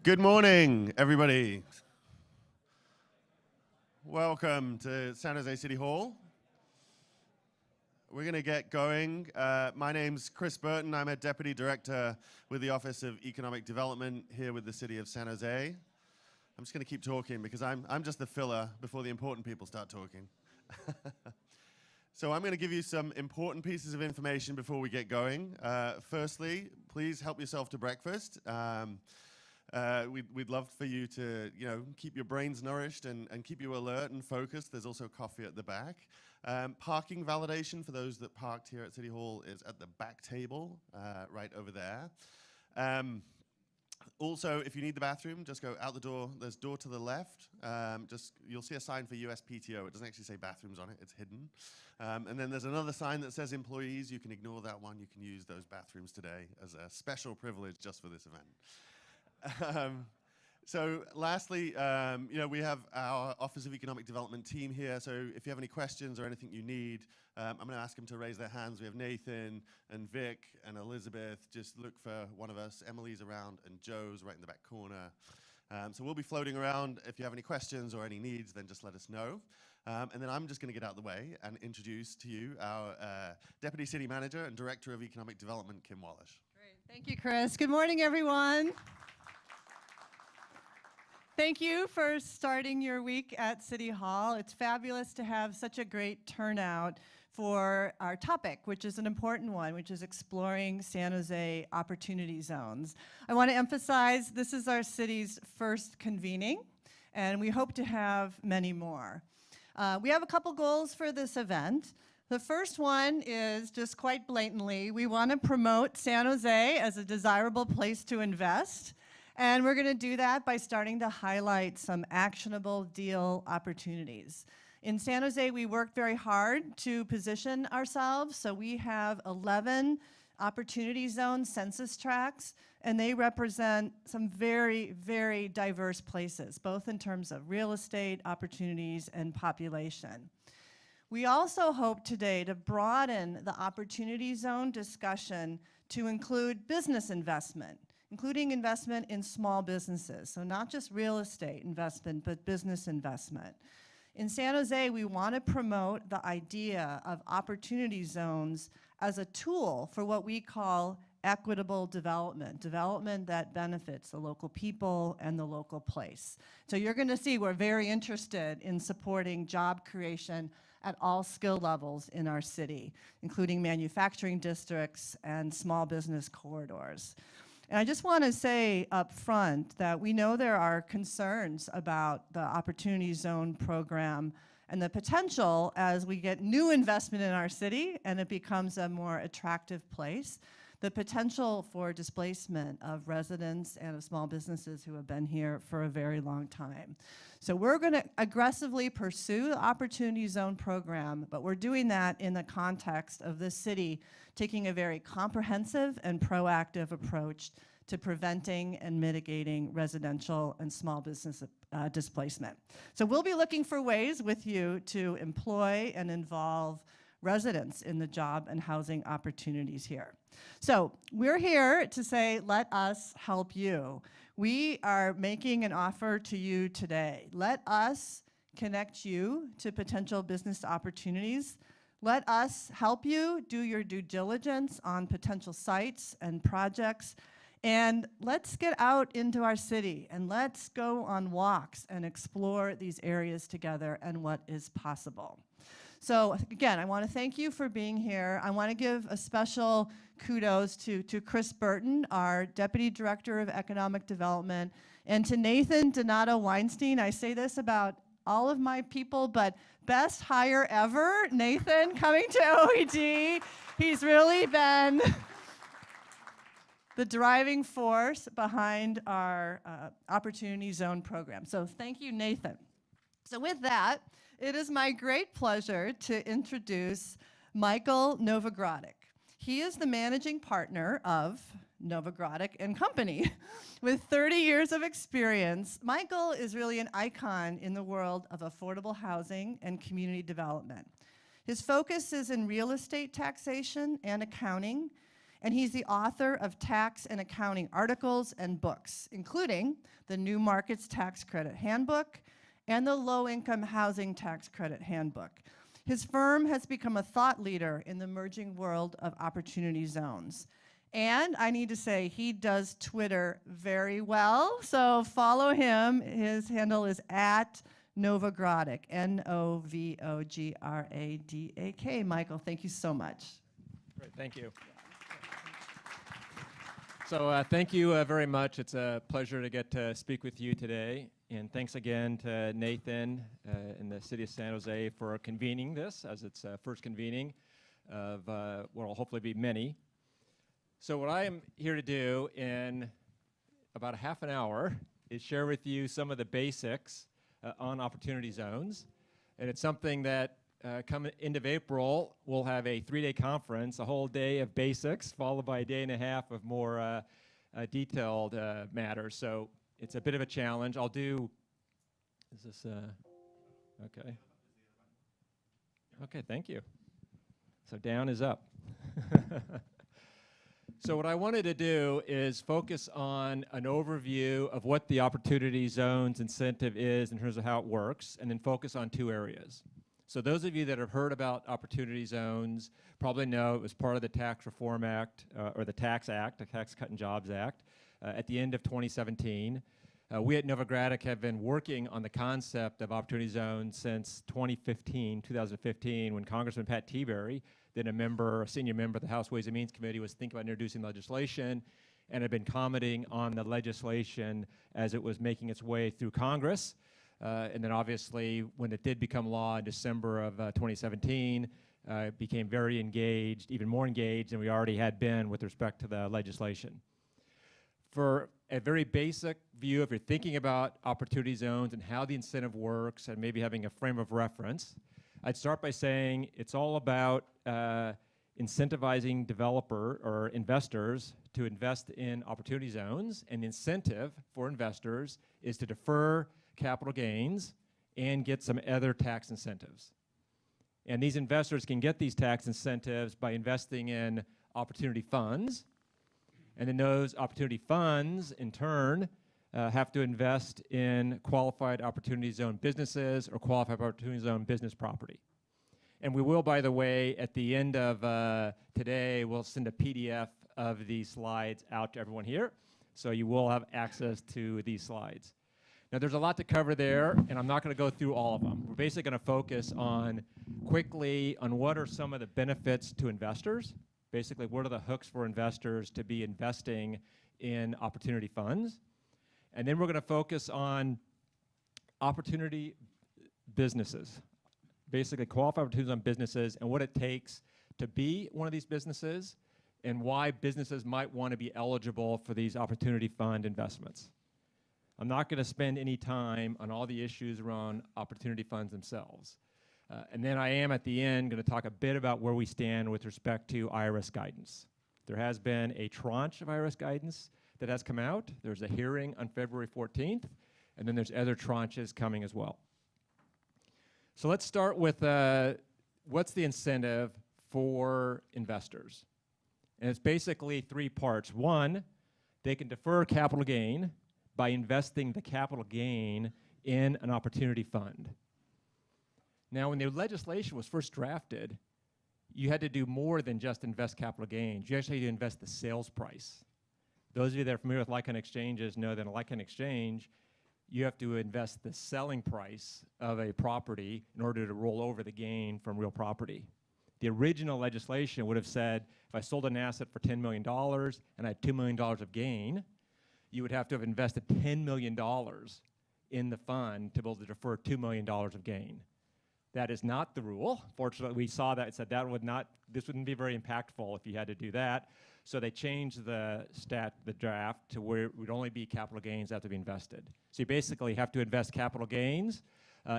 Good morning, everybody. Welcome to San Jose City Hall. We're going to get going. My name's Chris Burton. I'm a Deputy Director with the Office of Economic Development here with the City of San Jose. I'm just going to keep talking because I'm just the filler before the important people start talking. So I'm going to give you some important pieces of information before we get going. Firstly, please help yourself to breakfast. We'd love for you to, keep your brains nourished and keep you alert and focused. There's also coffee at the back. Parking validation for those that parked here at City Hall is at the back table, right over there. Also, if you need the bathroom, just go out the door. There's door to the left. You'll see a sign for USPTO. It doesn't actually say bathrooms on it. It's hidden. And then there's another sign that says employees. You can ignore that one. You can use those bathrooms today as a special privilege just for this event. So lastly, we have our Office of Economic Development team here. So if you have any questions or anything you need, I'm going to ask them to raise their hands. We have Nathan and Vic and Elizabeth. Just look for one of us. Emily's around and Joe's right in the back corner. So we'll be floating around. If you have any questions or any needs, then just let us know. And then I'm just going to get out of the way and introduce to you our Deputy City Manager and Director of Economic Development, Kim Wallish. Great. Thank you, Chris. Good morning, everyone. Thank you for starting your week at City Hall. It's fabulous to have such a great turnout for our topic, which is an important one, which is exploring San Jose opportunity zones. I want to emphasize this is our city's first convening, and we hope to have many more. We have a couple goals for this event. The first one is just quite blatantly, we want to promote San Jose as a desirable place to invest. And we're going to do that by starting to highlight some actionable deal opportunities. In San Jose, we worked very hard to position ourselves. So we have 11 opportunity zone census tracts, and they represent some very, very diverse places, both in terms of real estate opportunities and population. We also hope today to broaden the opportunity zone discussion to include business investment, including investment in small businesses. So not just real estate investment, but business investment. In San Jose, we want to promote the idea of opportunity zones as a tool for what we call equitable development, development that benefits the local people and the local place. So you're going to see we're very interested in supporting job creation at all skill levels in our city, including manufacturing districts and small business corridors. And I just want to say up front that we know there are concerns about the Opportunity Zone program and the potential as we get new investment in our city and it becomes a more attractive place, the potential for displacement of residents and of small businesses who have been here for a very long time. So we're going to aggressively pursue the Opportunity Zone program, but we're doing that in the context of this city taking a very comprehensive and proactive approach to preventing and mitigating residential and small business displacement. So we'll be looking for ways with you to employ and involve residents in the job and housing opportunities here. So we're here to say, let us help you. We are making an offer to you today. Let us connect you to potential business opportunities. Let us help you do your due diligence on potential sites and projects. And let's get out into our city and let's go on walks and explore these areas together and what is possible. So again, I want to thank you for being here. I want to give a special kudos to Chris Burton, our Deputy Director of Economic Development, and to Nathan Donato Weinstein. I say this about all of my people, but best hire ever, Nathan, coming to OED. He's really been the driving force behind our Opportunity Zone program. So thank you, Nathan. So with that, it is my great pleasure to introduce Michael Novogradac. He is the managing partner of Novogradac Company. With 30 years of experience, Michael is really an icon in the world of affordable housing and community development. His focus is in real estate taxation and accounting, And he's the author of tax and accounting articles and books, including the New Markets Tax Credit Handbook and the Low-Income Housing Tax Credit Handbook. His firm has become a thought leader in the emerging world of opportunity zones. And I need to say, he does Twitter very well, so follow him. His handle is at Novogradac, Novogradac. Michael, thank you so much. Great, thank you. So thank you very much. It's a pleasure to get to speak with you today. And thanks again to Nathan in the city of San Jose for convening this, as its first convening of what will hopefully be many. So what I am here to do in about a half an hour is share with you some of the basics on opportunity zones. And it's something that come end of April, we'll have a 3-day conference, a whole day of basics, followed by a day and a half of more detailed matters. So it's a bit of a challenge. I'll do, is this, okay. Okay, thank you. So down is up. So what I wanted to do is focus on an overview of what the opportunity zones incentive is in terms of how it works, and then focus on 2 areas. So those of you that have heard about opportunity zones probably know it was part of the Tax Reform Act, or the Tax Act, the Tax Cut and Jobs Act, at the end of 2017. We at Novogradac have been working on the concept of opportunity zones since 2015, when Congressman Pat Tiberi, then a senior member of the House Ways and Means Committee, was thinking about introducing legislation and had been commenting on the legislation as it was making its way through Congress. And then obviously, when it did become law in December of 2017, became very engaged, even more engaged than we already had been with respect to the legislation. For a very basic view, if you're thinking about opportunity zones and how the incentive works and maybe having a frame of reference, I'd start by saying it's all about incentivizing developer or investors to invest in opportunity zones, and the incentive for investors is to defer capital gains and get some other tax incentives. And these investors can get these tax incentives by investing in opportunity funds, and then those opportunity funds, in turn, have to invest in qualified opportunity zone businesses or qualified opportunity zone business property. And we will, by the way, at the end of today, we'll send a PDF of these slides out to everyone here, so you will have access to these slides. Now, there's a lot to cover there, and I'm not going to go through all of them. We're basically going to focus quickly on what are some of the benefits to investors. Basically, what are the hooks for investors to be investing in opportunity funds? And then we're going to focus on opportunity businesses, basically qualified opportunities on businesses and what it takes to be one of these businesses and why businesses might want to be eligible for these opportunity fund investments. I'm not going to spend any time on all the issues around opportunity funds themselves. And then I am, at the end, going to talk a bit about where we stand with respect to IRS guidance. There has been a tranche of IRS guidance that has come out. There's a hearing on February 14th, and then there's other tranches coming as well. So let's start with what's the incentive for investors? And it's basically 3 parts. 1, they can defer capital gain by investing the capital gain in an opportunity fund. Now, when the legislation was first drafted, you had to do more than just invest capital gains. You actually had to invest the sales price. Those of you that are familiar with like-kind exchanges know that in a like-kind exchange, you have to invest the selling price of a property in order to roll over the gain from real property. The original legislation would have said, if I sold an asset for $10 million and I had $2 million of gain, you would have to have invested $10 million in the fund to be able to defer $2 million of gain. That is not the rule. Fortunately, we saw that and said this wouldn't be very impactful if you had to do that. So they changed the draft to where it would only be capital gains that have to be invested. So you basically have to invest capital gains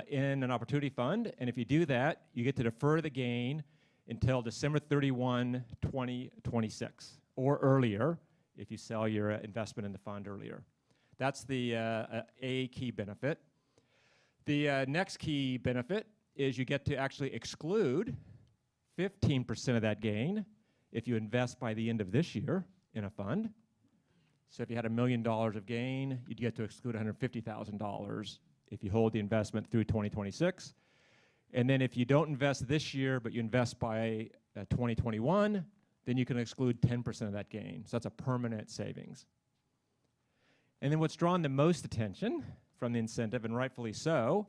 in an opportunity fund, and if you do that, you get to defer the gain until December 31, 2026, or earlier if you sell your investment in the fund earlier. That's the A key benefit. The next key benefit is you get to actually exclude 15% of that gain if you invest by the end of this year in a fund. So if you had $1 million of gain, you'd get to exclude $150,000 if you hold the investment through 2026. And then if you don't invest this year, but you invest by 2021, then you can exclude 10% of that gain. So that's a permanent savings. And then what's drawn the most attention from the incentive, and rightfully so,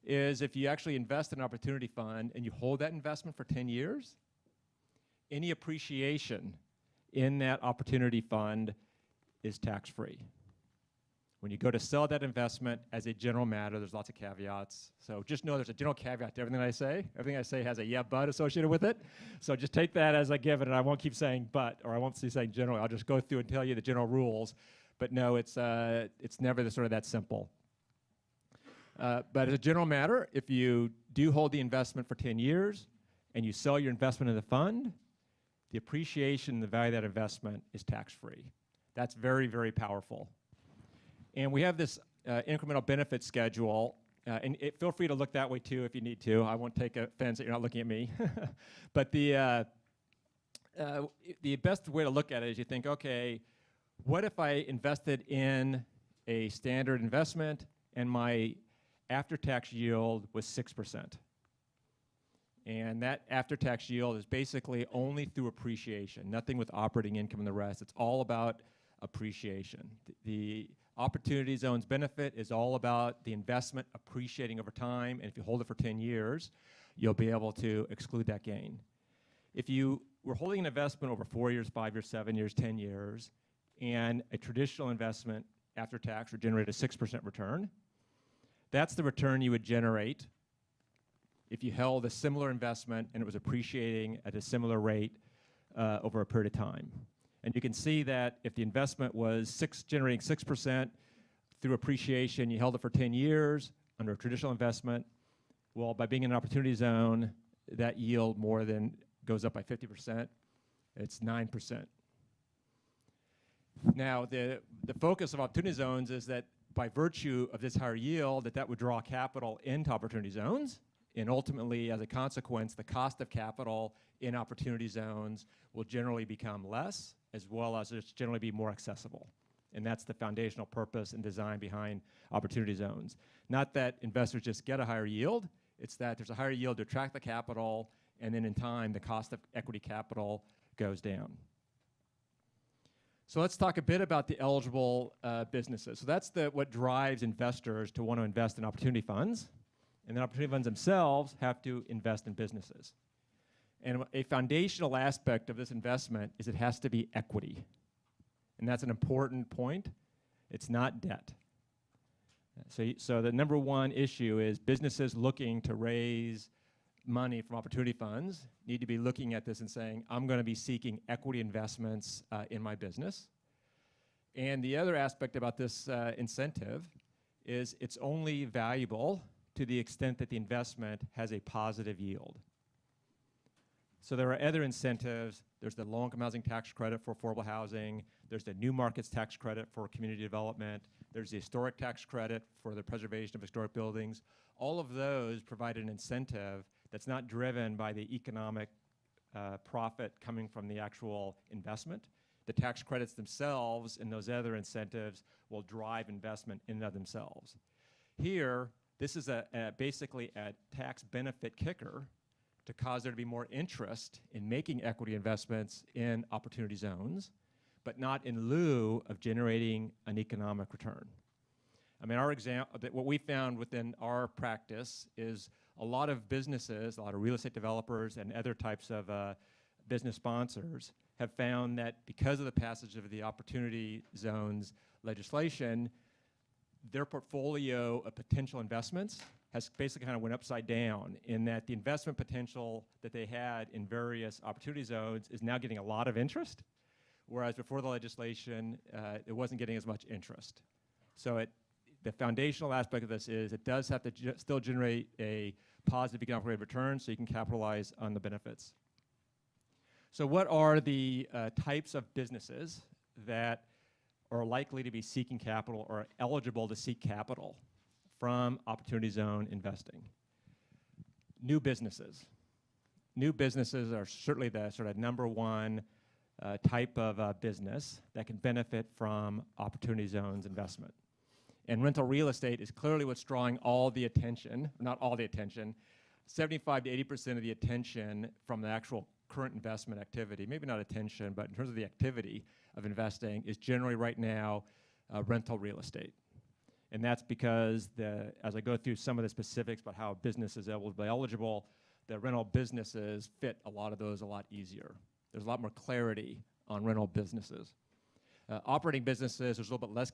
is if you actually invest in an opportunity fund and you hold that investment for 10 years, any appreciation in that opportunity fund is tax-free. When you go to sell that investment, as a general matter, there's lots of caveats. So just know there's a general caveat to everything I say. Everything I say has a yeah, but associated with it. So just take that as a given, and I won't keep saying but, or I won't keep saying general. I'll just go through and tell you the general rules. But no, it's never sort of that simple. But as a general matter, if you do hold the investment for 10 years and you sell your investment in the fund, the appreciation in the value of that investment is tax-free. That's very, very powerful. And we have this incremental benefit schedule, and feel free to look that way too if you need to. I won't take offense that you're not looking at me. But the best way to look at it is you think, okay, what if I invested in a standard investment and my after-tax yield was 6%? And that after-tax yield is basically only through appreciation, nothing with operating income and the rest. It's all about appreciation. The Opportunity Zone's benefit is all about the investment appreciating over time, and if you hold it for 10 years, you'll be able to exclude that gain. If you were holding an investment over 4 years, 5 years, 7 years, 10 years, and a traditional investment after tax would generate a 6% return, that's the return you would generate if you held a similar investment and it was appreciating at a similar rate over a period of time. And you can see that if the investment was generating 6% through appreciation, you held it for 10 years under a traditional investment, well, by being in an opportunity zone, that yield more than goes up by 50%. It's 9%. Now, the focus of opportunity zones is that by virtue of this higher yield, that would draw capital into opportunity zones, and ultimately, as a consequence, the cost of capital in opportunity zones will generally become less, as well as it's generally be more accessible. And that's the foundational purpose and design behind opportunity zones. Not that investors just get a higher yield, it's that there's a higher yield to attract the capital, and then in time, the cost of equity capital goes down. So let's talk a bit about the eligible businesses. So that's what drives investors to want to invest in opportunity funds. And the opportunity funds themselves have to invest in businesses. And a foundational aspect of this investment is it has to be equity. And that's an important point. It's not debt. So the number one issue is businesses looking to raise money from opportunity funds need to be looking at this and saying, I'm going to be seeking equity investments in my business. And the other aspect about this incentive is it's only valuable to the extent that the investment has a positive yield. So there are other incentives. There's the low-income housing tax credit for affordable housing. There's the new markets tax credit for community development. There's the historic tax credit for the preservation of historic buildings. All of those provide an incentive that's not driven by the economic profit coming from the actual investment. The tax credits themselves and those other incentives will drive investment in and of themselves. Here, this is basically a tax benefit kicker to cause there to be more interest in making equity investments in opportunity zones, but not in lieu of generating an economic return. I mean, what we found within our practice is a lot of businesses, a lot of real estate developers and other types of business sponsors have found that because of the passage of the opportunity zones legislation, their portfolio of potential investments has basically kind of went upside down in that the investment potential that they had in various opportunity zones is now getting a lot of interest, whereas before the legislation, it wasn't getting as much interest. So the foundational aspect of this is it does have to still generate a positive economic rate of return so you can capitalize on the benefits. So what are the types of businesses that are likely to be seeking capital or eligible to seek capital from opportunity zone investing? New businesses. new businesses are certainly the sort of number one type of business that can benefit from opportunity zones investment. And rental real estate is clearly what's drawing all the attention, not all the attention, 75 to 80% of the attention from the actual current investment activity, maybe not attention, but in terms of the activity of investing, is generally right now rental real estate. And that's because, as I go through some of the specifics about how a business is eligible, the rental businesses fit a lot of those a lot easier. There's a lot more clarity on rental businesses. Operating businesses, there's a little bit less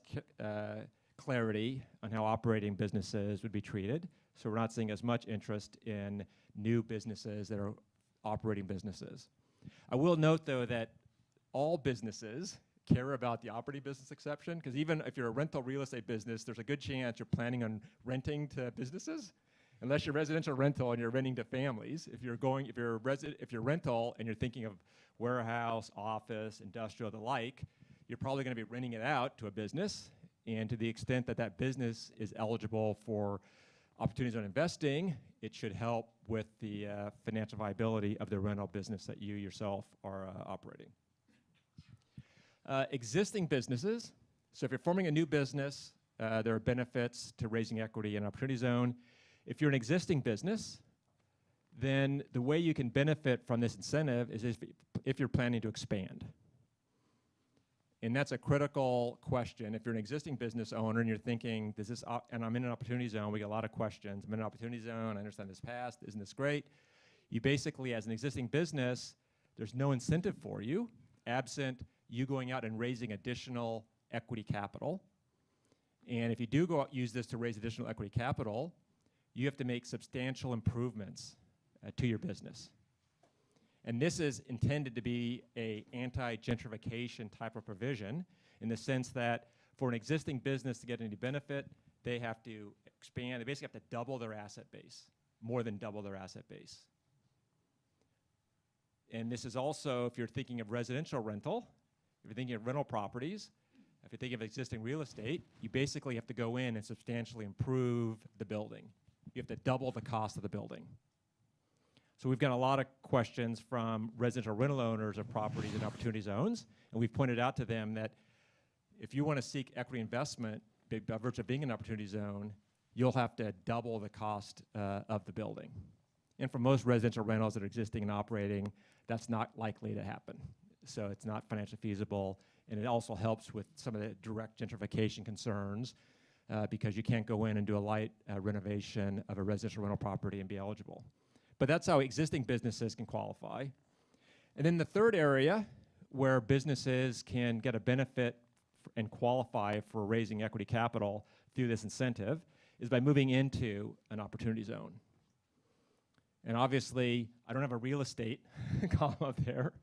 clarity on how operating businesses would be treated. So we're not seeing as much interest in new businesses that are operating businesses. I will note, though, that all businesses care about the operating business exception, because even if you're a rental real estate business, there's a good chance you're planning on renting to businesses, unless you're residential rental and you're renting to families. If you're rental and you're thinking of warehouse, office, industrial, the like, you're probably going to be renting it out to a business. And to the extent that that business is eligible for opportunities on investing, it should help with the financial viability of the rental business that you yourself are operating. Existing businesses, so if you're forming a new business, there are benefits to raising equity in an opportunity zone. If you're an existing business, then the way you can benefit from this incentive is if you're planning to expand. And that's a critical question. If you're an existing business owner and you're thinking, and I'm in an opportunity zone, we get a lot of questions. I'm in an opportunity zone, I understand this passed, isn't this great? You basically, as an existing business, there's no incentive for you, absent you going out and raising additional equity capital. And if you do go out use this to raise additional equity capital, you have to make substantial improvements to your business. And this is intended to be an anti-gentrification type of provision, in the sense that for an existing business to get any benefit, they have to expand. They basically have to double their asset base, more than double their asset base. And this is also, if you're thinking of residential rental, if you're thinking of rental properties, if you're thinking of existing real estate, you basically have to go in and substantially improve the building. You have to double the cost of the building. So we've got a lot of questions from residential rental owners of properties in opportunity zones, and we've pointed out to them that if you want to seek equity investment by virtue of being an opportunity zone, you'll have to double the cost of the building. And for most residential rentals that are existing and operating, that's not likely to happen. So it's not financially feasible, and it also helps with some of the direct gentrification concerns because you can't go in and do a light renovation of a residential rental property and be eligible. But that's how existing businesses can qualify. And then the third area where businesses can get a benefit and qualify for raising equity capital through this incentive is by moving into an opportunity zone. And obviously, I don't have a real estate column up there.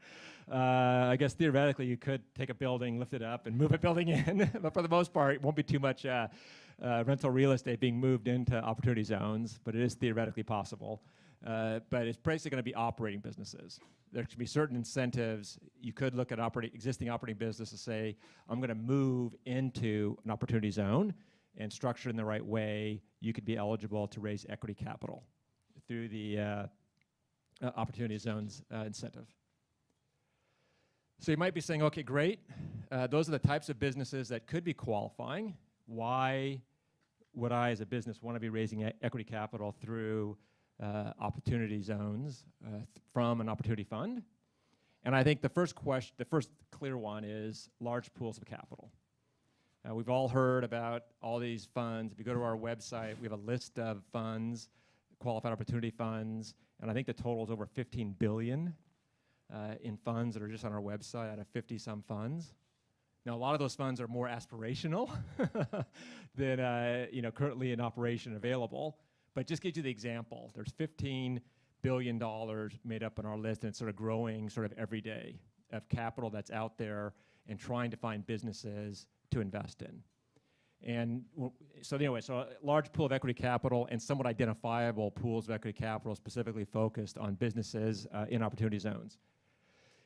I guess theoretically you could take a building, lift it up, and move a building in. But for the most part, it won't be too much rental real estate being moved into opportunity zones, but it is theoretically possible. But it's basically going to be operating businesses. There should be certain incentives. You could look at existing operating business and say, I'm going to move into an opportunity zone, and structured in the right way, you could be eligible to raise equity capital through the opportunity zones incentive. So you might be saying, okay, great. Those are the types of businesses that could be qualifying. Why would I, as a business, want to be raising equity capital through opportunity zones from an opportunity fund? And I think the first clear one is large pools of capital. We've all heard about all these funds. If you go to our website, we have a list of funds, qualified opportunity funds, and I think the total is over 15 billion in funds that are just on our website out of 50-some funds. Now, a lot of those funds are more aspirational than currently in operation available. But just gives you the example. There's $15 billion made up on our list, and it's sort of growing sort of every day of capital that's out there and trying to find businesses to invest in. And so anyway, so a large pool of equity capital and somewhat identifiable pools of equity capital specifically focused on businesses in opportunity zones.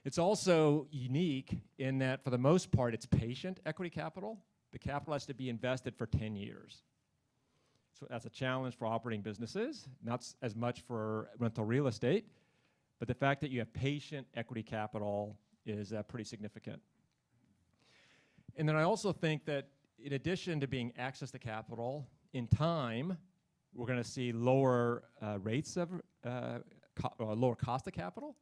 It's also unique in that, for the most part, it's patient equity capital. The capital has to be invested for 10 years. So that's a challenge for operating businesses, not as much for rental real estate, but the fact that you have patient equity capital is pretty significant. And then I also think that in addition to being access to capital, in time, we're going to see lower rates of lower cost of capital.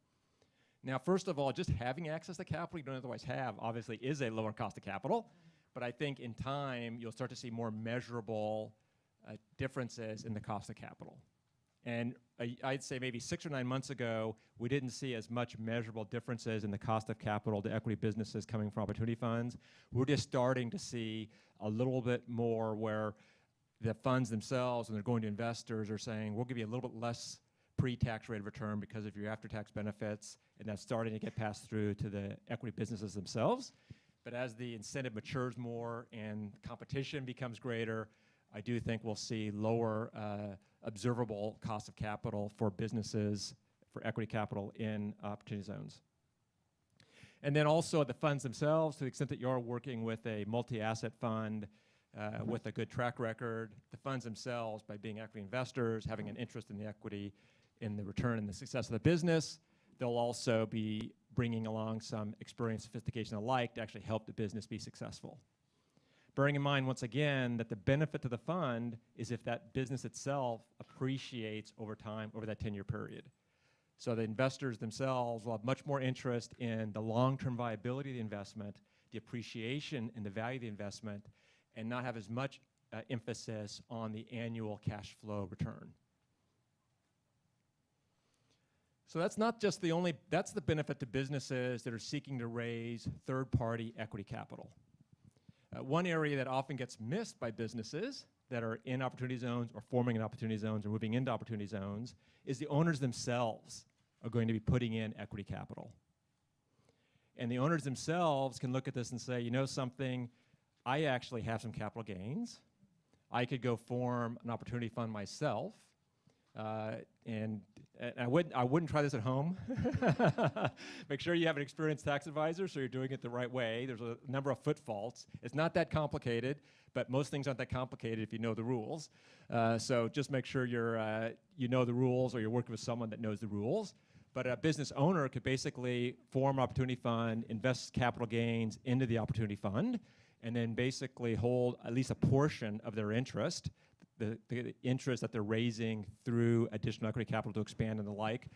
Now, first of all, just having access to capital you don't otherwise have obviously is a lower cost of capital. But I think in time, you'll start to see more measurable differences in the cost of capital. And I'd say maybe 6 or 9 months ago, we didn't see as much measurable differences in the cost of capital to equity businesses coming from opportunity funds. We're just starting to see a little bit more where the funds themselves, when they're going to investors, are saying, we'll give you a little bit less pre-tax rate of return because of your after-tax benefits, and that's starting to get passed through to the equity businesses themselves. But as the incentive matures more and competition becomes greater, I do think we'll see lower observable cost of capital for businesses, for equity capital in opportunity zones. And then also the funds themselves, to the extent that you're working with a multi-asset fund with a good track record, the funds themselves, by being equity investors, having an interest in the equity, in the return and the success of the business, they'll also be bringing along some experience, sophistication, and the like to actually help the business be successful. Bearing in mind, once again, that the benefit to the fund is if that business itself appreciates over time, over that 10-year period. So the investors themselves will have much more interest in the long-term viability of the investment, the appreciation and the value of the investment, and not have as much emphasis on the annual cash flow return. So that's not just the only, that's the benefit to businesses that are seeking to raise third-party equity capital. One area that often gets missed by businesses that are in opportunity zones or forming in opportunity zones or moving into opportunity zones is the owners themselves are going to be putting in equity capital. And the owners themselves can look at this and say, you know something, I actually have some capital gains. I could go form an opportunity fund myself. And I wouldn't try this at home. Make sure you have an experienced tax advisor so you're doing it the right way. There's a number of footfalls. It's not that complicated, but most things aren't that complicated if you know the rules. So just make sure you know the rules or you're working with someone that knows the rules. But a business owner could basically form an opportunity fund, invest capital gains into the opportunity fund, and then basically hold at least a portion of their interest, the interest that they're raising through additional equity capital to expand and the like,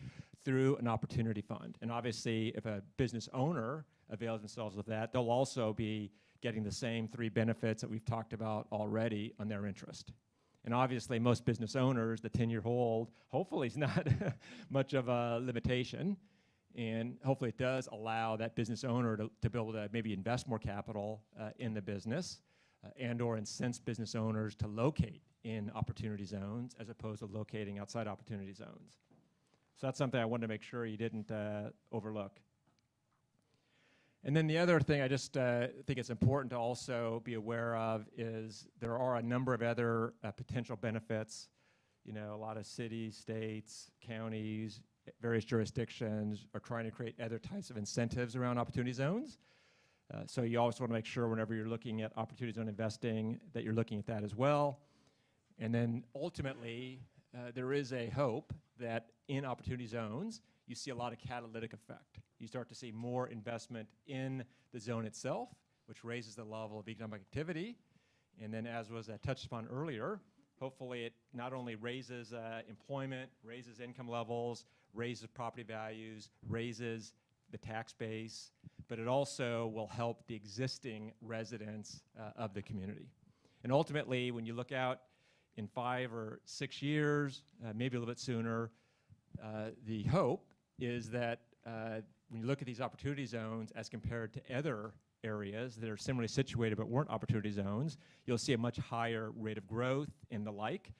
through an opportunity fund. And obviously, if a business owner avails themselves of that, they'll also be getting the same 3 benefits that we've talked about already on their interest. And obviously, most business owners, the 10-year hold, hopefully is not much of a limitation. And hopefully it does allow that business owner to be able to maybe invest more capital in the business and or incents business owners to locate in opportunity zones as opposed to locating outside opportunity zones. So that's something I wanted to make sure you didn't overlook. And then the other thing I just think it's important to also be aware of is there are a number of other potential benefits. You know, a lot of cities, states, counties, various jurisdictions are trying to create other types of incentives around opportunity zones. So you always want to make sure whenever you're looking at opportunity zone investing that you're looking at that as well. And then ultimately, there is a hope that in opportunity zones, you see a lot of catalytic effect. You start to see more investment in the zone itself, which raises the level of economic activity. And then as was touched upon earlier, hopefully it not only raises employment, raises income levels, raises property values, raises the tax base, but it also will help the existing residents of the community. And ultimately, when you look out in 5 or 6 years, maybe a little bit sooner, the hope is that when you look at these opportunity zones as compared to other areas that are similarly situated but weren't opportunity zones, you'll see a much higher rate of growth and the like,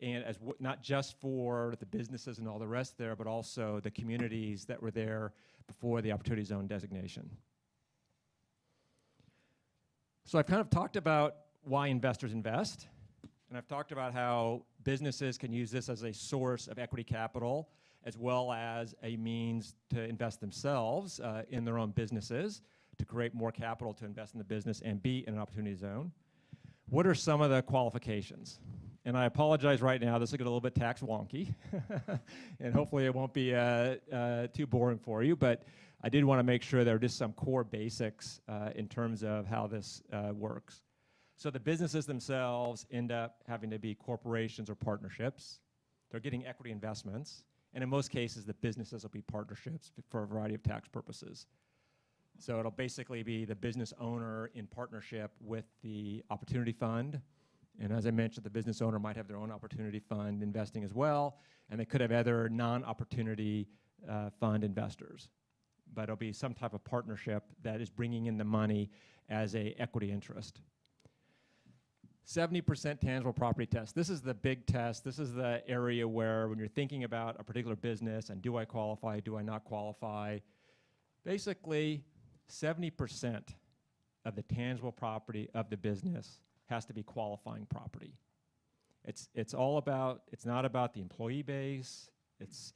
and as not just for the businesses and all the rest there, but also the communities that were there before the opportunity zone designation. So I've kind of talked about why investors invest, and I've talked about how businesses can use this as a source of equity capital as well as a means to invest themselves in their own businesses to create more capital to invest in the business and be in an opportunity zone. What are some of the qualifications? and I apologize right now, this will get a little bit tax wonky, and hopefully it won't be too boring for you, but I did want to make sure there are just some core basics in terms of how this works. So the businesses themselves end up having to be corporations or partnerships. They're getting equity investments, and in most cases, the businesses will be partnerships for a variety of tax purposes. So it'll basically be the business owner in partnership with the opportunity fund. And as I mentioned, the business owner might have their own opportunity fund investing as well, and they could have other non-opportunity fund investors. But it'll be some type of partnership that is bringing in the money as a equity interest. 70% tangible property test. This is the big test. This is the area where when you're thinking about a particular business and do I qualify, do I not qualify, basically 70% of the tangible property of the business has to be qualifying property. It's not about the employee base. It's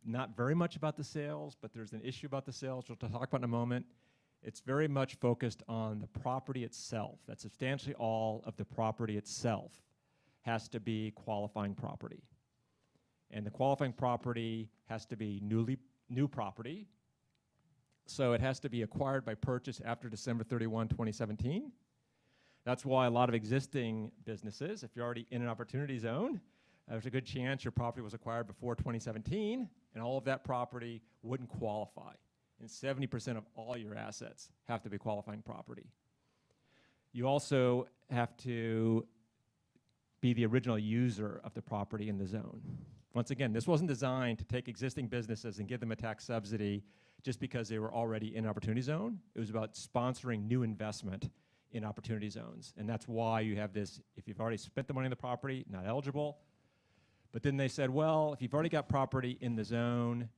not very much about the sales, but there's an issue about the sales, which we'll talk about in a moment. It's very much focused on the property itself. That substantially all of the property itself has to be qualifying property. And the qualifying property has to be new property. So it has to be acquired by purchase after December 31, 2017. That's why a lot of existing businesses, if you're already in an opportunity zone, there's a good chance your property was acquired before 2017, and all of that property wouldn't qualify. And 70% of all your assets have to be qualifying property. You also have to be the original user of the property in the zone. Once again, this wasn't designed to take existing businesses and give them a tax subsidy just because they were already in an opportunity zone. It was about sponsoring new investment in opportunity zones. And that's why you have this, if you've already spent the money on the property, not eligible. But then they said, well, if you've already got property in the zone,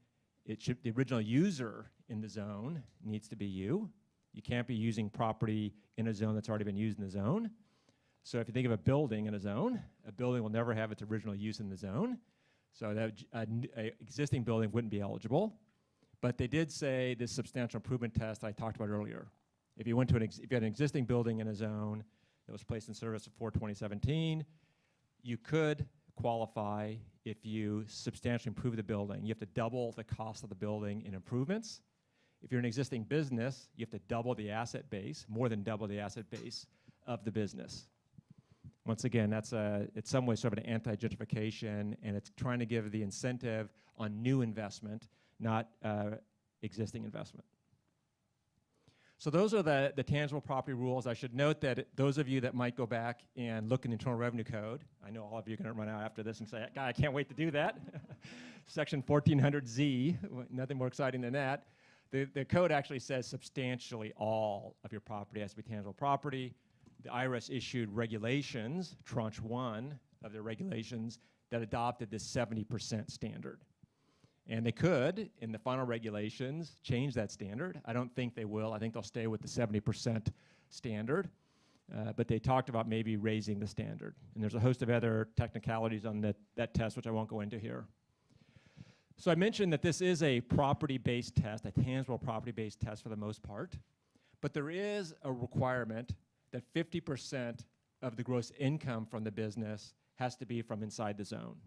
the original user in the zone needs to be you. You can't be using property in a zone that's already been used in the zone. So if you think of a building in a zone, a building will never have its original use in the zone. So that an existing building wouldn't be eligible. But they did say this substantial improvement test I talked about earlier. If you had an existing building in a zone that was placed in service before 2017, you could qualify if you substantially improve the building. You have to double the cost of the building in improvements. If you're an existing business, you have to double the asset base, more than double the asset base of the business. Once again, that's in some ways sort of an anti-gentrification, and it's trying to give the incentive on new investment, not existing investment. So those are the tangible property rules. I should note that those of you that might go back and look in the Internal Revenue Code, I know all of you are going to run out after this and say, God, I can't wait to do that. Section 1400Z, nothing more exciting than that. The code actually says substantially all of your property has to be tangible property. The IRS issued regulations, tranche 1 of their regulations, that adopted this 70% standard. And they could, in the final regulations, change that standard. I don't think they will. I think they'll stay with the 70% standard. But they talked about maybe raising the standard. And there's a host of other technicalities on that test, which I won't go into here. So I mentioned that this is a property-based test, a tangible property-based test for the most part. But there is a requirement that 50% of the gross income from the business has to be from inside the zone.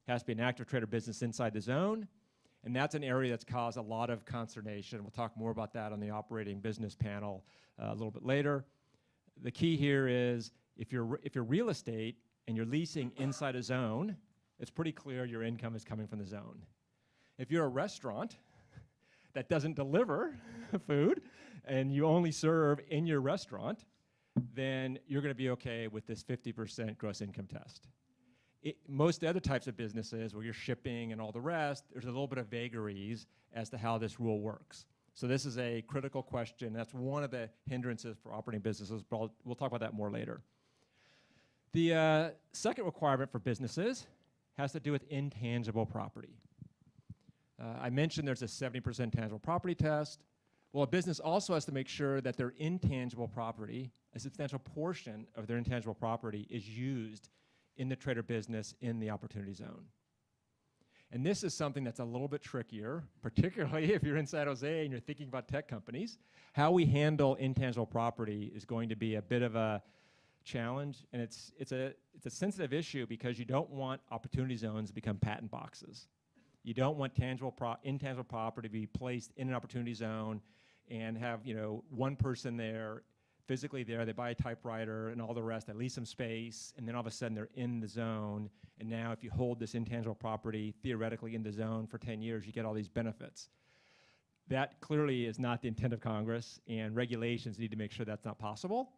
Has to be an active trader business inside the zone, and that's an area that's caused a lot of consternation. We'll talk more about that on the operating business panel a little bit later. The key here is if you're real estate and you're leasing inside a zone, it's pretty clear your income is coming from the zone. If you're a restaurant that doesn't deliver food and you only serve in your restaurant, then you're going to be okay with this 50% gross income test. Most other types of businesses where you're shipping and all the rest, there's a little bit of vagaries as to how this rule works. So this is a critical question. That's one of the hindrances for operating businesses, but we'll talk about that more later. The second requirement for businesses has to do with intangible property. I mentioned there's a 70% tangible property test. Well, a business also has to make sure that their intangible property, a substantial portion of their intangible property, is used in the trader business in the opportunity zone. And this is something that's a little bit trickier, particularly if you're in San Jose and you're thinking about tech companies. How we handle intangible property is going to be a bit of a challenge, and it's a sensitive issue because you don't want opportunity zones to become patent boxes. You don't want intangible property to be placed in an opportunity zone and have one person there, physically there, they buy a typewriter and all the rest, they lease some space, and then all of a sudden they're in the zone, and now if you hold this intangible property theoretically in the zone for 10 years, you get all these benefits. That clearly is not the intent of Congress, and regulations need to make sure that's not possible.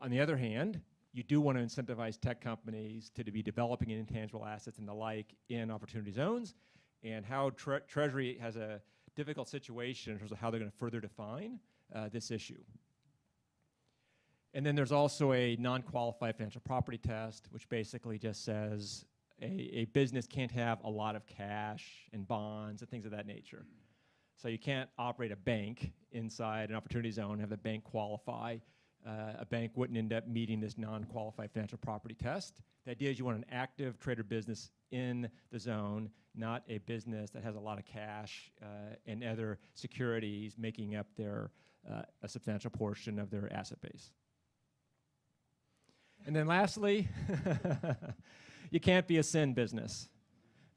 On the other hand, you do want to incentivize tech companies to be developing intangible assets and the like in opportunity zones, and how Treasury has a difficult situation in terms of how they're going to further define this issue. And then there's also a non-qualified financial property test, which basically just says a business can't have a lot of cash and bonds and things of that nature. So you can't operate a bank inside an opportunity zone and have the bank qualify. A bank wouldn't end up meeting this non-qualified financial property test. The idea is you want an active trader business in the zone, not a business that has a lot of cash and other securities making up their a substantial portion of their asset base. And then lastly, you can't be a sin business.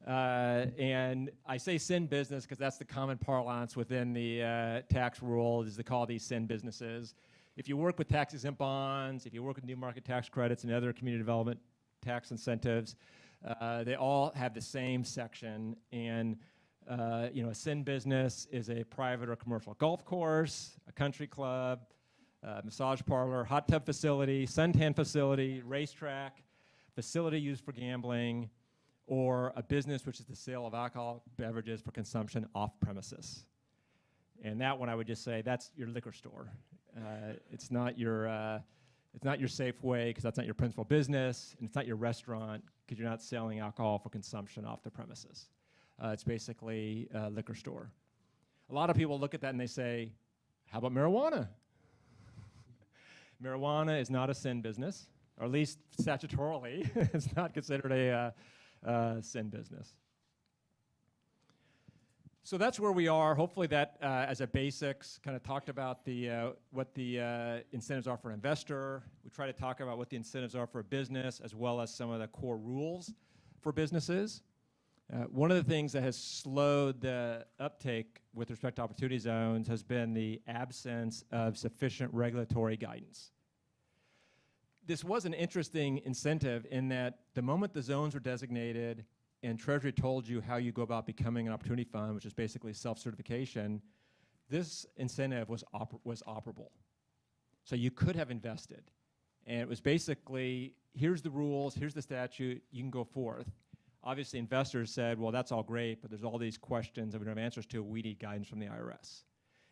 And I say sin business because that's the common parlance within the tax world, is to call these sin businesses. If you work with tax-exempt bonds, if you work with new market tax credits and other community development tax incentives, they all have the same section. And a sin business is a private or commercial golf course, a country club, massage parlor, hot tub facility, suntan facility, racetrack, facility used for gambling, or a business which is the sale of alcoholic beverages for consumption off premises. And that one I would just say that's your liquor store. It's not your Safeway because that's not your principal business, and it's not your restaurant because you're not selling alcohol for consumption off the premises. It's basically a liquor store. A lot of people look at that and they say, how about marijuana? Marijuana is not a sin business, or at least statutorily, it's not considered a sin business. So that's where we are. Hopefully that, as a basics, kind of talked about what the incentives are for an investor. We try to talk about what the incentives are for a business, as well as some of the core rules for businesses. One of the things that has slowed the uptake with respect to opportunity zones has been the absence of sufficient regulatory guidance. This was an interesting incentive in that the moment the zones were designated and Treasury told you how you go about becoming an opportunity fund, which is basically self-certification, this incentive was operable. So you could have invested. And it was basically, here's the rules, here's the statute, you can go forth. Obviously, investors said, well, that's all great, but there's all these questions that we don't have answers to. We need guidance from the IRS.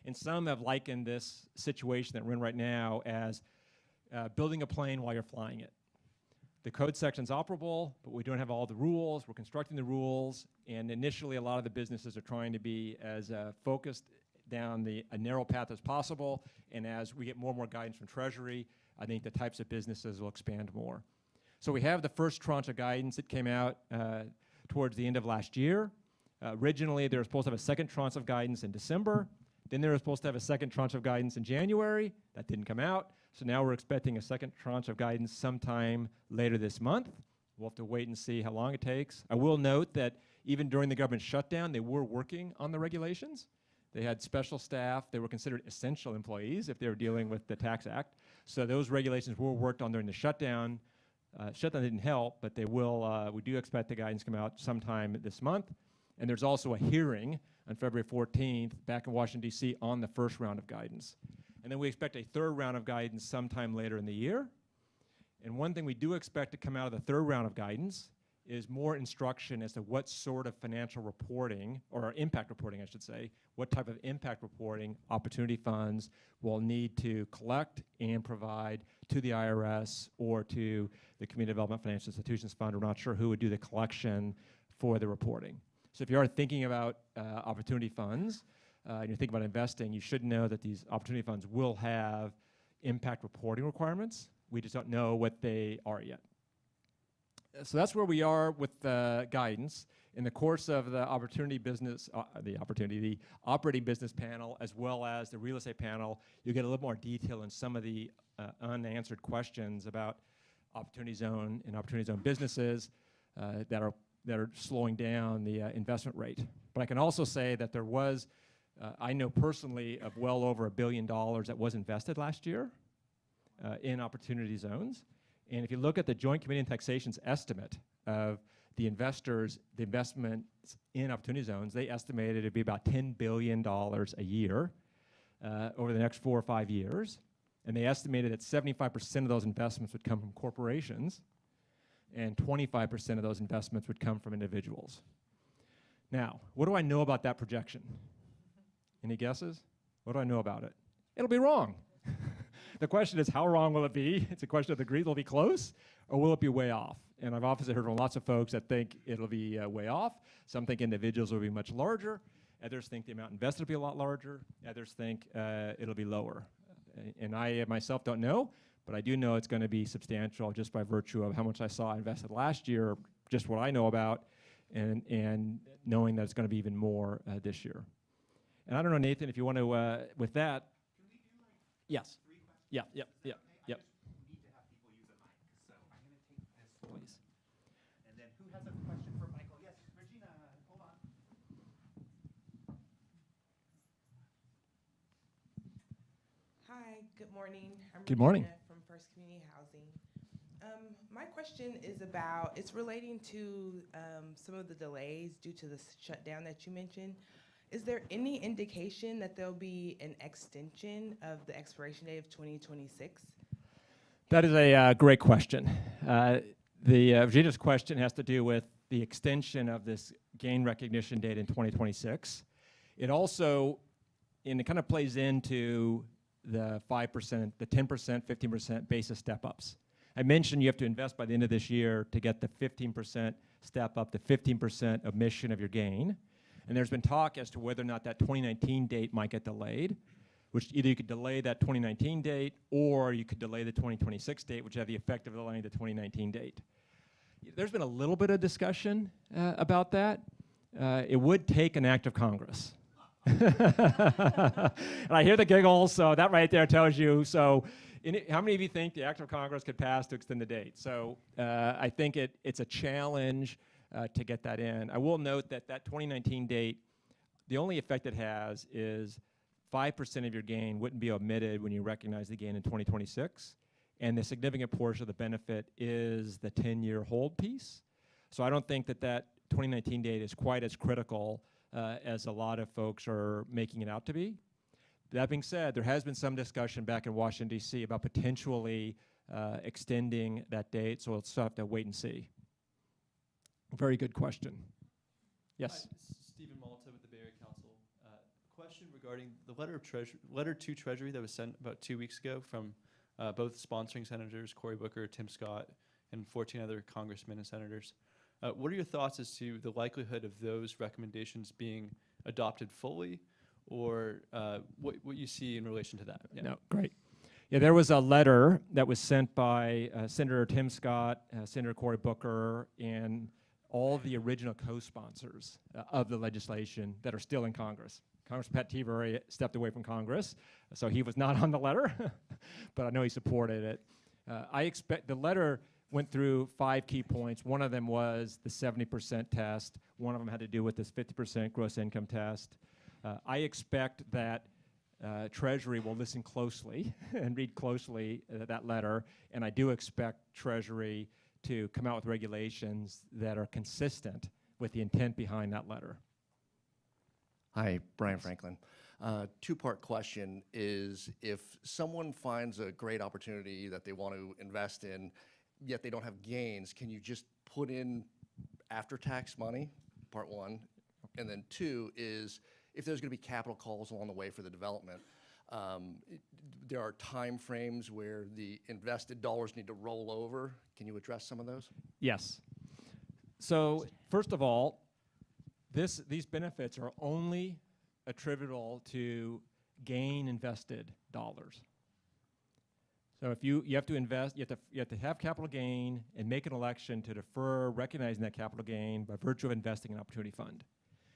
And some have likened this situation that we're in right now as building a plane while you're flying it. The code section's operable, but we don't have all the rules. We're constructing the rules, and initially a lot of the businesses are trying to be as focused down a narrow path as possible, and as we get more and more guidance from Treasury, I think the types of businesses will expand more. So we have the first tranche of guidance that came out towards the end of last year. Originally, they were supposed to have a second tranche of guidance in December. Then they were supposed to have a second tranche of guidance in January. That didn't come out. So now we're expecting a second tranche of guidance sometime later this month. We'll have to wait and see how long it takes. I will note that even during the government shutdown, they were working on the regulations. They had special staff. They were considered essential employees if they were dealing with the Tax Act. So those regulations were worked on during the shutdown. Shutdown didn't help, but they will. We do expect the guidance to come out sometime this month. And there's also a hearing on February 14th back in Washington, D.C. on the first round of guidance. And then we expect a third round of guidance sometime later in the year. And one thing we do expect to come out of the third round of guidance is more instruction as to what sort of financial reporting, or impact reporting, I should say, what type of impact reporting opportunity funds will need to collect and provide to the IRS or to the Community Development Financial Institutions Fund. We're not sure who would do the collection for the reporting. So if you are thinking about opportunity funds, and you're thinking about investing, you should know that these opportunity funds will have impact reporting requirements. We just don't know what they are yet. So that's where we are with the guidance. In the course of the operating business panel, as well as the real estate panel, you get a little more detail in some of the unanswered questions about opportunity zone and opportunity zone businesses that are slowing down the investment rate. But I can also say that there was, I know personally, of well over $1 billion that was invested last year in opportunity zones. And if you look at the Joint Committee on Taxation's estimate of the investments in opportunity zones, they estimated it'd be about $10 billion a year over the next 4 or 5 years. And they estimated that 75% of those investments would come from corporations and 25% of those investments would come from individuals. Now, what do I know about that projection? Any guesses? What do I know about it? It'll be wrong. The question is, how wrong will it be? It's a question of degree. Will it be close, or will it be way off? And I've obviously heard from lots of folks that think it'll be way off. Some think individuals will be much larger. Others think the amount invested will be a lot larger. Others think it'll be lower. And I myself don't know, but I do know it's going to be substantial just by virtue of how much I saw invested last year, just what I know about, and knowing that it's going to be even more this year. And I don't know, Nathan, if you want to, with that. Can we do like yes. 3 questions? Yeah. Okay, I just need to have people use a mic, so I'm going to take this, please. And then who has a question for Michael? Yes, Regina, hold on. Hi, good morning. I'm Good morning. Regina from First Community Housing. My question is about, it's relating to some of the delays due to the shutdown that you mentioned. Is there any indication that there'll be an extension of the expiration date of 2026? That is a great question. Virginia's question has to do with the extension of this gain recognition date in 2026. It also, and it kind of plays into the 5%, the 10%, 15% basis step-ups. I mentioned you have to invest by the end of this year to get the 15% step up, the 15% omission of your gain. And there's been talk as to whether or not that 2019 date might get delayed, which either you could delay that 2019 date or you could delay the 2026 date, which have the effect of delaying the 2019 date. There's been a little bit of discussion about that. It would take an act of Congress. And I hear the giggles, so that right there tells you. So how many of you think the act of Congress could pass to extend the date? So I think it's a challenge to get that in. I will note that that 2019 date, the only effect it has is 5% of your gain wouldn't be omitted when you recognize the gain in 2026. And the significant portion of the benefit is the 10-year hold piece. So I don't think that that 2019 date is quite as critical as a lot of folks are making it out to be. That being said, there has been some discussion back in Washington, D.C. about potentially extending that date, so we'll still have to wait and see. Very good question. Yes? Hi, this is Stephen Malta with the Bay Area Council. Question regarding the letter to Treasury that was sent about 2 weeks ago from both sponsoring senators, Cory Booker, Tim Scott, and 14 other congressmen and senators. What are your thoughts as to the likelihood of those recommendations being adopted fully, or what you see in relation to that? Yeah. No, great. Yeah, there was a letter that was sent by Senator Tim Scott, Senator Cory Booker, and all the original co-sponsors of the legislation that are still in Congress. Congressman Pat Tebow stepped away from Congress, so he was not on the letter, but I know he supported it. I expect the letter went through 5 key points. One of them was the 70% test. One of them had to do with this 50% gross income test. I expect that Treasury will listen closely and read closely that letter, and I do expect Treasury to come out with regulations that are consistent with the intent behind that letter. Hi, Brian Franklin. Two-part question is, if someone finds a great opportunity that they want to invest in, yet they don't have gains, can you just put in after-tax money, part one? And then two is, if there's going to be capital calls along the way for the development, there are time frames where the invested dollars need to roll over. Can you address some of those? Yes. So first of all, these benefits are only attributable to gain invested dollars. So if you have to invest, you have to have capital gain and make an election to defer recognizing that capital gain by virtue of investing in an opportunity fund.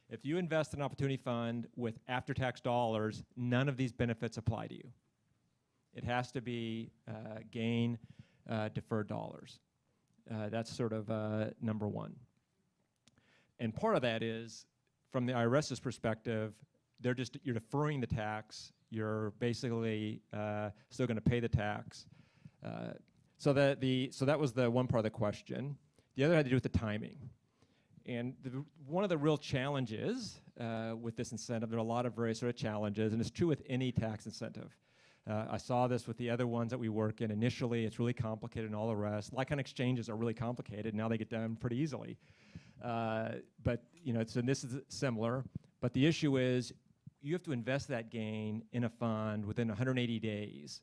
If you invest in an opportunity fund with after-tax dollars, none of these benefits apply to you. It has to be gain deferred dollars. That's sort of number one. And part of that is, from the IRS's perspective, you're deferring the tax. You're basically still going to pay the tax. So that was the one part of the question. The other had to do with the timing. And one of the real challenges with this incentive, there are a lot of various sort of challenges, and it's true with any tax incentive. I saw this with the other ones that we work in. Initially, it's really complicated and all the rest. Like-kind exchanges are really complicated. Now they get done pretty easily. But so this is similar. But the issue is you have to invest that gain in a fund within 180 days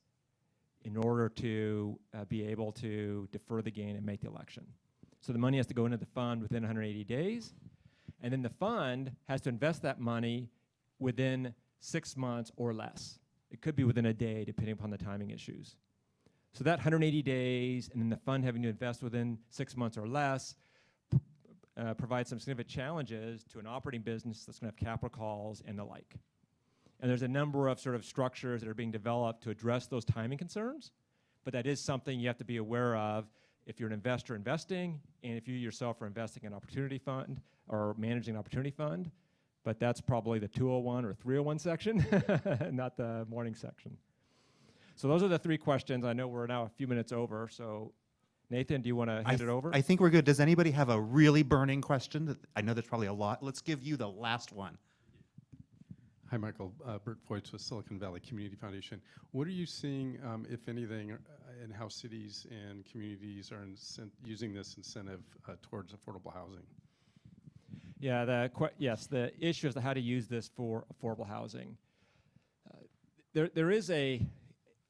in order to be able to defer the gain and make the election. So the money has to go into the fund within 180 days, and then the fund has to invest that money within 6 months or less. It could be within a day, depending upon the timing issues. So that 180 days, and then the fund having to invest within 6 months or less, provides some significant challenges to an operating business that's going to have capital calls and the like. And there's a number of sort of structures that are being developed to address those timing concerns, but that is something you have to be aware of if you're an investor investing, and if you yourself are investing in an opportunity fund or managing an opportunity fund. But that's probably the 201 or 301 section, not the morning section. So those are the three questions. I know we're now a few minutes over, so Nathan, do you want to hand it over? I think we're good. Does anybody have a really burning question? I know there's probably a lot. Let's give you the last one. Hi, Michael. Bert Voits with Silicon Valley Community Foundation. What are you seeing, if anything, in how cities and communities are using this incentive towards affordable housing? Yeah, yes, the issue is how to use this for affordable housing. There is a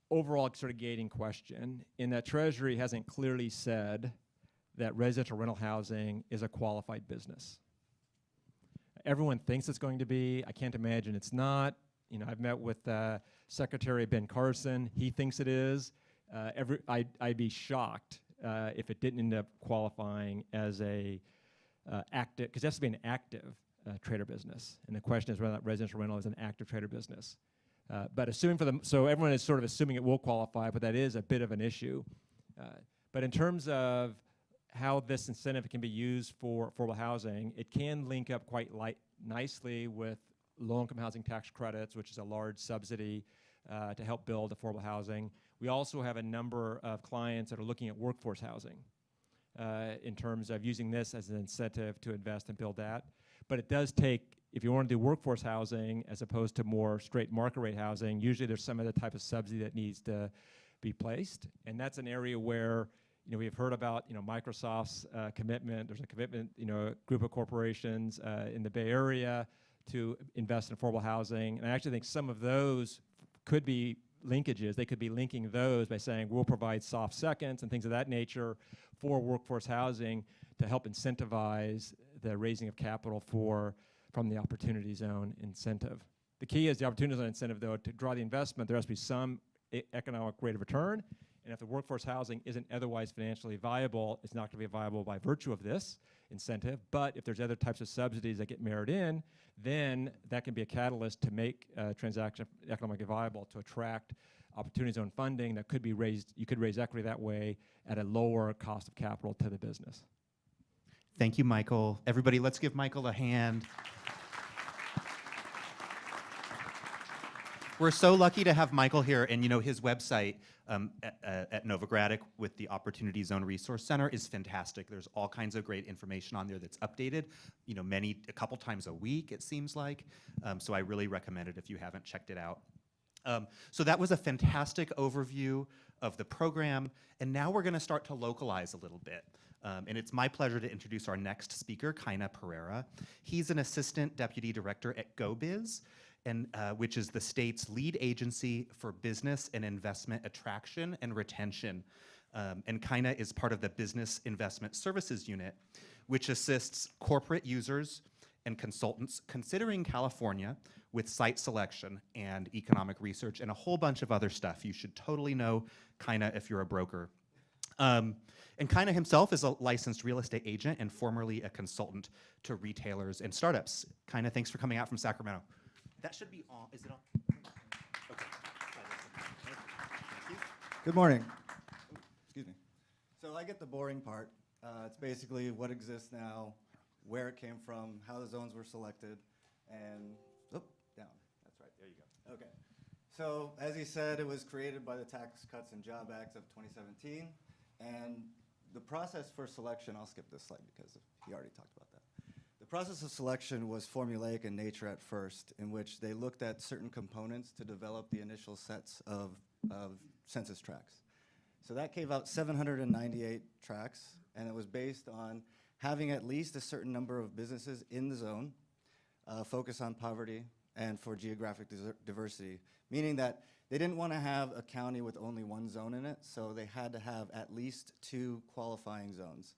overall sort of gating question in that Treasury hasn't clearly said that residential rental housing is a qualified business. Everyone thinks it's going to be. I can't imagine it's not. I've met with Secretary Ben Carson. He thinks it is. I'd be shocked if it didn't end up qualifying as a active, because it has to be an active trader business. And the question is whether that residential rental is an active trader business. But so everyone is sort of assuming it will qualify, but that is a bit of an issue. But in terms of how this incentive can be used for affordable housing, it can link up quite nicely with low-income housing tax credits, which is a large subsidy to help build affordable housing. We also have a number of clients that are looking at workforce housing in terms of using this as an incentive to invest and build that. But it does take, if you want to do workforce housing as opposed to more straight market rate housing, usually there's some other type of subsidy that needs to be placed. And that's an area where we've heard about Microsoft's commitment. There's a commitment, a group of corporations in the Bay Area to invest in affordable housing. And I actually think some of those could be linkages. They could be linking those by saying we'll provide soft seconds and things of that nature for workforce housing to help incentivize the raising of capital from the opportunity zone incentive. The key is the opportunity zone incentive, though, to draw the investment, there has to be some economic rate of return. And if the workforce housing isn't otherwise financially viable, it's not going to be viable by virtue of this incentive. But if there's other types of subsidies that get mirrored in, then that can be a catalyst to make transaction economically viable, to attract opportunity zone funding that could be raised. You could raise equity that way at a lower cost of capital to the business. Thank you, Michael. Everybody, let's give Michael a hand. We're so lucky to have Michael here, and his website at Novogradac with the Opportunity Zone Resource Center is fantastic. There's all kinds of great information on there that's updated, a couple times a week, it seems like. So I really recommend it if you haven't checked it out. So that was a fantastic overview of the program, and now we're going to start to localize a little bit. And it's my pleasure to introduce our next speaker, Kaina Pereira. He's an assistant deputy director at GoBiz, which is the state's lead agency for business and investment attraction and retention. And Kaina is part of the Business Investment Services Unit, which assists corporate users and consultants considering California with site selection and economic research and a whole bunch of other stuff you should totally know, kinda, if you're a broker. And Kinda himself is a licensed real estate agent and formerly a consultant to retailers and startups. Kinda, thanks for coming out from Sacramento. That should be on. Is it on? Okay. Good morning. Excuse me. So I get the boring part. It's basically what exists now, where it came from, how the zones were selected, and down. That's right. There you go. Okay. So as he said, it was created by the Tax Cuts and Job Act of 2017, and the process for selection, I'll skip this slide because he already talked about that. The process of selection was formulaic in nature at first, in which they looked at certain components to develop the initial sets of census tracts. So that gave out 798 tracts, and it was based on having at least a certain number of businesses in the zone, focus on poverty, and for geographic diversity, meaning that they didn't want to have a county with only one zone in it, so they had to have at least 2 qualifying zones.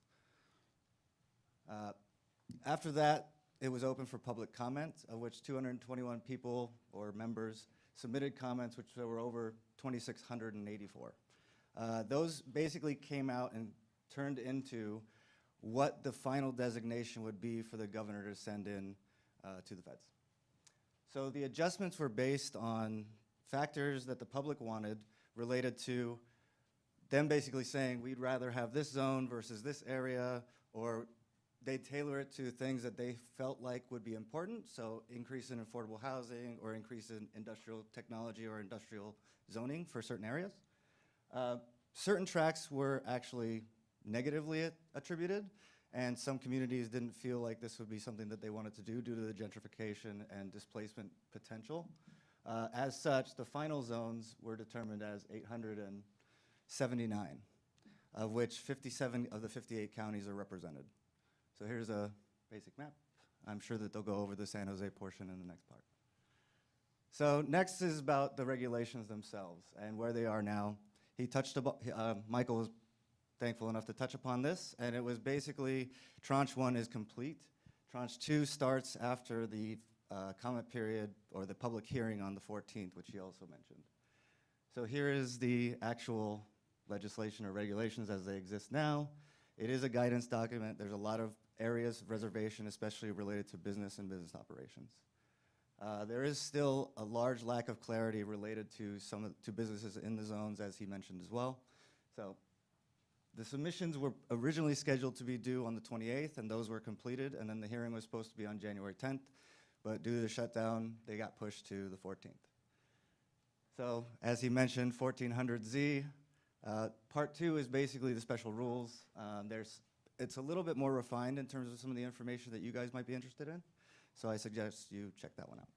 After that, it was open for public comment, of which 221 people or members submitted comments, which there were over 2,684. Those basically came out and turned into what the final designation would be for the governor to send in to the feds. So the adjustments were based on factors that the public wanted related to them basically saying we'd rather have this zone versus this area, or they tailor it to things that they felt like would be important, so increase in affordable housing or increase in industrial technology or industrial zoning for certain areas. Certain tracts were actually negatively attributed, and some communities didn't feel like this would be something that they wanted to do due to the gentrification and displacement potential. As such, the final zones were determined as 879, of which 57 of the 58 counties are represented. So here's a basic map. I'm sure that they'll go over the San Jose portion in the next part. So next is about the regulations themselves and where they are now. He touched about, Michael was thankful enough to touch upon this, and it was basically tranche 1 is complete. Tranche 2 starts after the comment period or the public hearing on the 14th, which he also mentioned. So here is the actual legislation or regulations as they exist now. It is a guidance document. There's a lot of areas of reservation, especially related to business and business operations. There is still a large lack of clarity related to to businesses in the zones, as he mentioned as well. So the submissions were originally scheduled to be due on the 28th, and those were completed, and then the hearing was supposed to be on January 10th, but due to the shutdown, they got pushed to the 14th. So as he mentioned, 1400Z, part 2 is basically the special rules. It's a little bit more refined in terms of some of the information that you guys might be interested in, so I suggest you check that one out.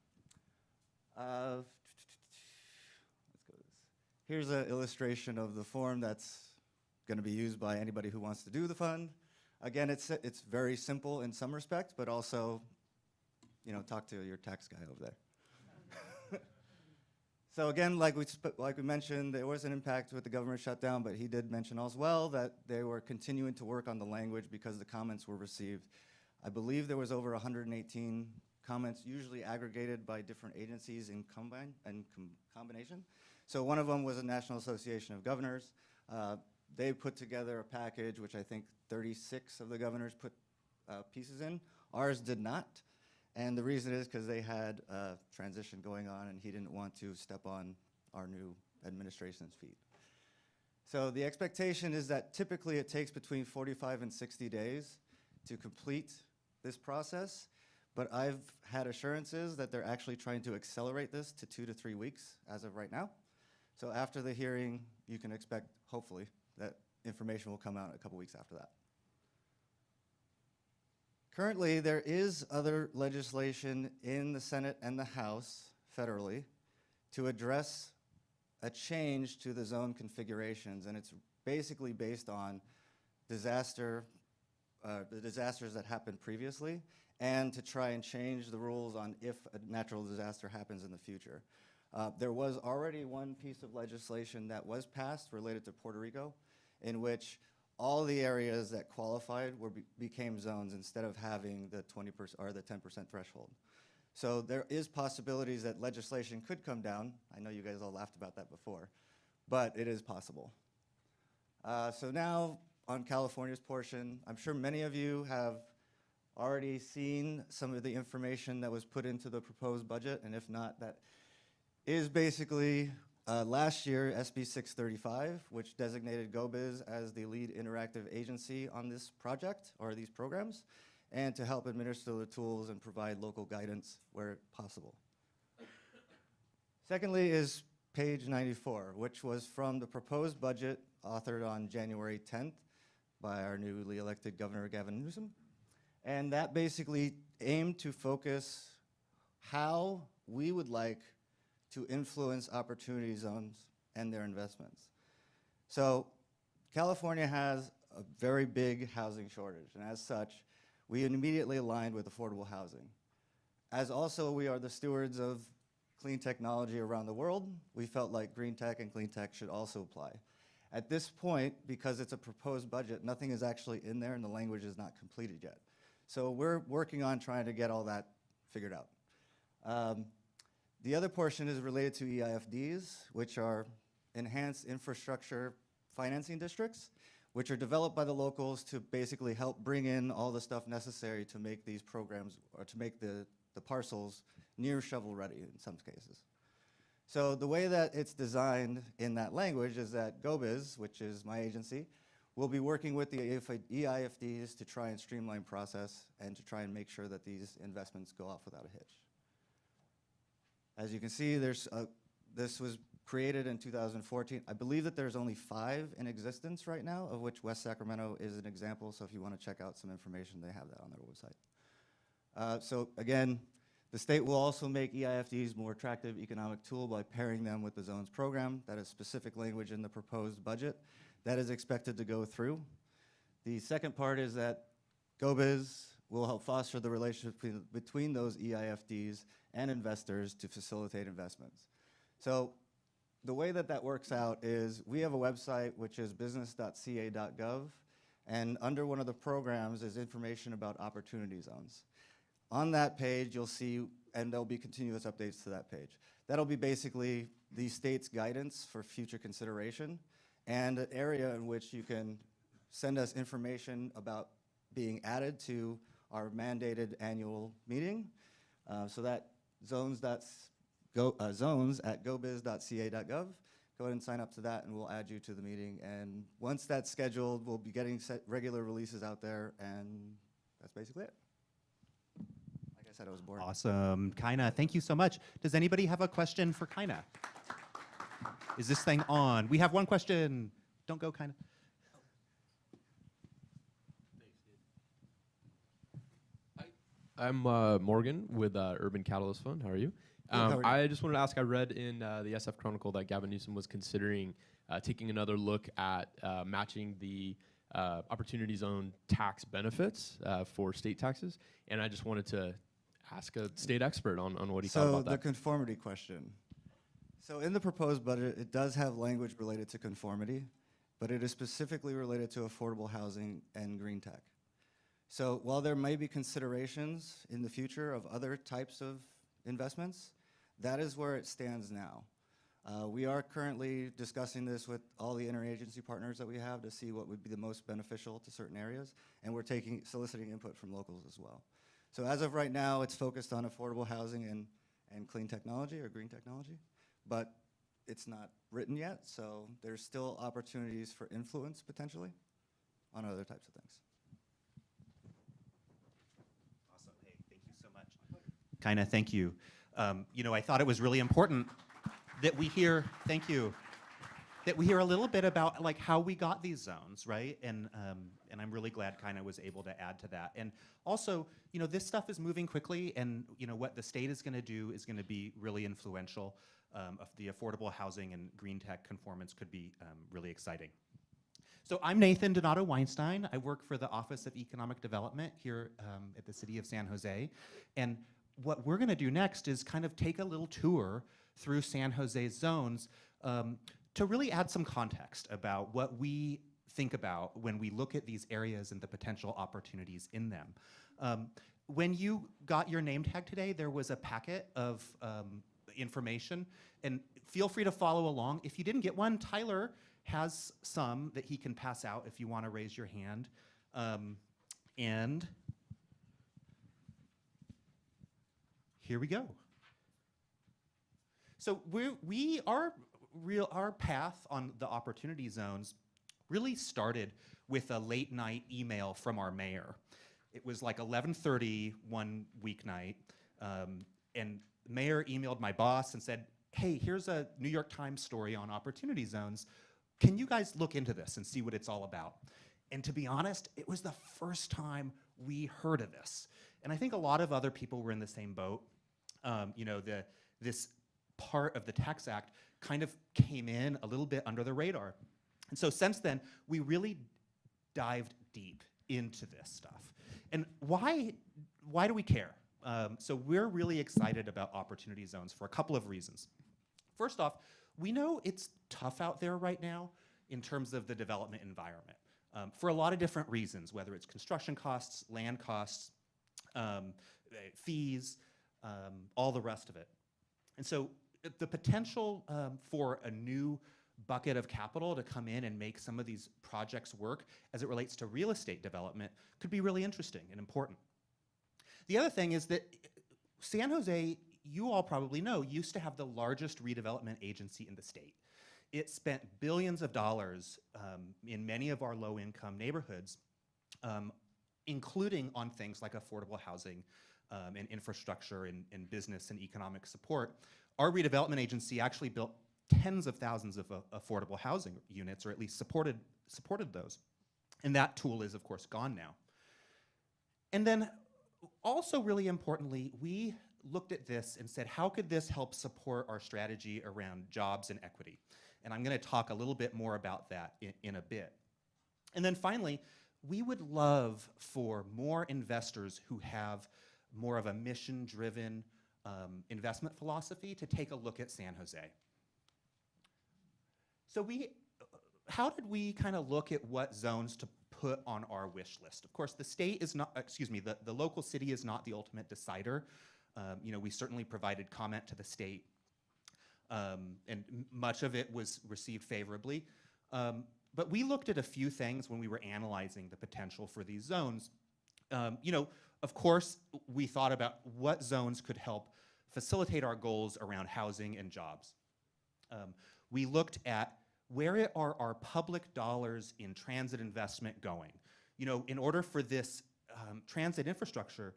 Let's go to this. Here's an illustration of the form that's going to be used by anybody who wants to do the fund. Again, it's very simple in some respects, but also, you know, talk to your tax guy over there. So again, like we mentioned, there was an impact with the government shutdown, but he did mention as well that they were continuing to work on the language because the comments were received. I believe there was over 118 comments, usually aggregated by different agencies in combination. So one of them was the National Association of Governors. They put together a package, which I think 36 of the governors put pieces in. Ours did not. And the reason is because they had a transition going on, and he didn't want to step on our new administration's feet. So the expectation is that typically it takes between 45 and 60 days to complete this process, but I've had assurances that they're actually trying to accelerate this to 2 to 3 weeks as of right now. So after the hearing, you can expect, hopefully, that information will come out a couple weeks after that. Currently, there is other legislation in the Senate and the House federally to address a change to the zone configurations, and it's basically based on the disasters that happened previously, and to try and change the rules on if a natural disaster happens in the future. There was already one piece of legislation that was passed related to Puerto Rico, in which all the areas that qualified became zones instead of having the 20% or the 10% threshold. So there is possibilities that legislation could come down. I know you guys all laughed about that before, but it is possible. So now on California's portion, I'm sure many of you have already seen some of the information that was put into the proposed budget, and if not, that is basically last year SB 635, which designated GoBiz as the lead interactive agency on this project or these programs, and to help administer the tools and provide local guidance where possible. Secondly is page 94, which was from the proposed budget authored on January 10th by our newly elected Governor Gavin Newsom. And that basically aimed to focus how we would like to influence opportunity zones and their investments. So California has a very big housing shortage, and as such, we immediately aligned with affordable housing. As also we are the stewards of clean technology around the world, we felt like green tech and clean tech should also apply. At this point, because it's a proposed budget, nothing is actually in there and the language is not completed yet. So we're working on trying to get all that figured out. The other portion is related to EIFDs, which are enhanced infrastructure financing districts, which are developed by the locals to basically help bring in all the stuff necessary to make these programs, or to make the parcels near shovel ready in some cases. So the way that it's designed in that language is that GoBiz, which is my agency, will be working with the EIFDs to try and streamline process and to try and make sure that these investments go off without a hitch. As you can see, this was created in 2014. I believe that there's only 5 in existence right now, of which West Sacramento is an example. So if you want to check out some information, they have that on their website. So again, the state will also make EIFDs more attractive economic tool by pairing them with the zones program. That is specific language in the proposed budget. That is expected to go through. The second part is that GoBiz will help foster the relationship between those EIFDs and investors to facilitate investments. So the way that that works out is we have a website which is business.ca.gov, and under one of the programs is information about opportunity zones. On that page you'll see, and there'll be continuous updates to that page. That'll be basically the state's guidance for future consideration and an area in which you can send us information about being added to our mandated annual meeting. So that zones at gobiz.ca.gov. Go ahead and sign up to that and we'll add you to the meeting. And once that's scheduled, we'll be getting regular releases out there, and that's basically it. Like I said, I was boring. Awesome. Kaina, thank you so much. Does anybody have a question for Kaina? Is this thing on? We have one question. Don't go, Kaina. I'm Morgan with Urban Catalyst Fund. How are you? How are you? I just wanted to ask, I read in the SF Chronicle that Gavin Newsom was considering taking another look at matching the Opportunity Zone tax benefits for state taxes. And I just wanted to ask a state expert on what he thought about So that. the conformity question. So in the proposed budget, it does have language related to conformity, but it is specifically related to affordable housing and green tech. So while there may be considerations in the future of other types of investments, that is where it stands now. We are currently discussing this with all the interagency partners that we have to see what would be the most beneficial to certain areas, and we're soliciting input from locals as well. So as of right now, it's focused on affordable housing and clean technology or green technology, but it's not written yet, so there's still opportunities for influence potentially on other types of things. Awesome. Hey, thank you so much. Kaina, thank you. You know, I thought it was really important that we hear, thank you, that we hear a little bit about like how we got these zones, right? And I'm really glad Kaina was able to add to that. And also, you know, this stuff is moving quickly, and you know what the state is going to do is going to be really influential. Of the affordable housing and green tech conformance could be really exciting. So I'm Nathan Donato Weinstein. I work for the Office of Economic Development here at the City of San Jose. And what we're going to do next is kind of take a little tour through San Jose's zones to really add some context about what we think about when we look at these areas and the potential opportunities in them. When you got your name tag today, there was a packet of information, and feel free to follow along. If you didn't get one, Tyler has some that he can pass out if you want to raise your hand. And here we go. So our path on the opportunity zones really started with a late night email from our mayor. It was like 11:30 one weeknight, and the mayor emailed my boss and said, hey, here's a New York Times story on opportunity zones. Can you guys look into this and see what it's all about? And to be honest, it was the first time we heard of this. And I think a lot of other people were in the same boat. This part of the Tax Act kind of came in a little bit under the radar. And so since then, we really dived deep into this stuff. And why do we care? So we're really excited about opportunity zones for a couple of reasons. First off, we know it's tough out there right now in terms of the development environment for a lot of different reasons, whether it's construction costs, land costs, fees, all the rest of it. And so the potential for a new bucket of capital to come in and make some of these projects work as it relates to real estate development could be really interesting and important. The other thing is that San Jose, you all probably know, used to have the largest redevelopment agency in the state. It spent billions of dollars in many of our low-income neighborhoods, including on things like affordable housing and infrastructure and business and economic support. Our redevelopment agency actually built tens of thousands of affordable housing units, or at least supported those. And that tool is, of course, gone now. And then also really importantly, we looked at this and said, how could this help support our strategy around jobs and equity? And I'm going to talk a little bit more about that in a bit. And then finally, we would love for more investors who have more of a mission-driven investment philosophy to take a look at San Jose. So how did we kind of look at what zones to put on our wish list? Of course, the state is not, the local city is not the ultimate decider. We certainly provided comment to the state, and much of it was received favorably. But we looked at a few things when we were analyzing the potential for these zones. Of course, we thought about what zones could help facilitate our goals around housing and jobs. We looked at where are our public dollars in transit investment going? In order for this transit infrastructure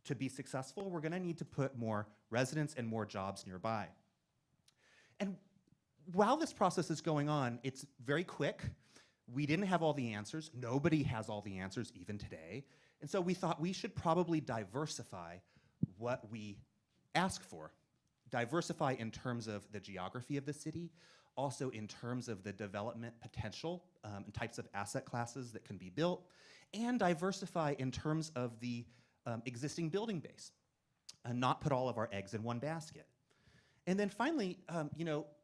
to be successful, we're gonna need to put more residents and more jobs nearby. And while this process is going on, it's very quick. We didn't have all the answers. Nobody has all the answers even today. And so we thought we should probably diversify what we ask for. Diversify in terms of the geography of the city, also in terms of the development potential and types of asset classes that can be built, and diversify in terms of the existing building base, and not put all of our eggs in one basket. And then finally,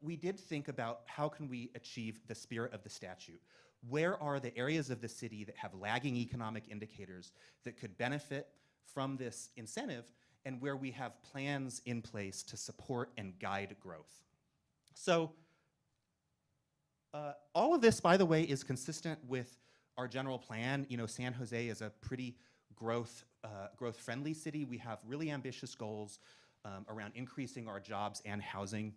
we did think about how can we achieve the spirit of the statute? Where are the areas of the city that have lagging economic indicators that could benefit from this incentive, and where we have plans in place to support and guide growth? So all of this, by the way, is consistent with our general plan. San Jose is a pretty growth-friendly city. We have really ambitious goals around increasing our jobs and housing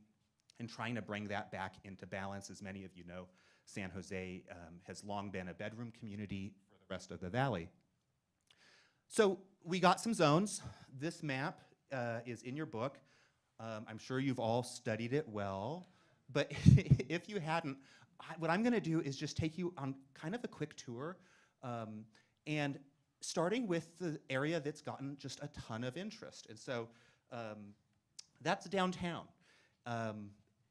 and trying to bring that back into balance. As many of you know, San Jose has long been a bedroom community for the rest of the valley. So we got some zones. This map is in your book. I'm sure you've all studied it well, but if you hadn't, what I'm gonna do is just take you on kind of a quick tour, and starting with the area that's gotten just a ton of interest. And so that's downtown.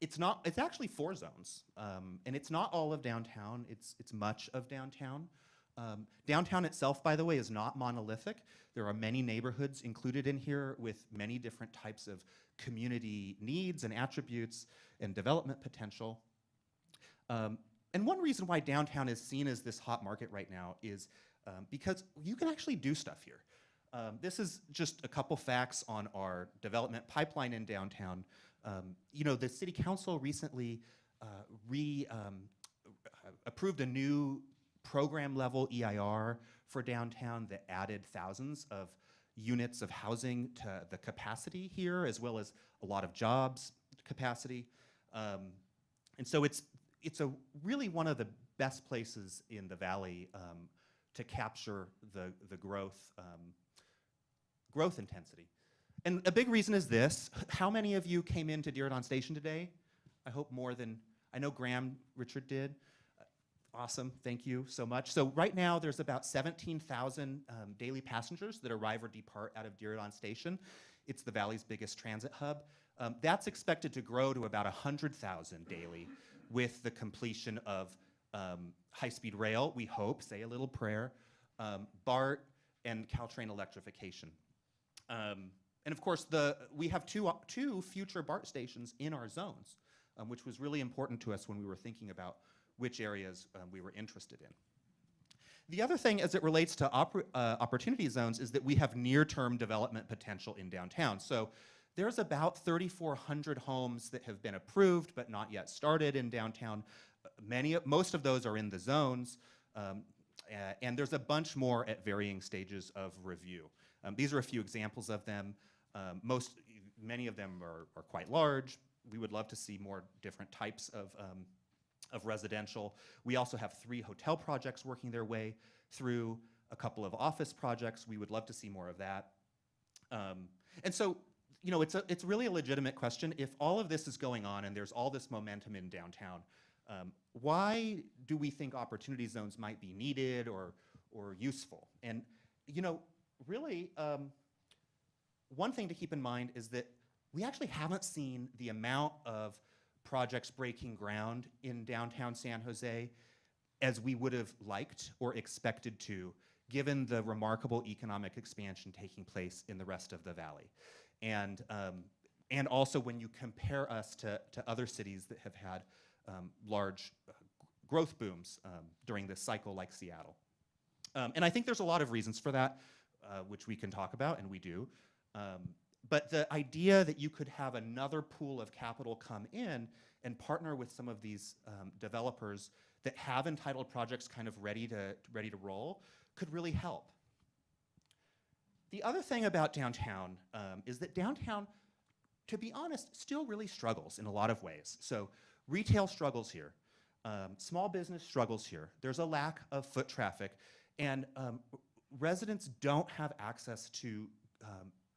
It's actually 4 zones, and it's not all of downtown, it's much of downtown. Downtown itself, by the way, is not monolithic. There are many neighborhoods included in here with many different types of community needs and attributes and development potential. And And one reason why downtown is seen as this hot market right now is because you can actually do stuff here. This is just a couple facts on our development pipeline in downtown. You know, the city council recently approved a new program level EIR for downtown that added thousands of units of housing to the capacity here, as well as a lot of jobs capacity. And so it's really one of the best places in the valley to capture the growth intensity. And a big reason is this. How many of you came into Diridon Station today? I hope more than, I know Graham Richard did. Awesome, thank you so much. So right now there's about 17,000 daily passengers that arrive or depart out of Diridon Station. It's the valley's biggest transit hub. That's expected to grow to about 100,000 daily with the completion of high-speed rail, we hope, say a little prayer, BART, and Caltrain electrification. And of course, we have two future BART stations in our zones, which was really important to us when we were thinking about which areas we were interested in. The other thing as it relates to opportunity zones is that we have near-term development potential in downtown. So there's about 3,400 homes that have been approved but not yet started in downtown. Most of those are in the zones, and there's a bunch more at varying stages of review. These are a few examples of them. Many of them are quite large. We would love to see more different types of residential. We also have 3 hotel projects working their way through, a couple of office projects. We would love to see more of that. And so, you know, it's really a legitimate question. If all of this is going on and there's all this momentum in downtown, why do we think opportunity zones might be needed or useful? And, you know, really, one thing to keep in mind is that we actually haven't seen the amount of projects breaking ground in downtown San Jose as we would have liked or expected to, given the remarkable economic expansion taking place in the rest of the valley. And also when you compare us to other cities that have had large growth booms during this cycle, like Seattle. And I think there's a lot of reasons for that, which we can talk about, and we do. But the idea that you could have another pool of capital come in and partner with some of these developers that have entitled projects kind of ready to roll could really help. The other thing about downtown is that downtown, to be honest, still really struggles in a lot of ways. So retail struggles here. Small business struggles here. There's a lack of foot traffic, and residents don't have access to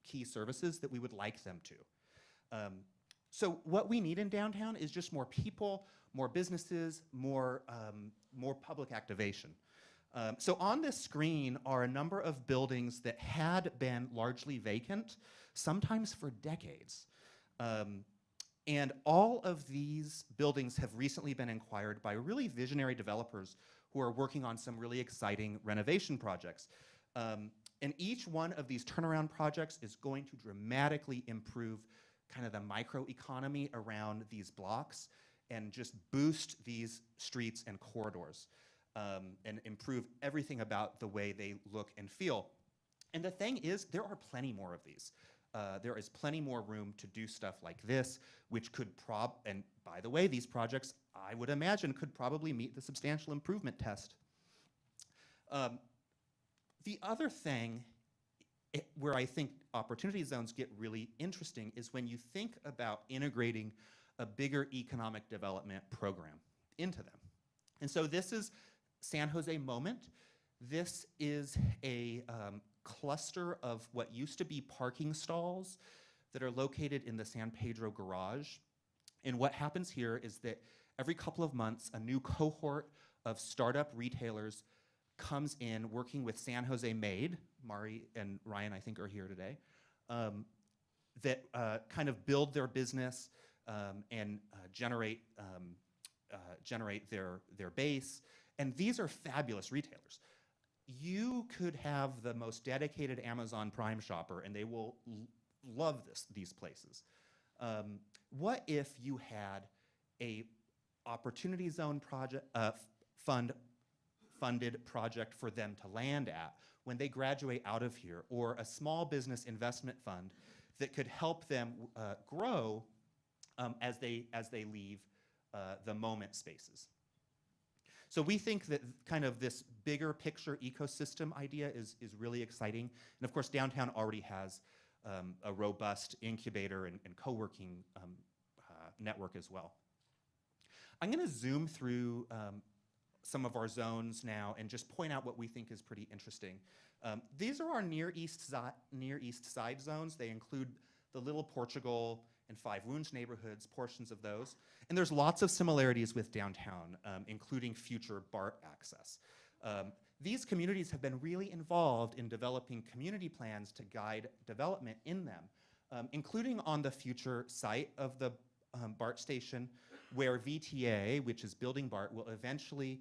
key services that we would like them to. So what we need in downtown is just more people, more businesses, more public activation. So on this screen are a number of buildings that had been largely vacant, sometimes for decades. And all of these buildings have recently been acquired by really visionary developers who are working on some really exciting renovation projects. And each one of these turnaround projects is going to dramatically improve kind of the microeconomy around these blocks and just boost these streets and corridors and improve everything about the way they look and feel. And the thing is, there are plenty more of these. There is plenty more room to do stuff like this, which could and by the way, these projects, I would imagine, could probably meet the substantial improvement test. The other thing where I think opportunity zones get really interesting is when you think about integrating a bigger economic development program into them. And so this is San Jose Moment. This is a cluster of what used to be parking stalls that are located in the San Pedro garage. And what happens here is that every couple of months, a new cohort of startup retailers comes in working with San Jose Made, Mari and Ryan I think are here today, that kind of build their business and generate their base. And these are fabulous retailers. You could have the most dedicated Amazon Prime shopper and they will love these places. What if you had a opportunity zone project funded project for them to land at when they graduate out of here, or a small business investment fund that could help them grow as they leave the moment spaces. So we think that kind of this bigger picture ecosystem idea is really exciting. And of course, downtown already has a robust incubator and co-working network as well. I'm going to zoom through some of our zones now and just point out what we think is pretty interesting. These are our Near East Side zones. They include the Little Portugal and Five Wounds neighborhoods, portions of those. And there's lots of similarities with downtown, including future BART access. These communities have been really involved in developing community plans to guide development in them, including on the future site of the BART station, where VTA, which is building BART, will eventually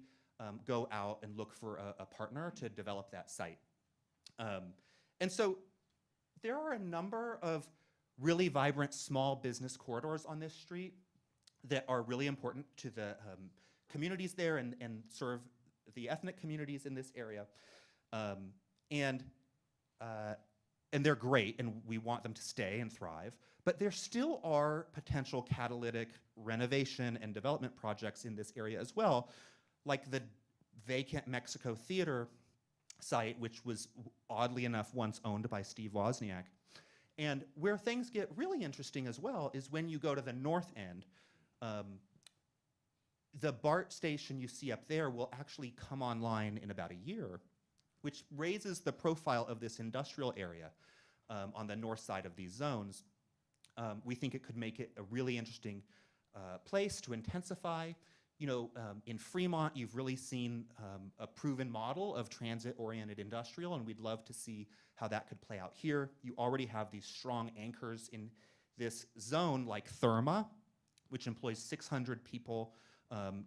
go out and look for a partner to develop that site. And so there are a number of really vibrant small business corridors on this street that are really important to the communities there and serve the ethnic communities in this area. And they're great, and we want them to stay and thrive. But there still are potential catalytic renovation and development projects in this area as well, like the vacant Mexico Theater site, which was oddly enough once owned by Steve Wozniak. And where things get really interesting as well is when you go to the north end. The BART station you see up there will actually come online in about a year, which raises the profile of this industrial area on the north side of these zones. We think it could make it a really interesting place to intensify. You know, in Fremont, you've really seen a proven model of transit-oriented industrial, and we'd love to see how that could play out here. You already have these strong anchors in this zone, like Therma, which employs 600 people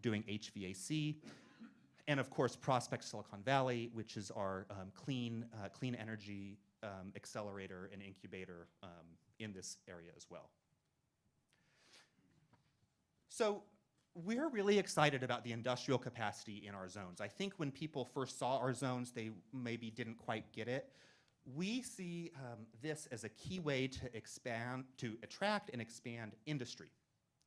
doing HVAC. And of course, Prospect Silicon Valley, which is our clean energy accelerator and incubator in this area as well. So we're really excited about the industrial capacity in our zones. I think when people first saw our zones, they maybe didn't quite get it. We see this as a key way to attract and expand industry.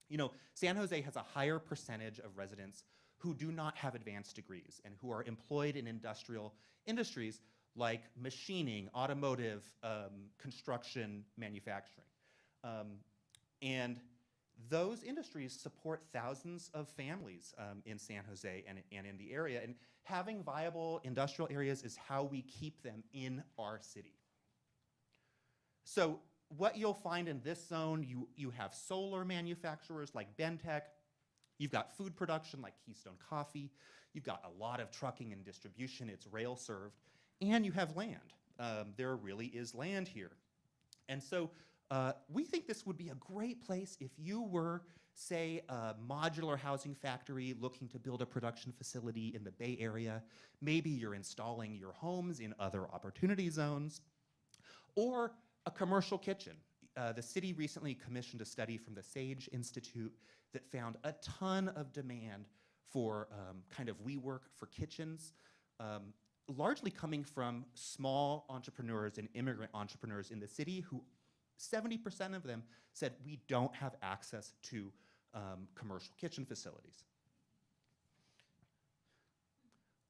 You know, San Jose has a higher percentage of residents who do not have advanced degrees and who are employed in industrial industries like machining, automotive, construction, manufacturing. And those industries support thousands of families in San Jose and in the area. And having viable industrial areas is how we keep them in our city. So what you'll find in this zone, you have solar manufacturers like Bentech. You've got food production like Keystone Coffee. You've got a lot of trucking and distribution. It's rail served. And you have land. There really is land here. And so we think this would be a great place if you were, say, a modular housing factory looking to build a production facility in the Bay Area. Maybe you're installing your homes in other opportunity zones. Or a commercial kitchen. The city recently commissioned a study from the Sage Institute that found a ton of demand for kind of WeWork for kitchens, largely coming from small entrepreneurs and immigrant entrepreneurs in the city who 70% of them said we don't have access to commercial kitchen facilities.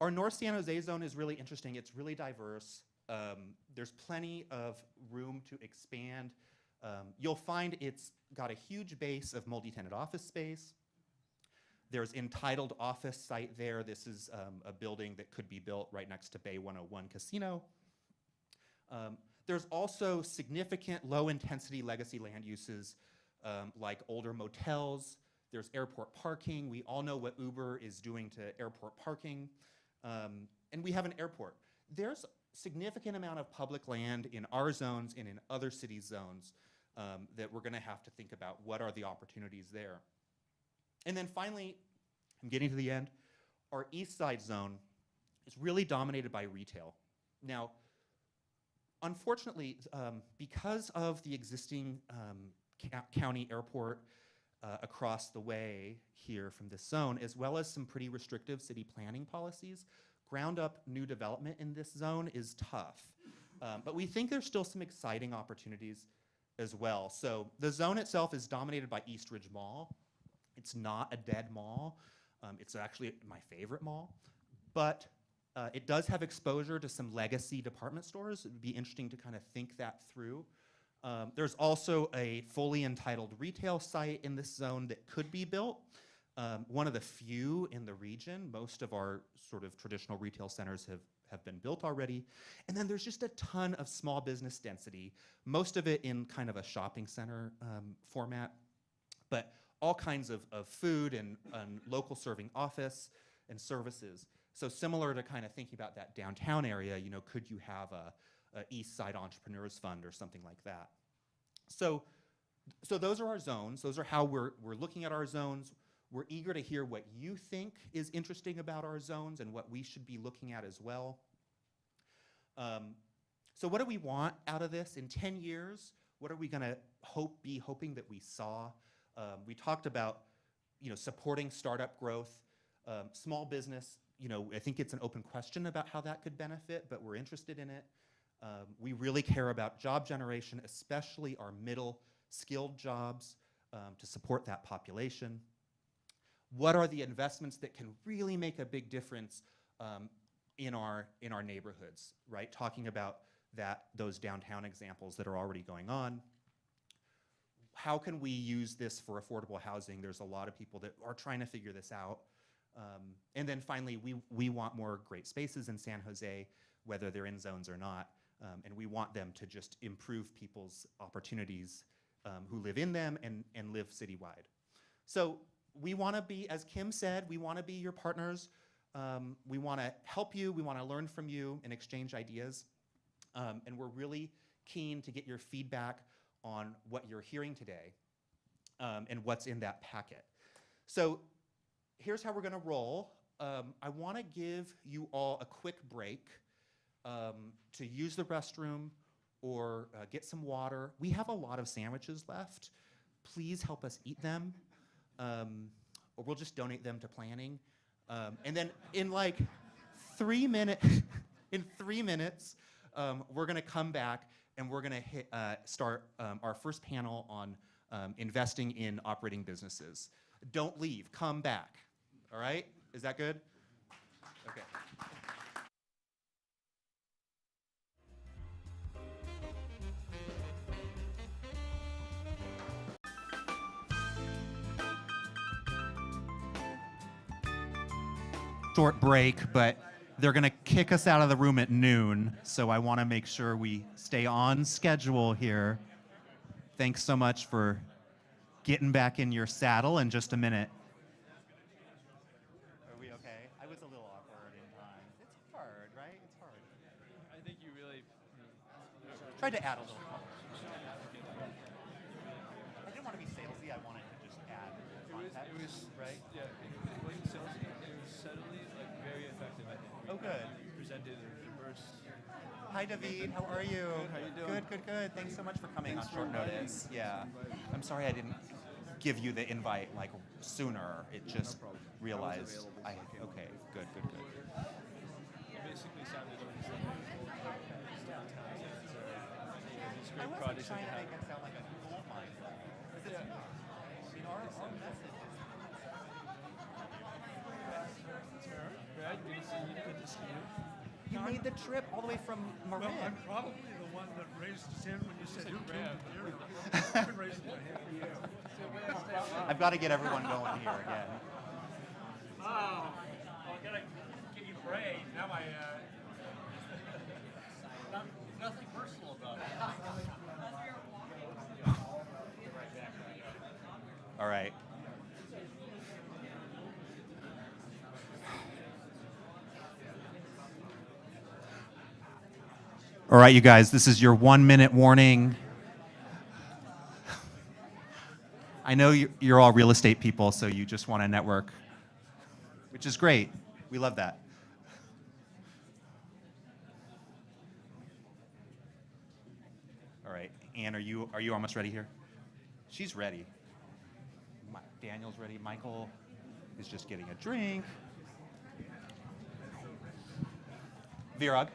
Our North San Jose zone is really interesting. It's really diverse. There's plenty of room to expand. You'll find it's got a huge base of multi-tenant office space. There's entitled office site there. This is a building that could be built right next to Bay 101 Casino. There's also significant low-intensity legacy land uses like older motels. There's airport parking. We all know what Uber is doing to airport parking. And we have an airport. There's significant amount of public land in our zones and in other city zones that we're gonna have to think about what are the opportunities there. And then finally, I'm getting to the end, our east side zone is really dominated by retail. Now, unfortunately, because of the existing county airport, across the way here from this zone, as well as some pretty restrictive city planning policies. Ground up new development in this zone is tough. But we think there's still some exciting opportunities as well. So the zone itself is dominated by East Ridge Mall. It's not a dead mall. It's actually my favorite mall. But it does have exposure to some legacy department stores. It would be interesting to kind of think that through. There's also a fully entitled retail site in this zone that could be built. One of the few in the region. Most of our sort of traditional retail centers have been built already. And then there's just a ton of small business density, most of it in kind of a shopping center format, but all kinds of food and local serving office and services. So similar to kind of thinking about that downtown area, you know, could you have a East Side Entrepreneurs Fund or something like that? So those are our zones. Those are how we're looking at our zones. We're eager to hear what you think is interesting about our zones and what we should be looking at as well. So what do we want out of this? In 10 years, what are we gonna be hoping that we saw? We talked about, you know, supporting startup growth, small business. You know, I think it's an open question about how that could benefit, but we're interested in it. We really care about job generation, especially our middle skilled jobs, to support that population. What are the investments that can really make a big difference in our neighborhoods, right? Talking about those downtown examples that are already going on. How can we use this for affordable housing? There's a lot of people that are trying to figure this out. And then finally, we want more great spaces in San Jose, whether they're in zones or not. And we want them to just improve people's opportunities who live in them and live citywide. So we want to be, as Kim said, we want to be your partners. We want to help you. We want to learn from you and exchange ideas. And we're really keen to get your feedback on what you're hearing today and what's in that packet. So here's how we're going to roll. I want to give you all a quick break to use the restroom or get some water. We have a lot of sandwiches left. Please help us eat them. Or we'll just donate them to planning. And then in like 3 minutes, we're gonna come back and we're gonna start our first panel on investing in operating businesses. Don't leave, come back, all right? Is that good? Okay. Short break, but they're gonna kick us out of the room at noon, so I wanna make sure we stay on schedule here. Thanks so much for getting back in your saddle in just a minute. Are we okay? I was a little awkward in time. It's hard, right? It's hard. I think you really Tried to add a little color. I didn't want to be salesy, I wanted to just add context, it was right? Yeah, it wasn't salesy. It was subtly like very effective. I think. Oh, good. Presented a diverse. Hi, David. How are you? Good, how you doing? Good. Thanks so much for coming Thanks on short for inviting notice. me. Yeah. I'm sorry I didn't give you the invite like sooner. It just problem. realized. I was available. Okay. Good. Basically sounded like this I great wasn't projects trying to that make you it sound like a gold mine. Because it's not. I mean, our message is Brad, good to see you. Good to see you. you made the trip all the way from Marin. Well, I'm probably the one that raised his hand when you said who came to the area. I've been raising my hand for you. I've got to get everyone going here again. Oh, I gotta give you praise. Now nothing personal about it. All right. All right, you guys, this is your 1 minute warning. I know you're all real estate people, so you just want to network, which is great. We love that. All right, Anne, are you almost ready here? She's ready. Daniel's ready. Michael is just getting a drink. Virag.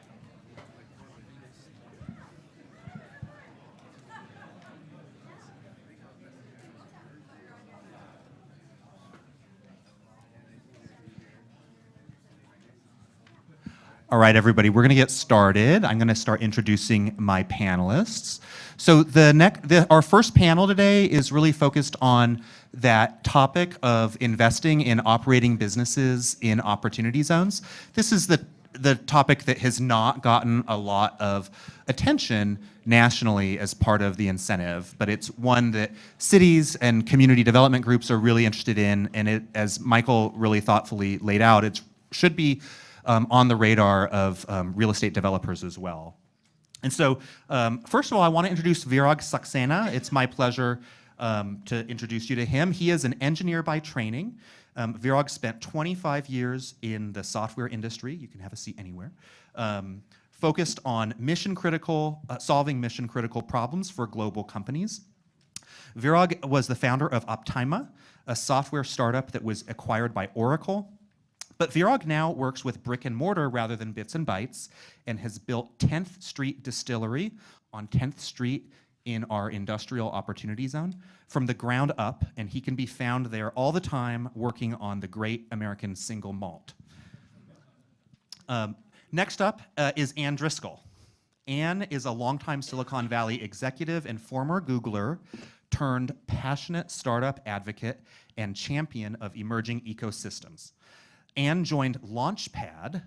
All right, everybody, we're going to get started. I'm going to start introducing my panelists. So our first panel today is really focused on that topic of investing in operating businesses in opportunity zones. This is the topic that has not gotten a lot of attention nationally as part of the incentive, but it's one that cities and community development groups are really interested in, and it, as Michael really thoughtfully laid out, it should be on the radar of real estate developers as well. And so, first of all, I want to introduce Virag Saxena. It's my pleasure to introduce you to him. He is an engineer by training. Virag spent 25 years in the software industry. You can have a seat anywhere. Focused on solving mission-critical problems for global companies. Virag was the founder of Optima, a software startup that was acquired by Oracle. But Virag now works with brick and mortar rather than bits and bytes, and has built 10th Street Distillery on 10th Street in our industrial opportunity zone from the ground up, and he can be found there all the time working on the great American single malt. Next up is Ann Driscoll. Ann is a longtime Silicon Valley executive and former Googler turned passionate startup advocate and champion of emerging ecosystems. Ann joined Launchpad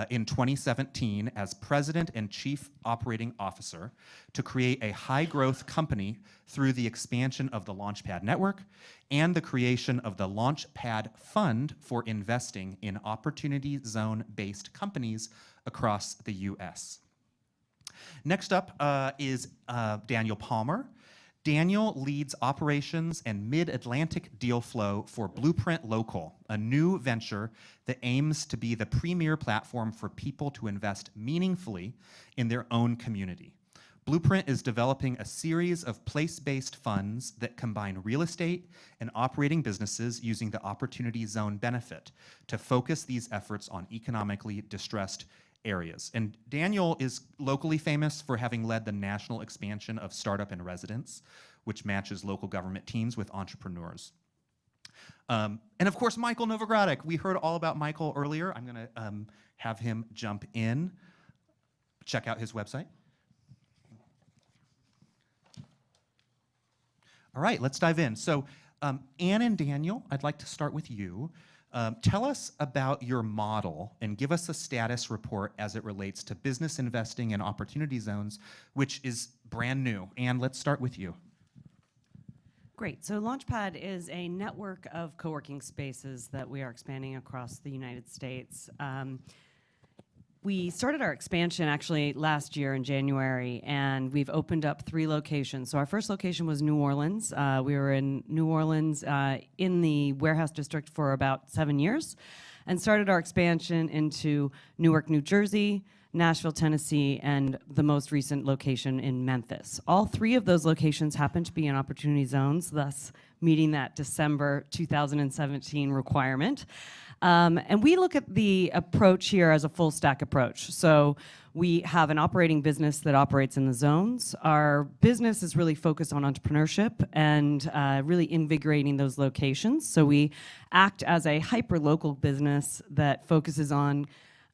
in 2017 as president and chief operating officer to create a high-growth company through the expansion of the Launchpad network and the creation of the Launchpad Fund for investing in opportunity zone-based companies across the US. Next up is Daniel Palmer. Daniel leads operations and mid-Atlantic deal flow for Blueprint Local, a new venture that aims to be the premier platform for people to invest meaningfully in their own community. Blueprint is developing a series of place-based funds that combine real estate and operating businesses using the Opportunity Zone benefit to focus these efforts on economically distressed areas. And Daniel is locally famous for having led the national expansion of Startup in Residence, which matches local government teams with entrepreneurs. And of course, Michael Novogradac. We heard all about Michael earlier. I'm going to have him jump in. Check out his website. All right, let's dive in. So Ann and Daniel, I'd like to start with you. Tell us about your model and give us a status report as it relates to business investing in opportunity zones, which is brand new. Ann, let's start with you. Great. So Launchpad is a network of co-working spaces that we are expanding across the United States. We started our expansion actually last year in January, and we've opened up 3 locations. So our first location was New Orleans. We were in New Orleans in the warehouse district for about 7 years, and started our expansion into Newark, New Jersey, Nashville, Tennessee, and the most recent location in Memphis. All 3 of those locations happen to be in opportunity zones, thus meeting that December 2017 requirement. And we look at the approach here as a full stack approach. So we have an operating business that operates in the zones. Our business is really focused on entrepreneurship and really invigorating those locations. So we act as a hyper-local business that focuses on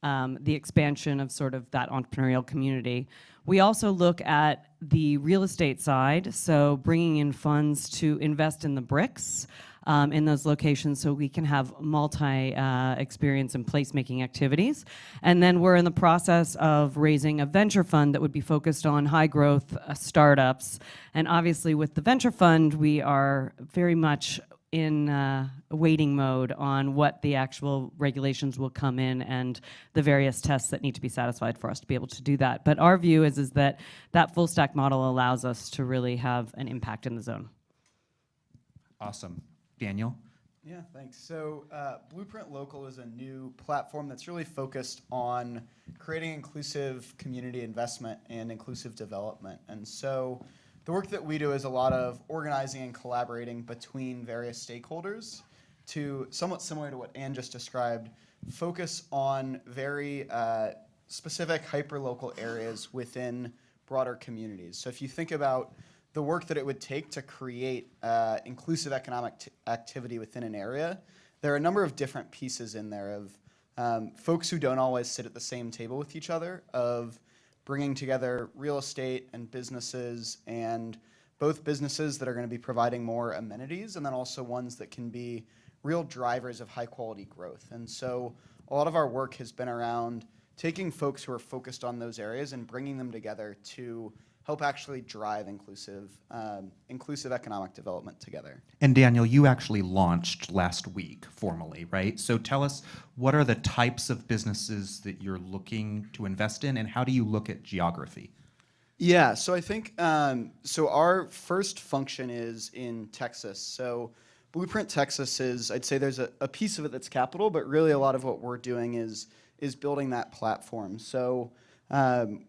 the expansion of sort of that entrepreneurial community. We also look at the real estate side, so bringing in funds to invest in the bricks in those locations so we can have multi-experience and placemaking activities. And then we're in the process of raising a venture fund that would be focused on high-growth startups. And obviously with the venture fund, we are very much in waiting mode on what the actual regulations will come in and the various tests that need to be satisfied for us to be able to do that. But our view is that that full stack model allows us to really have an impact in the zone. Awesome. Daniel? Yeah, thanks. So Blueprint Local is a new platform that's really focused on creating inclusive community investment and inclusive development. And so the work that we do is a lot of organizing and collaborating between various stakeholders to, somewhat similar to what Ann just described, focus on very specific hyper-local areas within broader communities. So if you think about the work that it would take to create inclusive economic activity within an area, there are a number of different pieces in there of folks who don't always sit at the same table with each other, of bringing together real estate and businesses, and both businesses that are going to be providing more amenities, and then also ones that can be real drivers of high quality growth. And so a lot of our work has been around taking folks who are focused on those areas and bringing them together to help actually drive inclusive economic development together. And Daniel, you actually launched last week formally, right? So tell us, what are the types of businesses that you're looking to invest in, and how do you look at geography? Yeah, so I think, so our first function is in Texas. So Blueprint Texas is, I'd say there's a piece of it that's capital, but really a lot of what we're doing is building that platform. So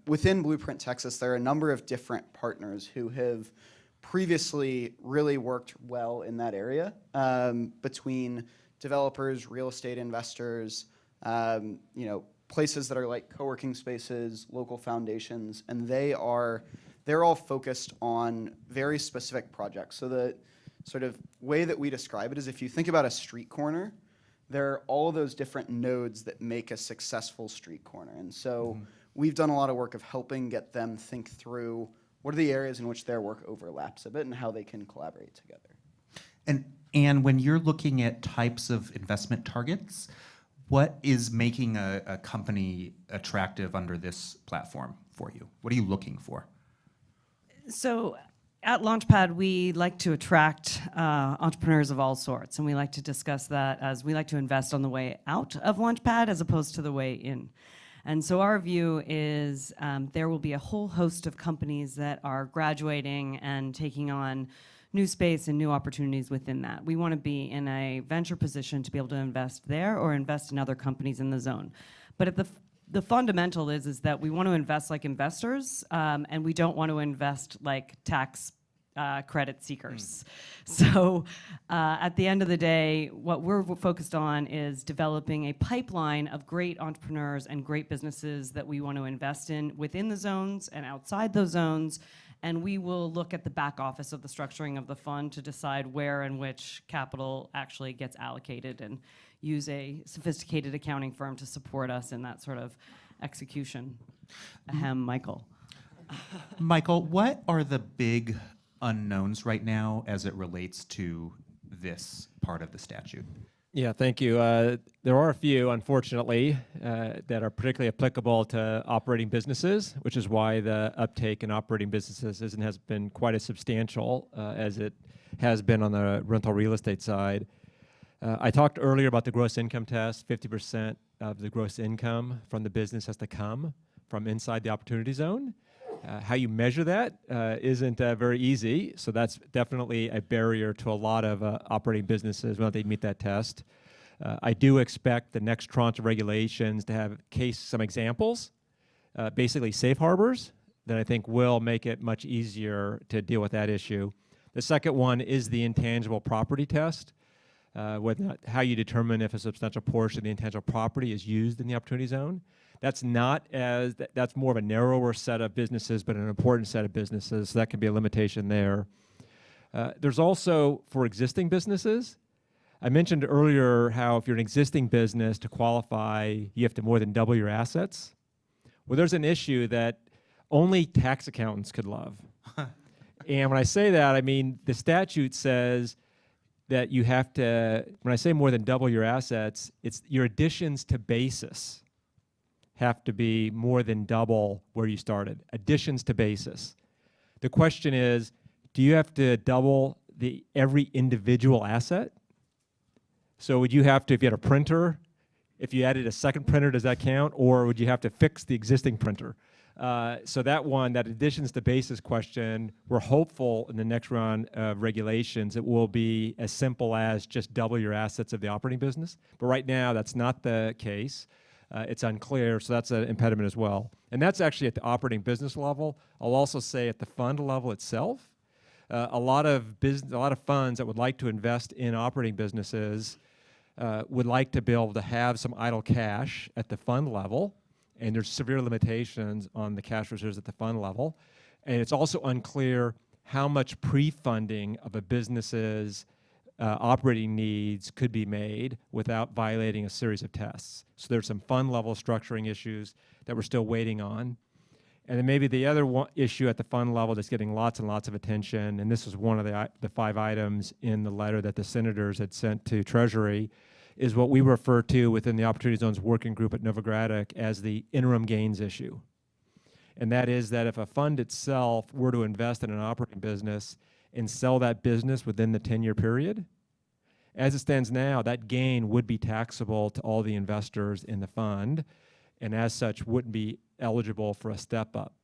within Blueprint Texas, there are a number of different partners who have previously really worked well in that area, between developers, real estate investors, places that are like co-working spaces, local foundations, and they're all focused on very specific projects. So the sort of way that we describe it is, if you think about a street corner, there are all those different nodes that make a successful street corner. And so we've done a lot of work of helping get them think through what are the areas in which their work overlaps a bit and how they can collaborate together. And when you're looking at types of investment targets, what is making a company attractive under this platform for you? What are you looking for? So at Launchpad, we like to attract entrepreneurs of all sorts, and we like to discuss that as we like to invest on the way out of Launchpad as opposed to the way in. And so our view is there will be a whole host of companies that are graduating and taking on new space and new opportunities within that. We want to be in a venture position to be able to invest there or invest in other companies in the zone. But at the fundamental is that we want to invest like investors, and we don't want to invest like tax credit seekers. So at the end of the day, what we're focused on is developing a pipeline of great entrepreneurs and great businesses that we want to invest in within the zones and outside those zones. And we will look at the back office of the structuring of the fund to decide where and which capital actually gets allocated, and use a sophisticated accounting firm to support us in that sort of execution. Ahem, Michael. Michael, what are the big unknowns right now as it relates to this part of the statute? Yeah, thank you. There are a few, unfortunately, that are particularly applicable to operating businesses, which is why the uptake in operating businesses has been quite as substantial as it has been on the rental real estate side. I talked earlier about the gross income test. 50% of the gross income from the business has to come from inside the opportunity zone. How you measure that isn't very easy, so that's definitely a barrier to a lot of operating businesses when they meet that test. I do expect the next tranche of regulations to have some examples, basically safe harbors, that I think will make it much easier to deal with that issue. The second one is the intangible property test, how you determine if a substantial portion of the intangible property is used in the opportunity zone. That's that's more of a narrower set of businesses, but an important set of businesses, so that can be a limitation there. There's also, for existing businesses, I mentioned earlier how if you're an existing business, to qualify, you have to more than double your assets. Well, there's an issue that only tax accountants could love. And when I say that, I mean the statute says that you have to, when I say more than double your assets, it's your additions to basis have to be more than double where you started. Additions to basis. The question is, do you have to double every individual asset? So would you have to, if you had a printer, if you added a second printer, does that count? Or would you have to fix the existing printer? So that additions to basis question, we're hopeful in the next round of regulations it will be as simple as just double your assets of the operating business. But right now, that's not the case. it's unclear, so that's an impediment as well. And that's actually at the operating business level. I'll also say at the fund level itself, a lot of funds that would like to invest in operating businesses would like to be able to have some idle cash at the fund level, and there's severe limitations on the cash reserves at the fund level. And it's also unclear how much pre-funding of a business's operating needs could be made without violating a series of tests. So there's some fund level structuring issues that we're still waiting on. And then maybe the other issue at the fund level that's getting lots and lots of attention, and this was one of the 5 items in the letter that the senators had sent to Treasury, is what we refer to within the Opportunity Zones Working Group at Novogradac as the interim gains issue. And that is that if a fund itself were to invest in an operating business and sell that business within the 10-year period, as it stands now, that gain would be taxable to all the investors in the fund, and as such wouldn't be eligible for a step up.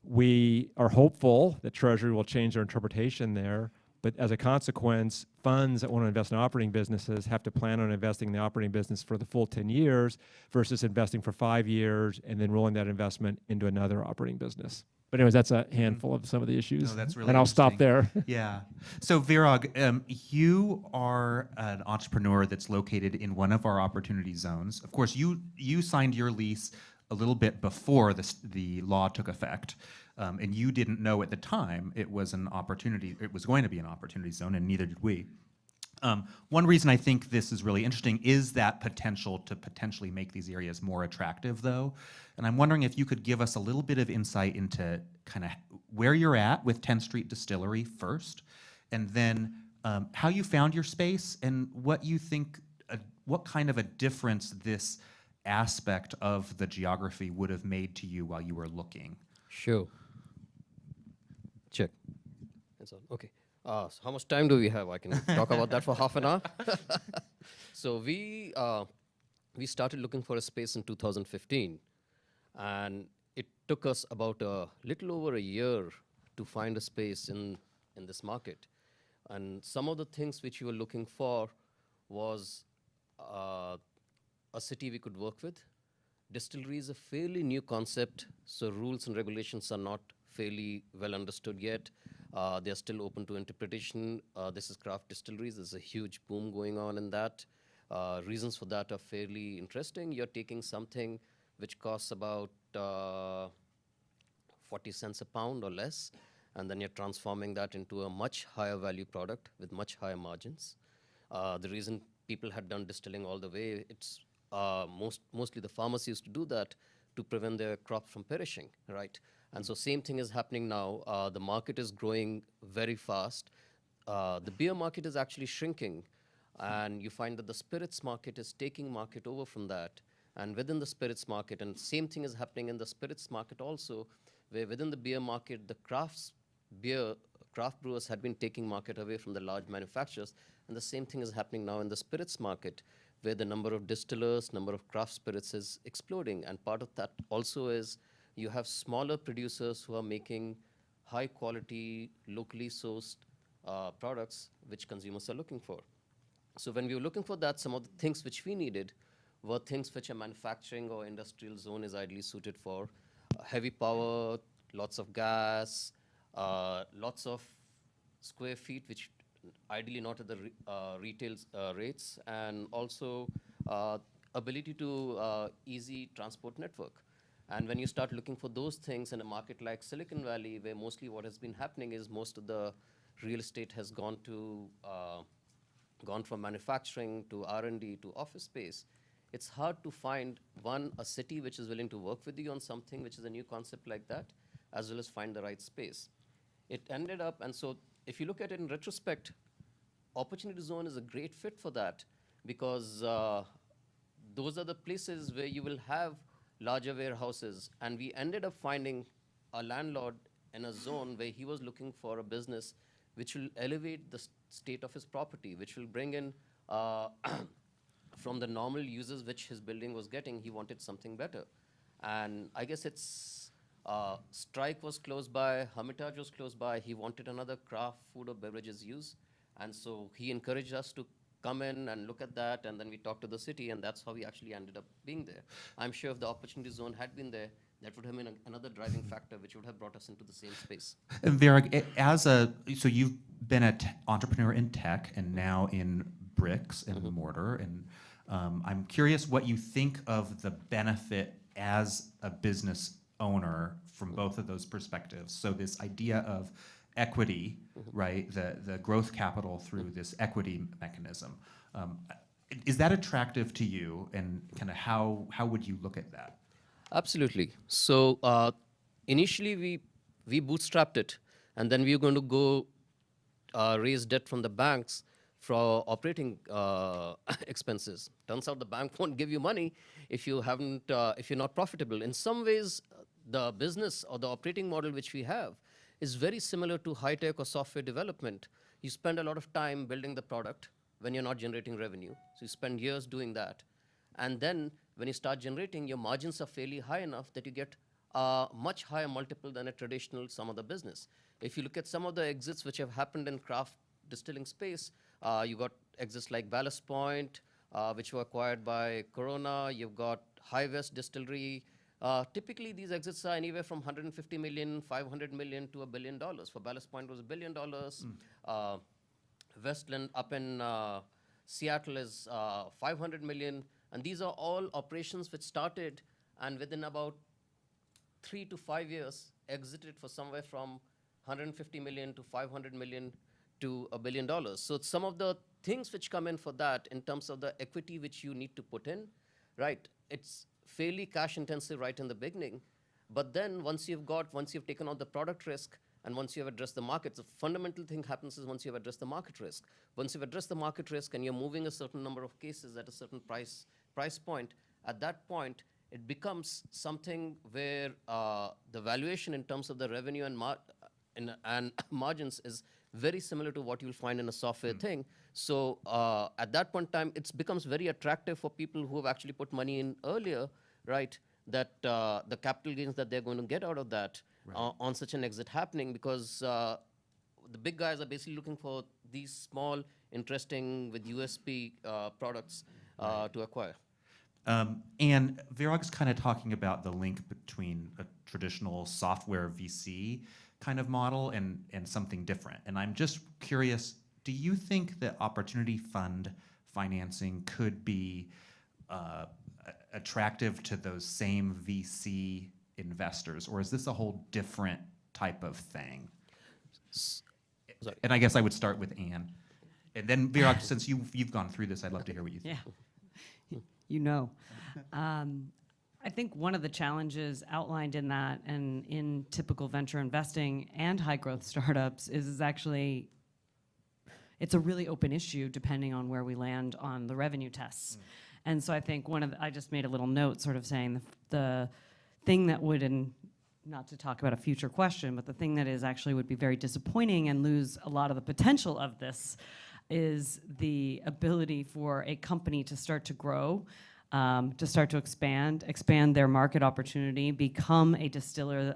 We are hopeful that Treasury will change their interpretation there, but as a consequence, funds that want to invest in operating businesses have to plan on investing in the operating business for the full 10 years versus investing for 5 years and then rolling that investment into another operating business. But anyways, that's a handful of some of the issues. No, that's really and I'll stop there. Yeah. So Virag, you are an entrepreneur that's located in one of our opportunity zones. Of course, you signed your lease a little bit before the law took effect. And you didn't know at the time it was going to be an opportunity zone, and neither did we. One reason I think this is really interesting is that potential to potentially make these areas more attractive, though. And I'm wondering if you could give us a little bit of insight into kind of where you're at with 10th Street Distillery first, and then how you found your space and what you think, what kind of a difference this aspect of the geography would have made to you while you were looking. Sure. Check. That's all. Okay. So how much time do we have? I can talk about that for half an hour. So we started looking for a space in 2015, and it took us about a little over a year to find a space in this market. And some of the things which we were looking for was a city we could work with. Distillery is a fairly new concept, so rules and regulations are not fairly well understood yet. They are still open to interpretation. This is craft distilleries. There's a huge boom going on in that. Reasons for that are fairly interesting. You're taking something which costs about 40 cents a pound or less, and then you're transforming that into a much higher value product with much higher margins. The reason people had done distilling all the way, it's mostly the farmers used to do that to prevent their crop from perishing, right? And so same thing is happening now. The market is growing very fast. The beer market is actually shrinking, and you find that the spirits market is taking market over from that. And within the spirits market, and same thing is happening in the spirits market also, where within the beer market, the craft brewers had been taking market away from the large manufacturers, and the same thing is happening now in the spirits market, where the number of distillers, number of craft spirits is exploding. And part of that also is you have smaller producers who are making high quality, locally sourced products which consumers are looking for. So when we were looking for that, some of the things which we needed were things which a manufacturing or industrial zone is ideally suited for. Heavy power, lots of gas, lots of square feet, which ideally not at the retail rates, and also ability to easy transport network. And when you start looking for those things in a market like Silicon Valley, where mostly what has been happening is most of the real estate has gone from manufacturing to R&D to office space, it's hard to find, a city which is willing to work with you on something which is a new concept like that, as well as find the right space. It ended up, and so if you look at it in retrospect, Opportunity Zone is a great fit for that, because those are the places where you will have larger warehouses. And we ended up finding a landlord in a zone where he was looking for a business which will elevate the state of his property, which will bring in from the normal uses which his building was getting, he wanted something better. And I guess it's Strike was close by, Hermitage was close by. He wanted another craft food or beverages use. And so he encouraged us to come in and look at that, and then we talk to the city, and that's how we actually ended up being there. I'm sure if the opportunity zone had been there, that would have been another driving factor which would have brought us into the same space. And Vera, so you've been an entrepreneur in tech and now in bricks and mortar, and I'm curious what you think of the benefit as a business owner from both of those perspectives. So this idea of equity, right, the growth capital through this equity mechanism, is that attractive to you, and kind of how would you look at that? Absolutely. So initially we bootstrapped it, and then we were going to go raise debt from the banks for operating expenses. Turns out the bank won't give you money if you haven't, if you're not profitable. In some ways, the business or the operating model which we have is very similar to high-tech or software development. You spend a lot of time building the product when you're not generating revenue. So you spend years doing that. And then when you start generating, your margins are fairly high enough that you get a much higher multiple than a traditional some other business. If you look at some of the exits which have happened in craft distilling space, you got exits like Ballast Point, which were acquired by Corona. You've got High West Distillery. Typically, these exits are anywhere from 150 million, 500 million to $1 billion. For Ballast Point, it was $1 billion. Westland up in Seattle is 500 million. And these are all operations which started and within about 3 to 5 years exited for somewhere from 150 million to 500 million to $1 billion. So it's some of the things which come in for that in terms of the equity which you need to put in, right? It's fairly cash intensive right in the beginning. But then once you've taken out the product risk, and once you have addressed the market, the fundamental thing happens is once you have addressed the market risk. Once you've addressed the market risk and you're moving a certain number of cases at a certain price point, at that point, it becomes something where the valuation in terms of the revenue and margins is very similar to what you'll find in a software thing. So at that point in time, it becomes very attractive for people who have actually put money in earlier, right? That the capital gains that they're going to get out of that on such an exit happening, because the big guys are basically looking for these small, interesting, with USP products to acquire. And Virag's kind of talking about the link between a traditional software VC kind of model and something different. And I'm just curious, do you think that opportunity fund financing could be attractive to those same VC investors, or is this a whole different type of thing? Sorry. And I guess I would start with Anne. And then Virag, since you've gone through this, I'd love to hear what you think. Yeah, you know. I think one of the challenges outlined in that and in typical venture investing and high growth startups is actually, it's a really open issue depending on where we land on the revenue tests. And so I think I just made a little note sort of saying the thing that would, and not to talk about a future question, but the thing that is actually would be very disappointing and lose a lot of the potential of this is the ability for a company to start to grow, to start to expand their market opportunity, become a distiller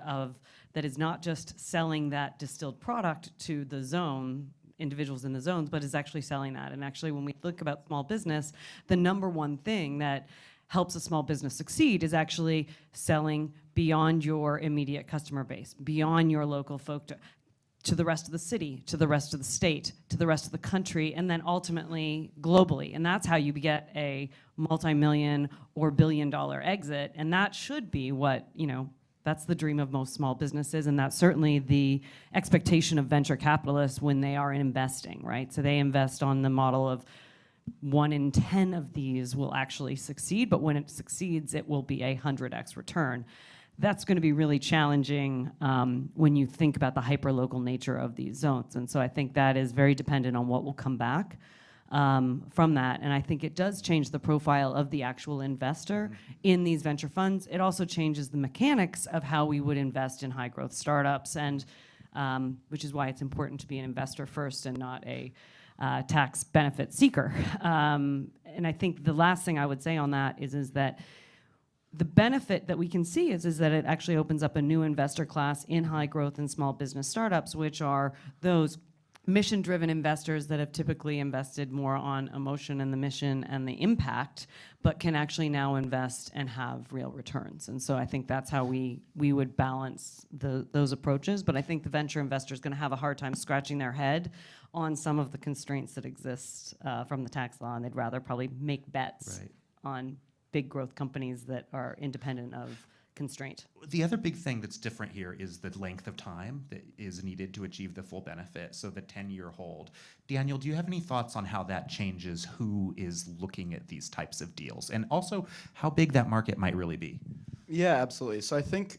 that is not just selling that distilled product to the zone, individuals in the zones, but is actually selling that. And actually, when we look about small business, the number one thing that helps a small business succeed is actually selling beyond your immediate customer base, beyond your local folk, to the rest of the city, to the rest of the state, to the rest of the country, and then ultimately globally. And that's how you get a multi-million or billion-dollar exit. And that should be what, that's the dream of most small businesses, and that's certainly the expectation of venture capitalists when they are investing, right? So they invest on the model of 1 in 10 of these will actually succeed, but when it succeeds, it will be a 100x return. That's going to be really challenging when you think about the hyper-local nature of these zones. And so I think that is very dependent on what will come back from that. And I think it does change the profile of the actual investor in these venture funds. It also changes the mechanics of how we would invest in high-growth startups, and which is why it's important to be an investor first and not a tax benefit seeker. And I think the last thing I would say on that is that the benefit that we can see is that it actually opens up a new investor class in high growth and small business startups, which are those mission-driven investors that have typically invested more on emotion and the mission and the impact, but can actually now invest and have real returns. And so I think that's how we would balance those approaches. But I think the venture investor is going to have a hard time scratching their head on some of the constraints that exist from the tax law, and they'd rather probably make bets on big growth companies that are independent of constraint. The other big thing that's different here is the length of time that is needed to achieve the full benefit, so the 10-year hold. Daniel, do you have any thoughts on how that changes who is looking at these types of deals, and also how big that market might really be? Yeah, absolutely. So I think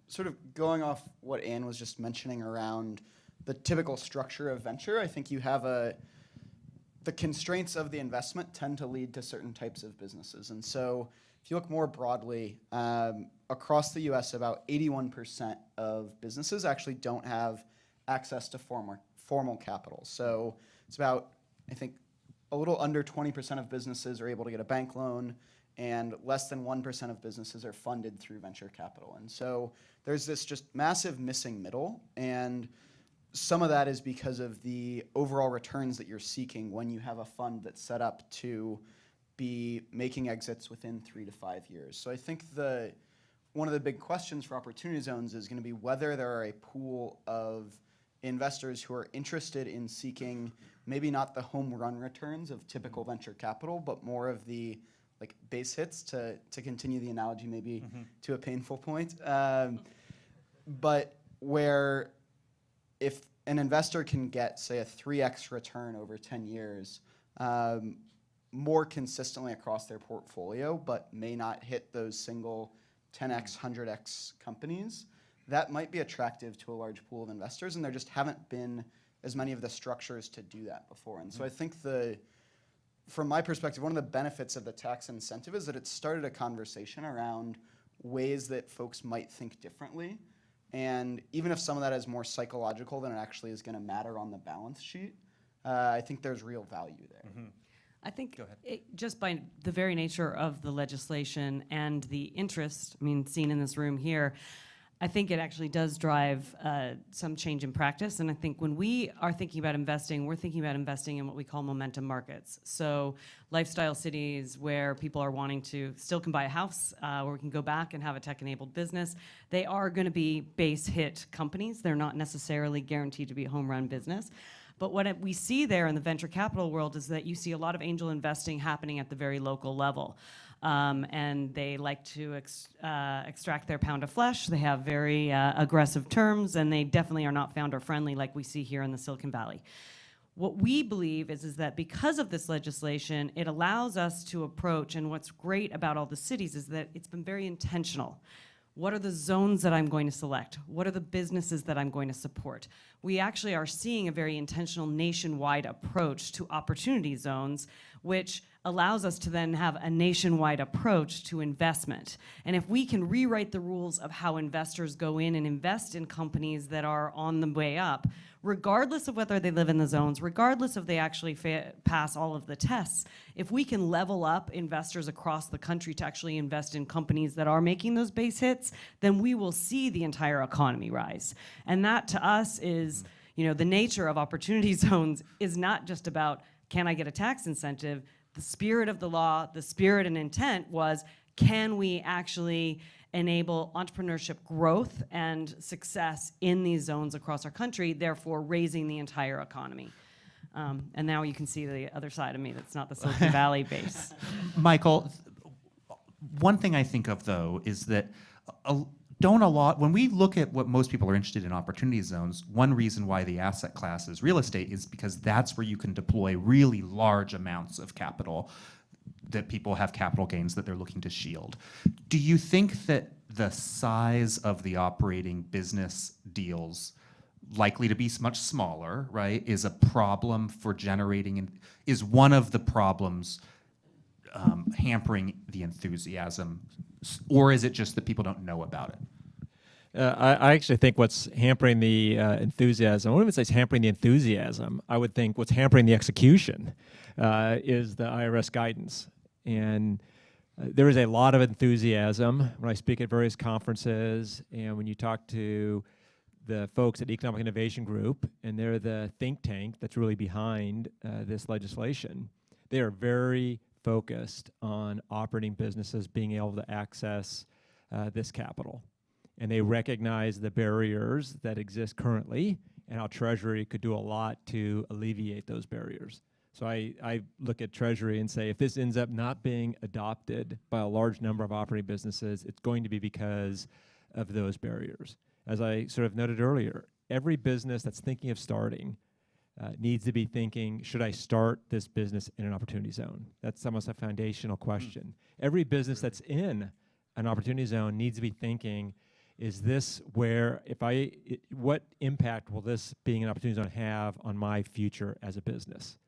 sort of going off what Anne was just mentioning around the typical structure of venture, I think you have the constraints of the investment tend to lead to certain types of businesses. And so if you look more broadly, across the US, about 81% of businesses actually don't have access to formal capital. So it's about, I think, a little under 20% of businesses are able to get a bank loan, and less than 1% of businesses are funded through venture capital. And so there's this just massive missing middle, and some of that is because of the overall returns that you're seeking when you have a fund that's set up to be making exits within 3 to 5 years. So I think one of the big questions for opportunity zones is going to be whether there are a pool of investors who are interested in seeking maybe not the home run returns of typical venture capital, but more of the like base hits, to continue the analogy maybe to a painful point. But where if an investor can get, say, a 3x return over 10 years, more consistently across their portfolio, but may not hit those single 10x, 100x companies, that might be attractive to a large pool of investors, and there just haven't been as many of the structures to do that before. And so I think from my perspective, one of the benefits of the tax incentive is that it started a conversation around ways that folks might think differently. And even if some of that is more psychological than it actually is going to matter on the balance sheet, I think there's real value there. I think just by the very nature of the legislation and the interest, I mean, seen in this room here, I think it actually does drive some change in practice. And I think when we are thinking about investing, we're thinking about investing in what we call momentum markets. So lifestyle cities where people are wanting to still can buy a house, where we can go back and have a tech-enabled business. They are going to be base hit companies. They're not necessarily guaranteed to be a home run business. But what we see there in the venture capital world is that you see a lot of angel investing happening at the very local level. And they like to extract their pound of flesh. They have very aggressive terms, and they definitely are not founder-friendly like we see here in the Silicon Valley. What we believe is that because of this legislation, it allows us to approach, and what's great about all the cities is that it's been very intentional. What are the zones that I'm going to select? What are the businesses that I'm going to support? We actually are seeing a very intentional nationwide approach to opportunity zones, which allows us to then have a nationwide approach to investment. And if we can rewrite the rules of how investors go in and invest in companies that are on the way up, regardless of whether they live in the zones, regardless if they actually pass all of the tests, if we can level up investors across the country to actually invest in companies that are making those base hits, then we will see the entire economy rise. And that to us is, the nature of opportunity zones is not just about, can I get a tax incentive? The spirit of the law, the spirit and intent was, can we actually enable entrepreneurship growth and success in these zones across our country, therefore raising the entire economy. And now you can see the other side of me that's not the Silicon Valley base. Michael, one thing I think of, though, is that when we look at what most people are interested in opportunity zones, one reason why the asset class is real estate is because that's where you can deploy really large amounts of capital, that people have capital gains that they're looking to shield. Do you think that the size of the operating business deals, likely to be much smaller, right, is a problem for generating, and is one of the problems hampering the enthusiasm, or is it just that people don't know about it? I actually think what's hampering the enthusiasm, I wouldn't even say it's hampering the enthusiasm, I would think what's hampering the execution is the IRS guidance. And there is a lot of enthusiasm when I speak at various conferences, and when you talk to the folks at Economic Innovation Group, and they're the think tank that's really behind this legislation. They are very focused on operating businesses being able to access this capital. And they recognize the barriers that exist currently and how Treasury could do a lot to alleviate those barriers. So I look at Treasury and say, if this ends up not being adopted by a large number of operating businesses, it's going to be because of those barriers. As I sort of noted earlier, every business that's thinking of starting needs to be thinking, should I start this business in an opportunity zone? That's almost a foundational question. Every business that's in an opportunity zone needs to be thinking, is this where, what impact will this being an opportunity zone have on my future as a business?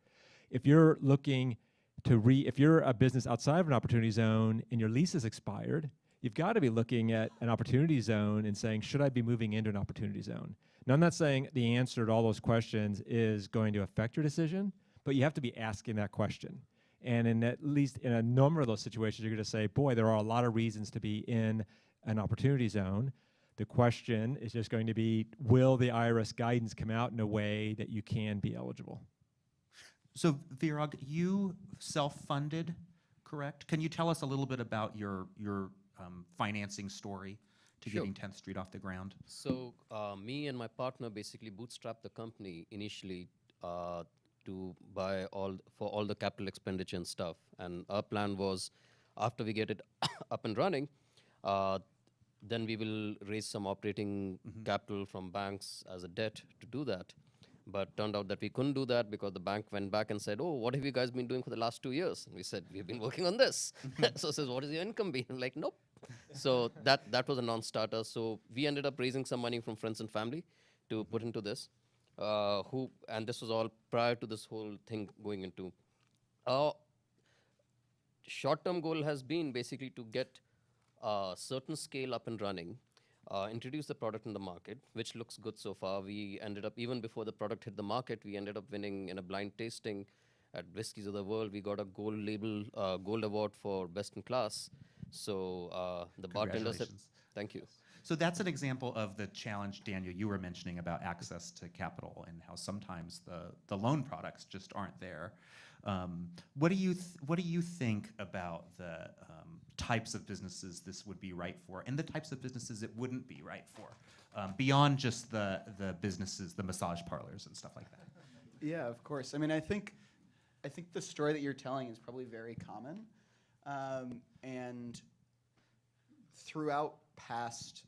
If you're looking to if you're a business outside of an opportunity zone and your lease is expired, you've got to be looking at an opportunity zone and saying, should I be moving into an opportunity zone? Now, I'm not saying the answer to all those questions is going to affect your decision, but you have to be asking that question. And in at least in a number of those situations, you're going to say, boy, there are a lot of reasons to be in an opportunity zone. The question is just going to be, will the IRS guidance come out in a way that you can be eligible? So Virag, you self-funded, correct? Can you tell us a little bit about your financing story to Sure. getting 10th Street off the ground? So me and my partner basically bootstrapped the company initially to buy for all the capital expenditure and stuff. And our plan was, after we get it up and running, then we will raise some operating capital from banks as a debt to do that. But turned out that we couldn't do that because the bank went back and said, oh, what have you guys been doing for the last 2 years? And we said, we've been working on this. So it says, what is your income been? I'm like, nope. So that was a non-starter. So we ended up raising some money from friends and family to put into this. And this was all prior to this whole thing going into. Our short-term goal has been basically to get a certain scale up and running, introduce the product in the market, which looks good so far. We ended up, even before the product hit the market, we ended up winning in a blind tasting at Whiskeys of the World. We got a gold label, gold award for best in class. So the bartenders said, thank you. So that's an example of the challenge, Daniel, you were mentioning about access to capital and how sometimes the loan products just aren't there. What do you think about the types of businesses this would be right for, and the types of businesses it wouldn't be right for, beyond just the businesses, the massage parlors and stuff like that? Yeah, of course. I mean, I think the story that you're telling is probably very common, and throughout past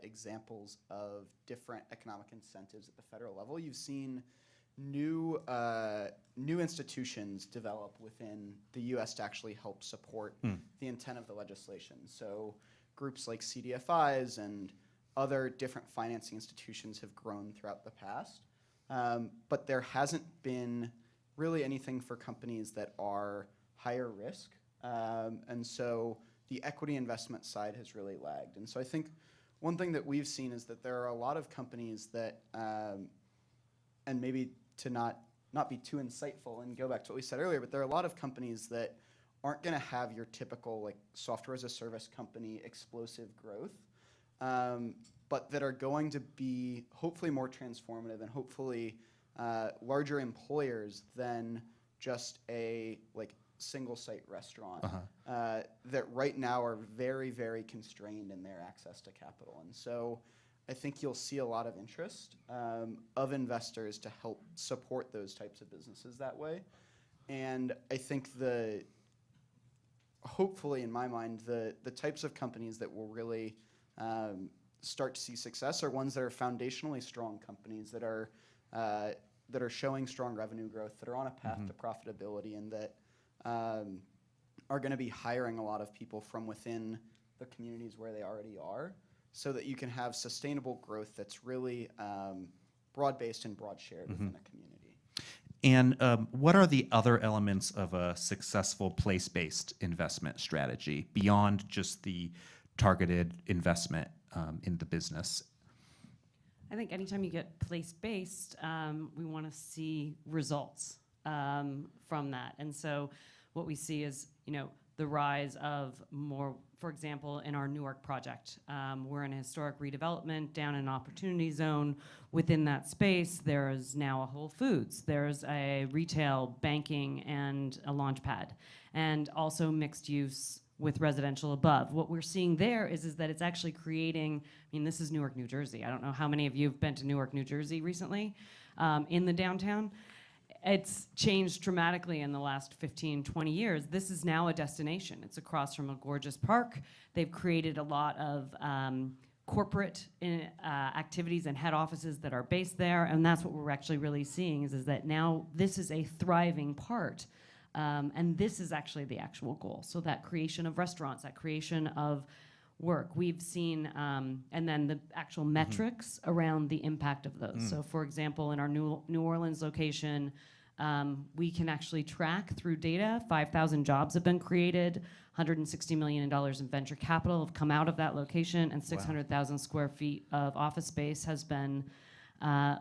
examples of different economic incentives at the federal level, you've seen new institutions develop within the U.S. to actually help support the intent of the legislation. So groups like CDFIs and other different financing institutions have grown throughout the past, but there hasn't been really anything for companies that are higher risk, and so the equity investment side has really lagged. And so I think one thing that we've seen is that there are a lot of companies that, and maybe to not be too insightful and go back to what we said earlier, but there are a lot of companies that aren't going to have your typical like software as a service company explosive growth, but that are going to be hopefully more transformative and hopefully larger employers than just a like single site restaurant that right now are very, very constrained in their access to capital. And so I think you'll see a lot of interest of investors to help support those types of businesses that way. And I think hopefully in my mind, the types of companies that will really start to see success are ones that are foundationally strong companies that are showing strong revenue growth, that are on a path to profitability, and that are going to be hiring a lot of people from within the communities where they already are, so that you can have sustainable growth that's really broad-based and broad-shared within a community. And what are the other elements of a successful place-based investment strategy beyond just the targeted investment in the business? I think anytime you get place-based, we want to see results from that. And so what we see is, the rise of more, for example, in our Newark project, we're in a historic redevelopment down in an opportunity zone. Within that space, there is now a Whole Foods. There's a retail, banking, and a launch pad, and also mixed use with residential above. What we're seeing there is that it's actually creating, I mean, this is Newark, New Jersey. I don't know how many of you have been to Newark, New Jersey recently, in the downtown. It's changed dramatically in the last 15, 20 years. This is now a destination. It's across from a gorgeous park. They've created a lot of corporate activities and head offices that are based there, and that's what we're actually really seeing is that now this is a thriving part. And this is actually the actual goal. So that creation of restaurants, that creation of work, we've seen, and then the actual metrics around the impact of those. So for example, in our New Orleans location, we can actually track through data, 5,000 jobs have been created, $160 million in venture capital have come out of that location, and 600,000 square feet of office space has been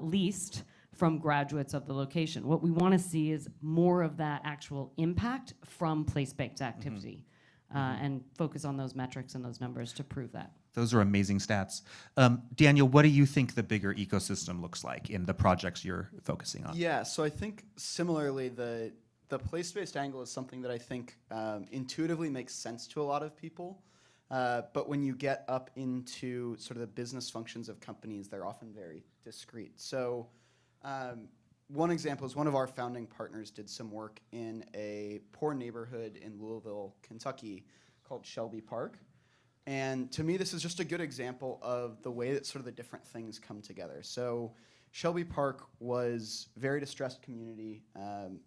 leased from graduates of the location. What we want to see is more of that actual impact from place-based activity, and focus on those metrics and those numbers to prove that. Those are amazing stats. Daniel, what do you think the bigger ecosystem looks like in the projects you're focusing on? Yeah, so I think similarly, the place-based angle is something that I think intuitively makes sense to a lot of people. But when you get up into sort of the business functions of companies, they're often very discrete. So one example is one of our founding partners did some work in a poor neighborhood in Louisville, Kentucky called Shelby Park. And to me, this is just a good example of the way that sort of the different things come together. So Shelby Park was a very distressed community.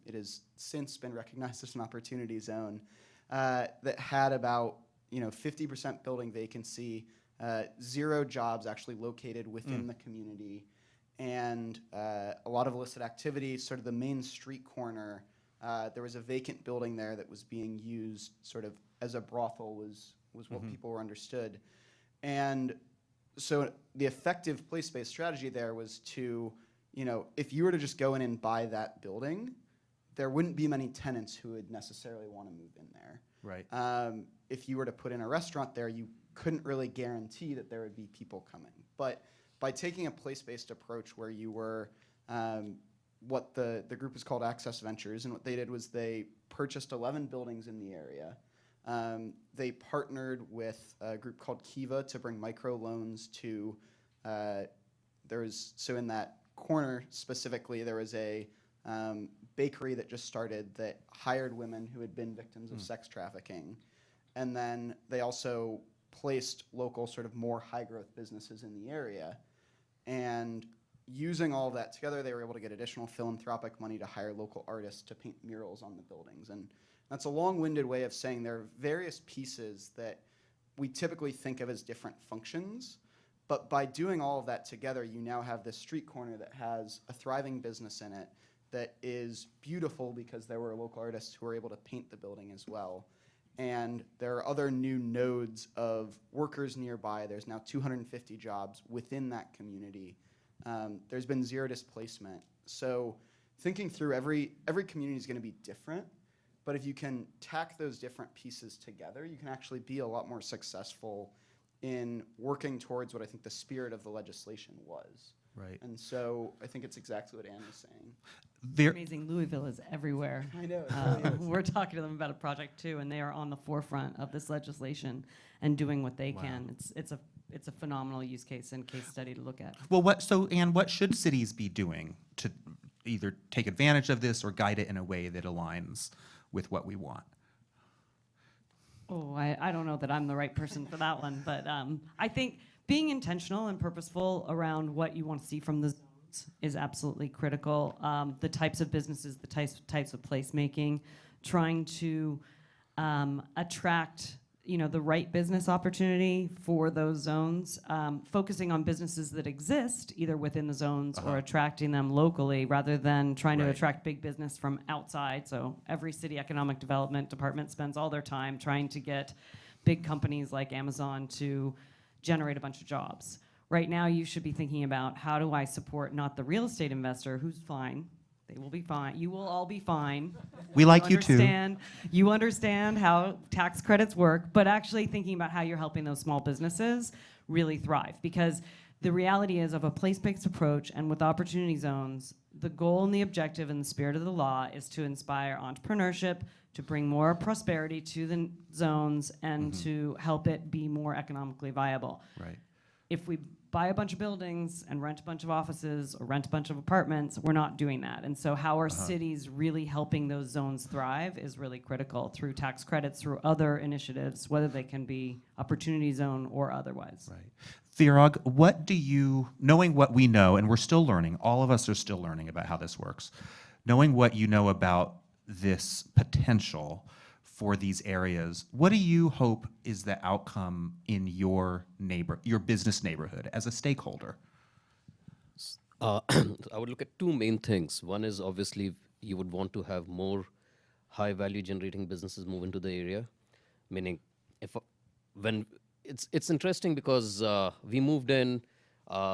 It has since been recognized as an opportunity zone that had about 50% building vacancy, 0 jobs actually located within the community, and a lot of illicit activity. Sort of the main street corner, there was a vacant building there that was being used sort of as a brothel was what people were understood. And so the effective place-based strategy there was to, if you were to just go in and buy that building, there wouldn't be many tenants who would necessarily want to move in there. Right. If you were to put in a restaurant there, you couldn't really guarantee that there would be people coming. But by taking a place-based approach where you were, what the group is called Access Ventures, and what they did was they purchased 11 buildings in the area. They partnered with a group called Kiva to bring microloans to, so in that corner specifically, there was a bakery that just started that hired women who had been victims of sex trafficking. And then they also placed local sort of more high growth businesses in the area. And using all of that together, they were able to get additional philanthropic money to hire local artists to paint murals on the buildings. And that's a long-winded way of saying there are various pieces that we typically think of as different functions, but by doing all of that together, you now have this street corner that has a thriving business in it that is beautiful because there were local artists who were able to paint the building as well. And there are other new nodes of workers nearby. There's now 250 jobs within that community. There's been 0 displacement. So thinking through every community is going to be different, but if you can tack those different pieces together, you can actually be a lot more successful in working towards what I think the spirit of the legislation was. Right. And so I think it's exactly what Anne was saying. It's amazing. Louisville is everywhere. I know. It really is. We're talking to them about a project too, and they are on the forefront of this legislation and doing what they can. It's a phenomenal use case and case study to look at. Well, Anne, what should cities be doing to either take advantage of this or guide it in a way that aligns with what we want? Oh, I don't know that I'm the right person for that one, but I think being intentional and purposeful around what you want to see from the zones is absolutely critical. The types of businesses, the types of placemaking, trying to attract the right business opportunity for those zones, focusing on businesses that exist either within the zones or attracting them locally rather than trying to attract big business from outside. So every city economic development department spends all their time trying to get big companies like Amazon to generate a bunch of jobs. Right now, you should be thinking about how do I support not the real estate investor who's fine, They will be fine. You will all be fine. We like you too. You understand how tax credits work, but actually thinking about how you're helping those small businesses really thrive. Because the reality is of a place-based approach and with opportunity zones, the goal and the objective and the spirit of the law is to inspire entrepreneurship, to bring more prosperity to the zones, and to help it be more economically viable. Right. If we buy a bunch of buildings and rent a bunch of offices or rent a bunch of apartments, we're not doing that. And so how are cities really helping those zones thrive is really critical through tax credits, through other initiatives, whether they can be opportunity zone or otherwise. Right. Virag, what do you, knowing what we know, and we're still learning, all of us are still learning about how this works, knowing what you know about this potential for these areas, what do you hope is the outcome in your business neighborhood as a stakeholder? I would look at two main things. One is obviously you would want to have more high value generating businesses move into the area, meaning when it's interesting because we moved in,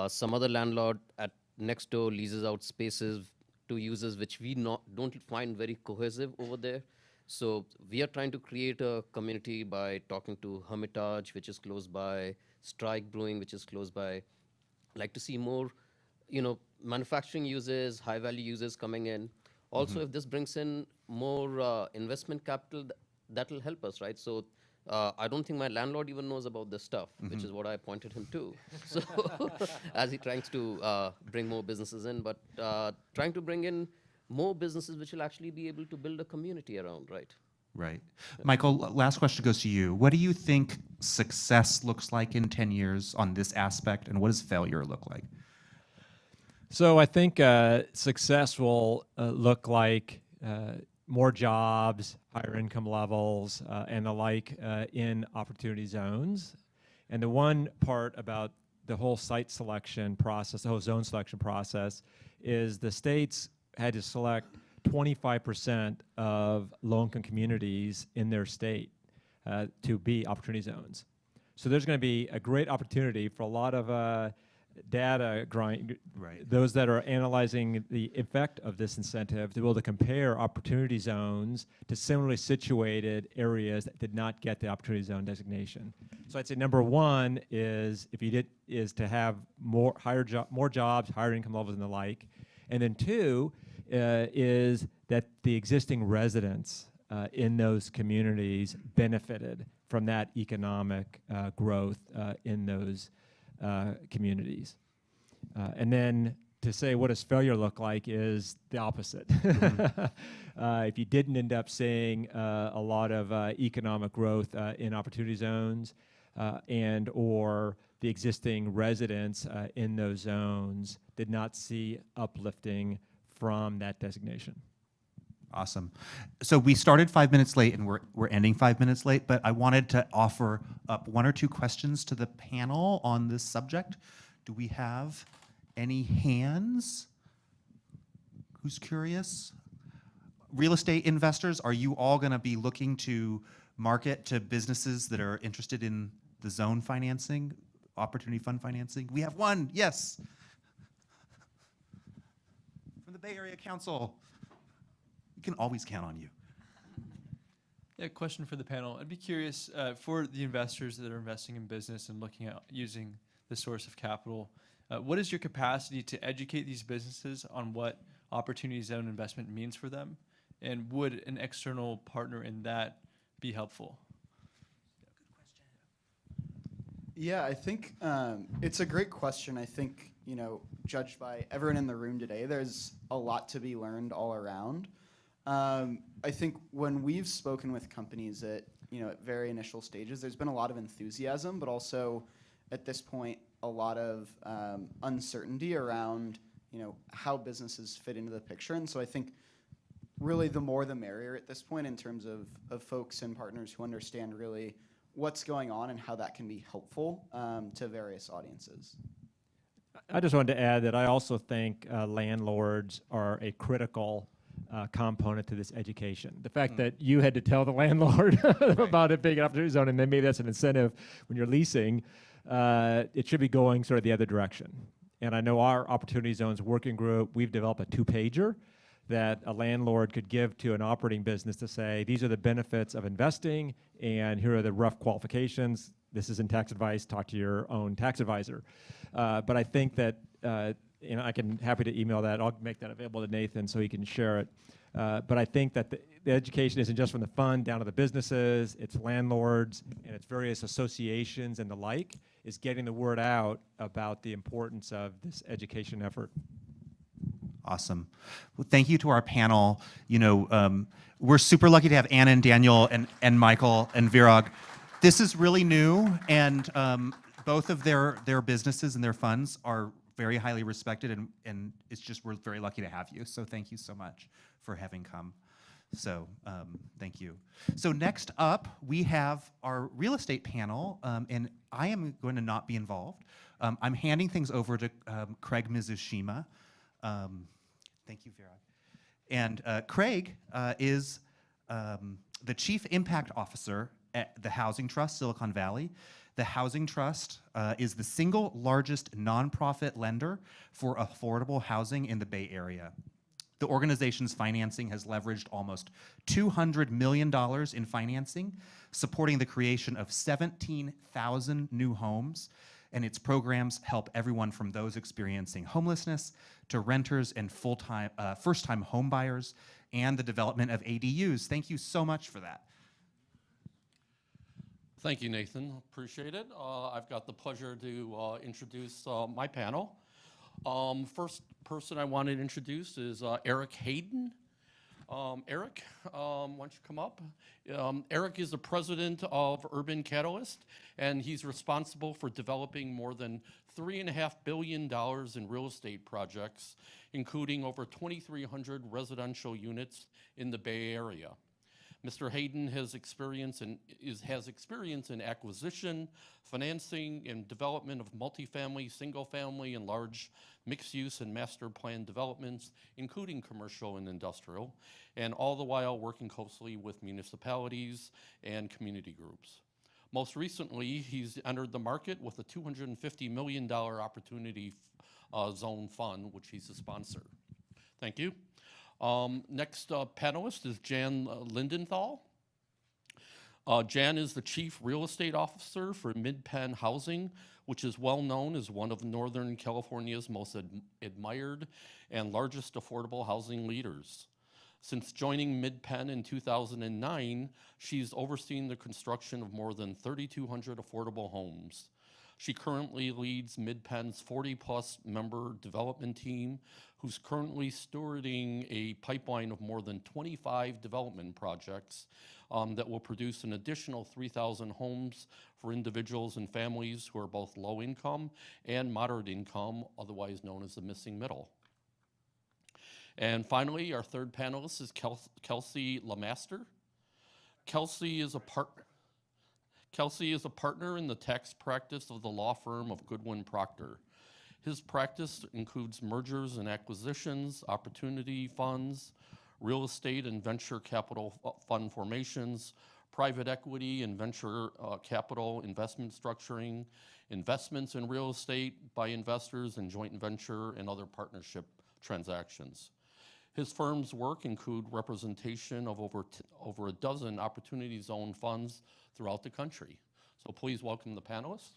some other landlord at next door leases out spaces to users which we don't find very cohesive over there. So we are trying to create a community by talking to Hermitage, which is close by, Strike Brewing, which is close by. Like to see more, manufacturing users, high value users coming in. Also, if this brings in more investment capital, that'll help us, right? So I don't think my landlord even knows about this stuff, which is what I pointed him to. So as he tries to bring more businesses in, but trying to bring in more businesses which will actually be able to build a community around, right? Right. Michael, last question goes to you. What do you think success looks like in 10 years on this aspect, and what does failure look like? So I think success will look like more jobs, higher income levels, and the like in opportunity zones. And the one part about the whole site selection process, the whole zone selection process, is the states had to select 25% of low-income communities in their state to be opportunity zones. So there's going to be a great opportunity for a lot of data those that are analyzing the effect of this incentive to be able to compare opportunity zones to similarly situated areas that did not get the opportunity zone designation. So I'd say number one is is to have more jobs, higher income levels and the like. And then two is that the existing residents in those communities benefited from that economic growth in those communities. And then to say what does failure look like is the opposite. If you didn't end up seeing a lot of economic growth in opportunity zones and or the existing residents in those zones did not see uplifting from that designation. Awesome. So we started 5 minutes late and we're ending 5 minutes late, but I wanted to offer up one or two questions to the panel on this subject. Do we have any hands? Who's curious? Real estate investors, are you all going to be looking to market to businesses that are interested in the zone financing, opportunity fund financing? We have one, yes. From the Bay Area Council. We can always count on you. Yeah, question for the panel. I'd be curious, for the investors that are investing in business and looking at using the source of capital, what is your capacity to educate these businesses on what opportunity zone investment means for them? And would an external partner in that be helpful? Yeah, I think it's a great question. I think, judged by everyone in the room today, there's a lot to be learned all around. I think when we've spoken with companies at very initial stages, there's been a lot of enthusiasm, but also at this point, a lot of uncertainty around how businesses fit into the picture. And so I think really the more the merrier at this point in terms of folks and partners who understand really what's going on and how that can be helpful to various audiences. I just wanted to add that I also think landlords are a critical component to this education. The fact that you had to tell the landlord about it being an opportunity zone, and then maybe that's an incentive when you're leasing, it should be going sort of the other direction. And I know our Opportunity Zones working group, we've developed a 2-pager that a landlord could give to an operating business to say, these are the benefits of investing, and here are the rough qualifications. This isn't tax advice, talk to your own tax advisor. But I think that, I can happy to email that. I'll make that available to Nathan so he can share it. But I think that the education isn't just from the fund down to the businesses, it's landlords and it's various associations and the like, is getting the word out about the importance of this education effort. Awesome. Well, thank you to our panel. We're super lucky to have Anna and Daniel and Michael and Virag. This is really new, and both of their businesses and their funds are very highly respected, and it's just, we're very lucky to have you. So thank you so much for having come. So thank you. So next up, we have our real estate panel, and I am going to not be involved. I'm handing things over to Craig Mizushima. Thank you, Virag. And Craig is the Chief Impact Officer at the Housing Trust, Silicon Valley. The Housing Trust is the single largest nonprofit lender for affordable housing in the Bay Area. The organization's financing has leveraged almost $200 million in financing, supporting the creation of 17,000 new homes, and its programs help everyone from those experiencing homelessness to renters and first-time home buyers, and the development of ADUs. Thank you so much for that. Thank you, Nathan. Appreciate it. I've got the pleasure to introduce my panel. First person I want to introduce is Eric Hayden. Eric, why don't you come up? Eric is the president of Urban Catalyst, and he's responsible for developing more than $3.5 billion in real estate projects, including over 2,300 residential units in the Bay Area. Mr. Hayden has experience in acquisition, financing, and development of multifamily, single-family, and large mixed-use and master plan developments, including commercial and industrial, and all the while working closely with municipalities and community groups. Most recently, he's entered the market with a $250 million opportunity zone fund, which he's a sponsor. Thank you. Next panelist is Jan Lindenthal. Jan is the Chief Real Estate Officer for Mid-Penn Housing, which is well known as one of Northern California's most admired and largest affordable housing leaders. Since joining Mid-Penn in 2009, she's overseen the construction of more than 3,200 affordable homes. She currently leads Mid-Penn's 40-plus member development team, who's currently stewarding a pipeline of more than 25 development projects that will produce an additional 3,000 homes for individuals and families who are both low income and moderate income, otherwise known as the missing middle. And finally, our third panelist is Kelsey LeMaster. Kelsey is a partner in the tax practice of the law firm of Goodwin Procter. His practice includes mergers and acquisitions, opportunity funds, real estate and venture capital fund formations, private equity and venture capital investment structuring, investments in real estate by investors, and joint venture and other partnership transactions. His firm's work include representation of over a dozen opportunity zone funds throughout the country. So please welcome the panelists.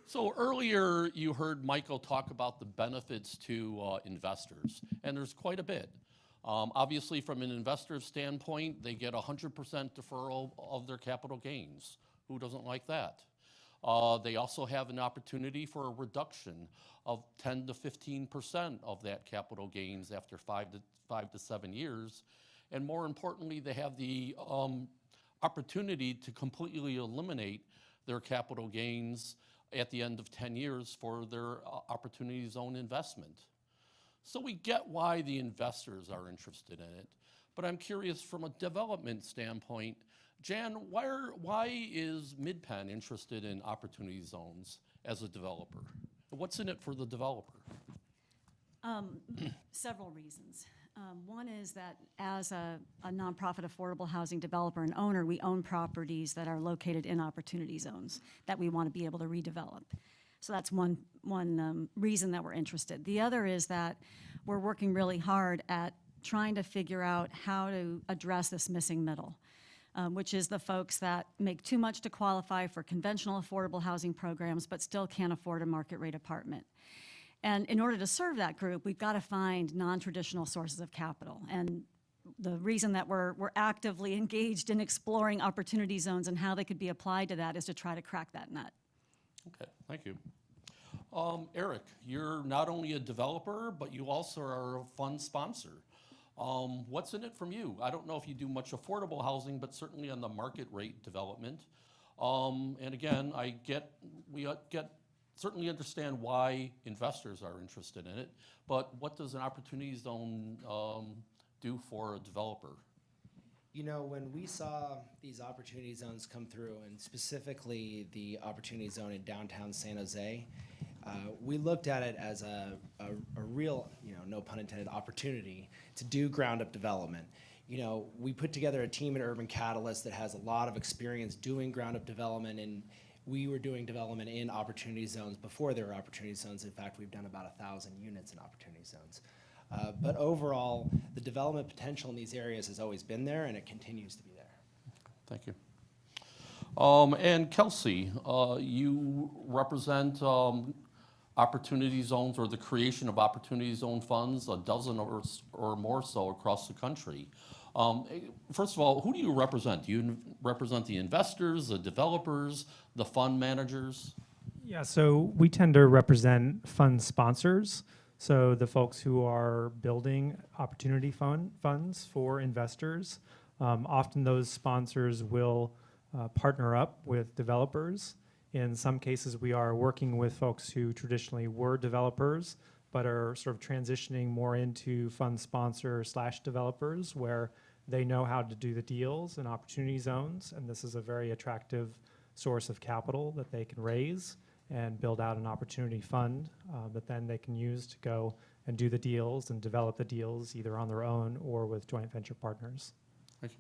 So earlier you heard Michael talk about the benefits to investors, and there's quite a bit. Obviously, from an investor's standpoint, they get 100% deferral of their capital gains. Who doesn't like that? They also have an opportunity for a reduction of 10 to 15% of that capital gains after 5 to 7 years. And more importantly, they have the opportunity to completely eliminate their capital gains at the end of 10 years for their opportunity zone investment. So we get why the investors are interested in it, but I'm curious from a development standpoint, Jan, why is Mid-Penn interested in opportunity zones as a developer? What's in it for the developer? Several reasons. One is that as a nonprofit affordable housing developer and owner, we own properties that are located in opportunity zones that we want to be able to redevelop. So that's one reason that we're interested. The other is that we're working really hard at trying to figure out how to address this missing middle, which is the folks that make too much to qualify for conventional affordable housing programs but still can't afford a market rate apartment. And in order to serve that group, we've got to find non-traditional sources of capital. And the reason that we're actively engaged in exploring opportunity zones and how they could be applied to that is to try to crack that nut. Okay, thank you. Eric, you're not only a developer, but you also are a fund sponsor. What's in it from you? I don't know if you do much affordable housing, but certainly on the market rate development. And again, we certainly understand why investors are interested in it, but what does an opportunity zone do for a developer? You know, when we saw these opportunity zones come through, and specifically the opportunity zone in downtown San Jose, we looked at it as a real, no pun intended, opportunity to do ground up development. You know, we put together a team at Urban Catalyst that has a lot of experience doing ground up development, and we were doing development in opportunity zones before there were opportunity zones. In fact, we've done about 1,000 units in opportunity zones. But overall, the development potential in these areas has always been there, and it continues to be there. Thank you. And Kelsey, you represent opportunity zones, or the creation of opportunity zone funds, a dozen or more so across the country. First of all, who do you represent? Do you represent the investors, the developers, the fund managers? Yeah, so we tend to represent fund sponsors. So the folks who are building opportunity funds for investors. Often those sponsors will partner up with developers. In some cases, we are working with folks who traditionally were developers, but are sort of transitioning more into fund sponsor / developers, where they know how to do the deals in opportunity zones, and this is a very attractive source of capital that they can raise and build out an opportunity fund that then they can use to go and do the deals and develop the deals either on their own or with joint venture partners. Thank you.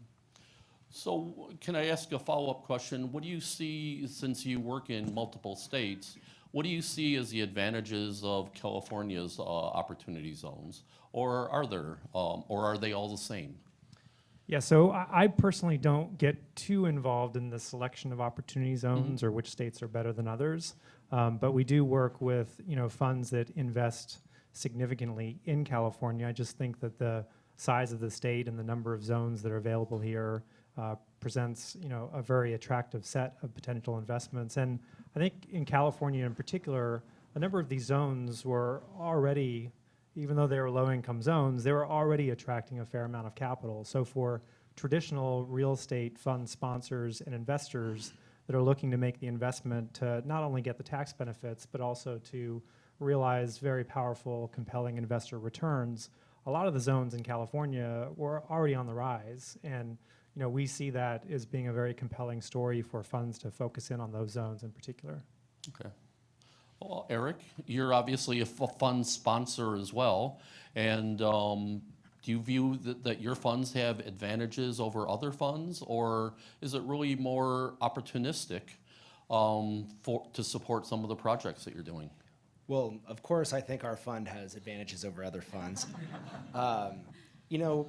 So can I ask a follow-up question? What do you see, since you work in multiple states, what do you see as the advantages of California's opportunity zones? Or are they all the same? Yeah, so I personally don't get too involved in the selection of opportunity zones or which states are better than others, but we do work with funds that invest significantly in California. I just think that the size of the state and the number of zones that are available here presents a very attractive set of potential investments. And I think in California in particular, a number of these zones were already, even though they were low-income zones, they were already attracting a fair amount of capital. So for traditional real estate fund sponsors and investors that are looking to make the investment to not only get the tax benefits, but also to realize very powerful, compelling investor returns, a lot of the zones in California were already on the rise. And we see that as being a very compelling story for funds to focus in on those zones in particular. Okay. Well, Eric, you're obviously a fund sponsor as well, and do you view that your funds have advantages over other funds, or is it really more opportunistic to support some of the projects that you're doing? Well, of course, I think our fund has advantages over other funds.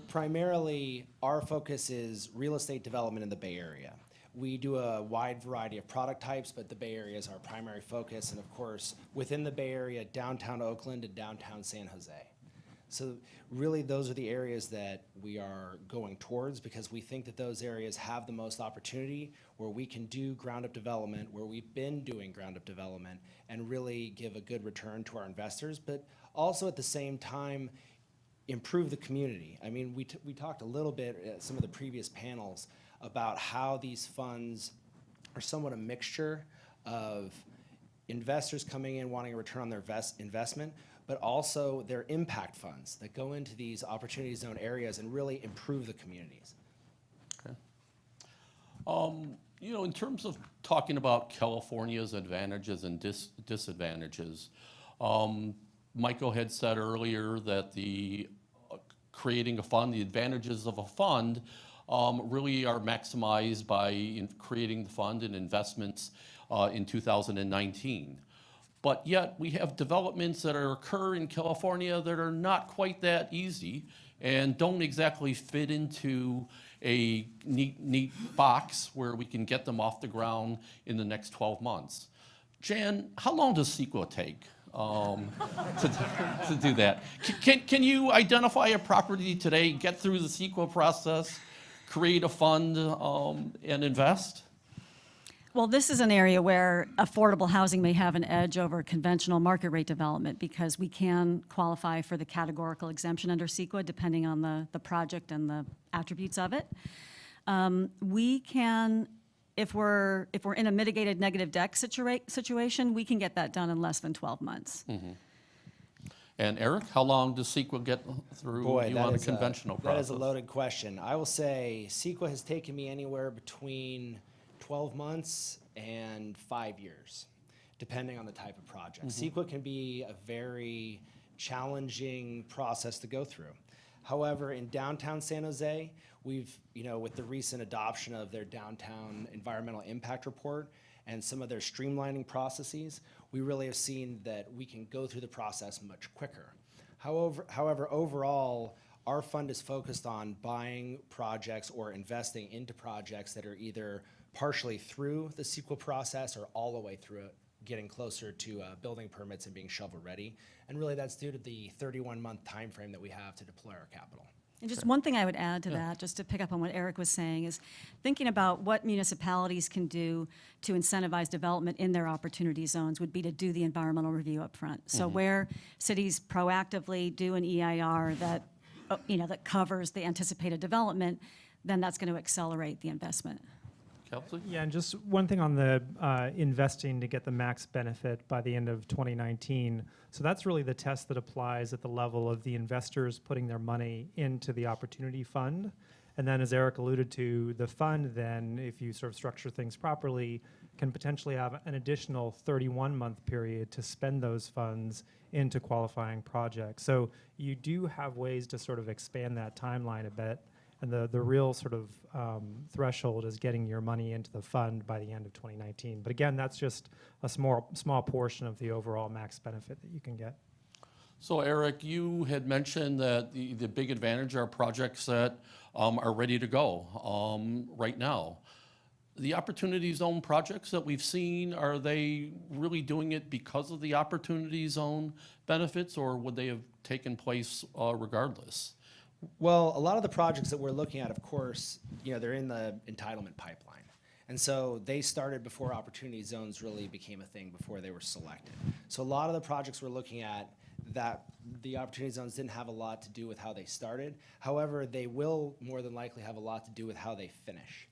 Primarily, our focus is real estate development in the Bay Area. We do a wide variety of product types, but the Bay Area is our primary focus. And of course, within the Bay Area, downtown Oakland and downtown San Jose. So really, those are the areas that we are going towards because we think that those areas have the most opportunity where we can do ground-up development, where we've been doing ground-up development, and really give a good return to our investors, but also at the same time, improve the community. I mean, we talked a little bit at some of the previous panels about how these funds are somewhat a mixture of investors coming in wanting a return on their investment, but also their impact funds that go into these opportunity zone areas and really improve the communities. Okay. In terms of talking about California's advantages and disadvantages, Michael had said earlier that the creating a fund, the advantages of a fund really are maximized by creating the fund and investments in 2019. but yet we have developments that occur in California that are not quite that easy and don't exactly fit into a neat box where we can get them off the ground in the next 12 months. Jan, how long does CEQA take to do that? Can you identify a property today, get through the CEQA process, create a fund, and invest? Well, this is an area where affordable housing may have an edge over conventional market rate development because we can qualify for the categorical exemption under CEQA depending on the project and the attributes of it. We can, if we're in a mitigated negative deck situation, we can get that done in less than 12 months. Mm-hmm. And Eric, how long does CEQA get through you on a conventional process? That is a loaded question. I will say CEQA has taken me anywhere between 12 months and 5 years, depending on the type of project. CEQA can be a very challenging process to go through. However, in downtown San Jose, we've, with the recent adoption of their downtown environmental impact report and some of their streamlining processes, we really have seen that we can go through the process much quicker. However, overall, our fund is focused on buying projects or investing into projects that are either partially through the CEQA process or all the way through it, getting closer to building permits and being shovel ready. And really that's due to the 31-month time frame that we have to deploy our capital. And just one thing I would add to that, just to pick up on what Eric was saying, is thinking about what municipalities can do to incentivize development in their opportunity zones would be to do the environmental review up front. So where cities proactively do an EIR that, that covers the anticipated development, then that's going to accelerate the investment. Kelsey? Yeah, and just one thing on the investing to get the max benefit by the end of 2019. So that's really the test that applies at the level of the investors putting their money into the opportunity fund. And then as Eric alluded to, the fund then, if you sort of structure things properly, can potentially have an additional 31-month period to spend those funds into qualifying projects. So you do have ways to sort of expand that timeline a bit. And the real sort of threshold is getting your money into the fund by the end of 2019. But again, that's just a small portion of the overall max benefit that you can get. So Eric, you had mentioned that the big advantage are projects that are ready to go right now. The Opportunity Zone projects that we've seen, are they really doing it because of the Opportunity Zone benefits, or would they have taken place regardless? Well, a lot of the projects that we're looking at, of course, they're in the entitlement pipeline. And so they started before opportunity zones really became a thing, before they were selected. So a lot of the projects we're looking at, that the opportunity zones didn't have a lot to do with how they started. However, they will more than likely have a lot to do with how they finish.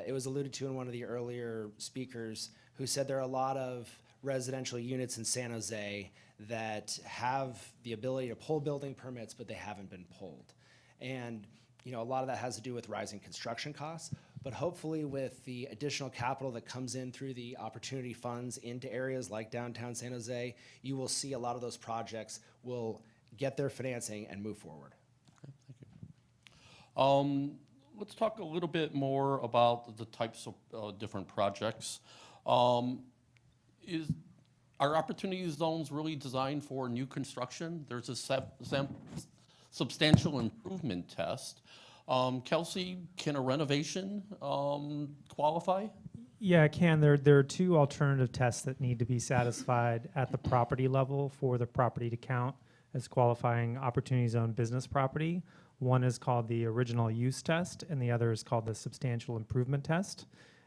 It was alluded to in one of the earlier speakers who said there are a lot of residential units in San Jose that have the ability to pull building permits, but they haven't been pulled. And a lot of that has to do with rising construction costs, but hopefully with the additional capital that comes in through the opportunity funds into areas like downtown San Jose, you will see a lot of those projects will get their financing and move forward. Okay, thank you. Let's talk a little bit more about the types of different projects. Are opportunity zones really designed for new construction? There's a substantial improvement test. Kelsey, can a renovation qualify? Yeah, it can. There are two alternative tests that need to be satisfied at the property level for the property to count as qualifying opportunity zone business property. One is called the original use test, and the other is called the substantial improvement test.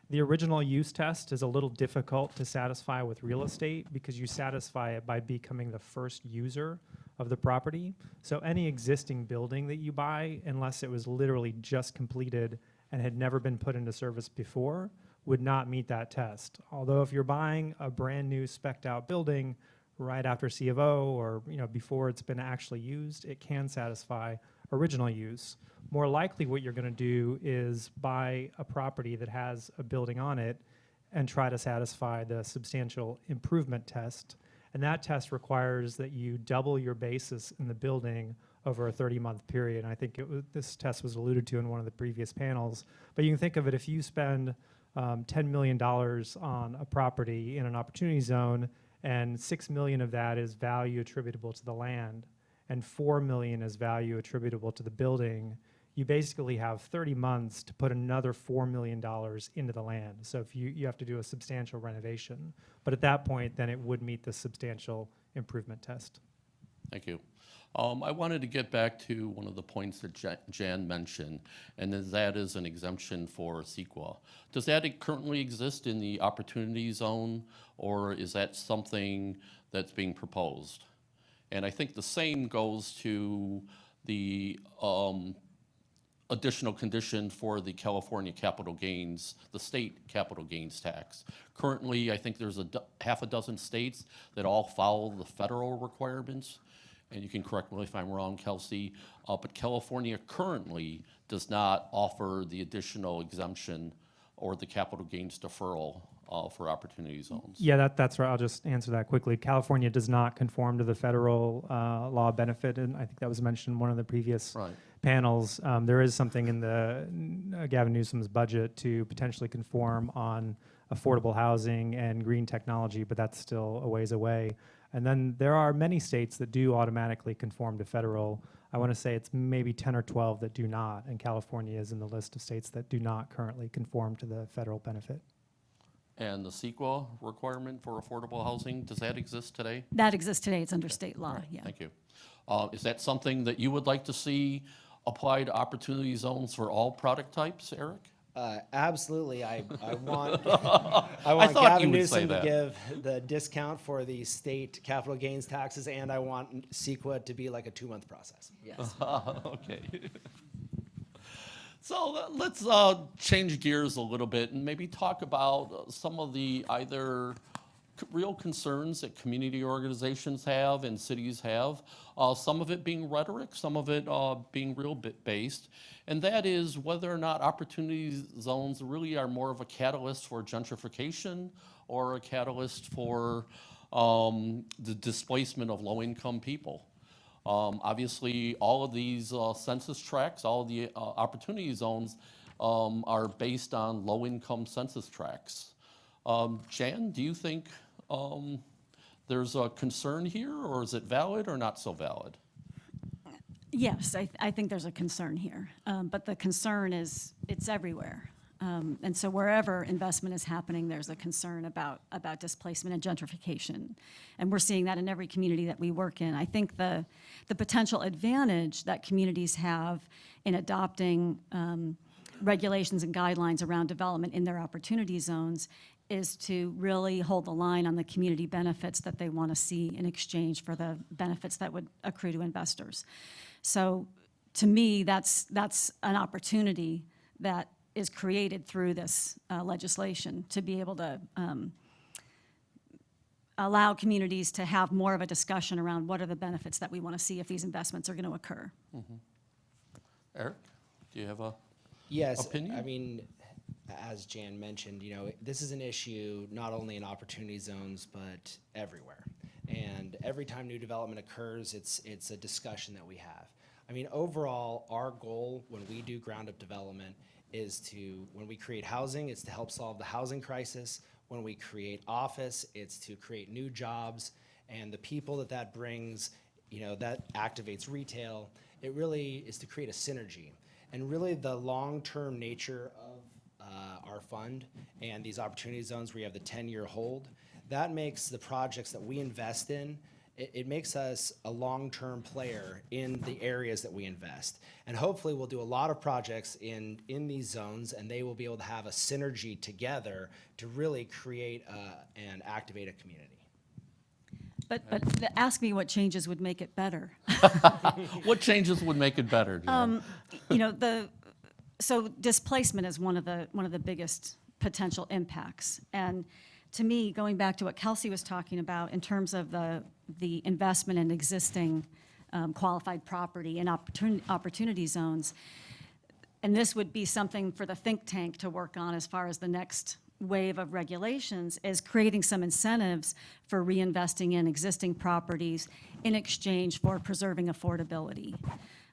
The original use test is a little difficult to satisfy with real estate because you satisfy it by becoming the first user of the property. So any existing building that you buy, unless it was literally just completed and had never been put into service before, would not meet that test. Although if you're buying a brand new spec'd out building right after C of O or before it's been actually used, it can satisfy original use. More likely what you're going to do is buy a property that has a building on it and try to satisfy the substantial improvement test. And that test requires that you double your basis in the building over a 30-month period. And I think this test was alluded to in one of the previous panels. But you can think of it, if you spend $10 million on a property in an opportunity zone and 6 million of that is value attributable to the land, and 4 million is value attributable to the building, you basically have 30 months to put another $4 million into the land. So if you have to do a substantial renovation. But at that point, then it would meet the substantial improvement test. Thank you. I wanted to get back to one of the points that Jan mentioned, and that is an exemption for CEQA. Does that currently exist in the opportunity zone, or is that something that's being proposed? And I think the same goes to the additional condition for the California capital gains, the state capital gains tax. Currently, I think there's half a dozen states that all follow the federal requirements, and you can correct me if I'm wrong, Kelsey, but California currently does not offer the additional exemption or the capital gains deferral for opportunity zones. Yeah, that's right. I'll just answer that quickly. California does not conform to the federal law of benefit, and I think that was mentioned in one of the previous panels. There is something in the Gavin Newsom's budget to potentially conform on affordable housing and green technology, but that's still a ways away. And then there are many states that do automatically conform to federal. I want to say it's maybe 10 or 12 that do not, and California is in the list of states that do not currently conform to the federal benefit. And the CEQA requirement for affordable housing, does that exist today? That exists today. It's under state law. Right. Yeah. Thank you. Is that something that you would like to see apply to opportunity zones for all product types, Eric? Absolutely. I want I thought Gavin you would say Newsom to that. give the discount for the state capital gains taxes, and I want CEQA to be like a 2-month process. Yes. Okay. So let's change gears a little bit and maybe talk about some of the either real concerns that community organizations have and cities have, some of it being rhetoric, some of it being real based, and that is whether or not opportunity zones really are more of a catalyst for gentrification or a catalyst for the displacement of low-income people. Obviously, all of these census tracts, all of the opportunity zones are based on low-income census tracts. Jan, do you think there's a concern here, or is it valid or not so valid? Yes, I think there's a concern here, but the concern is it's everywhere. And so wherever investment is happening, there's a concern about displacement and gentrification. And we're seeing that in every community that we work in. I think the potential advantage that communities have in adopting regulations and guidelines around development in their opportunity zones is to really hold the line on the community benefits that they want to see in exchange for the benefits that would accrue to investors. So to me, that's an opportunity that is created through this legislation to be able to allow communities to have more of a discussion around what are the benefits that we want to see if these investments are going to occur. Mm-hmm. Eric, do you have a opinion? I mean, as Jan mentioned, this is an issue not only in opportunity zones, but everywhere. And every time new development occurs, it's a discussion that we have. I mean, overall, our goal when we do ground-up development is to, when we create housing, it's to help solve the housing crisis. When we create office, it's to create new jobs, and the people that brings, that activates retail. It really is to create a synergy. And really the long-term nature of our fund and these opportunity zones where you have the 10-year hold, that makes the projects that we invest in, it makes us a long-term player in the areas that we invest. And hopefully we'll do a lot of projects in these zones, and they will be able to have a synergy together to really create and activate a community. But ask me what changes would make it better. What changes would make it better, Jan? So displacement is one of the biggest potential impacts. And to me, going back to what Kelsey was talking about in terms of the investment in existing qualified property and opportunity zones, and this would be something for the think tank to work on as far as the next wave of regulations, is creating some incentives for reinvesting in existing properties in exchange for preserving affordability.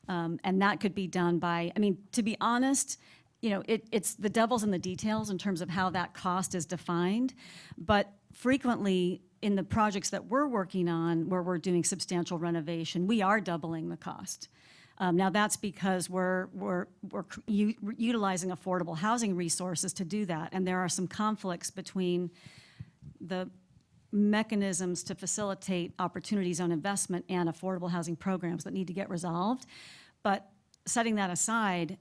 And that could be done by, to be honest, it's the devil's in the details in terms of how that cost is defined, but frequently in the projects that we're working on, where we're doing substantial renovation, we are doubling the cost. Now that's because we're utilizing affordable housing resources to do that, and there are some conflicts between the mechanisms to facilitate opportunity zone investment and affordable housing programs that need to get resolved. But setting that aside,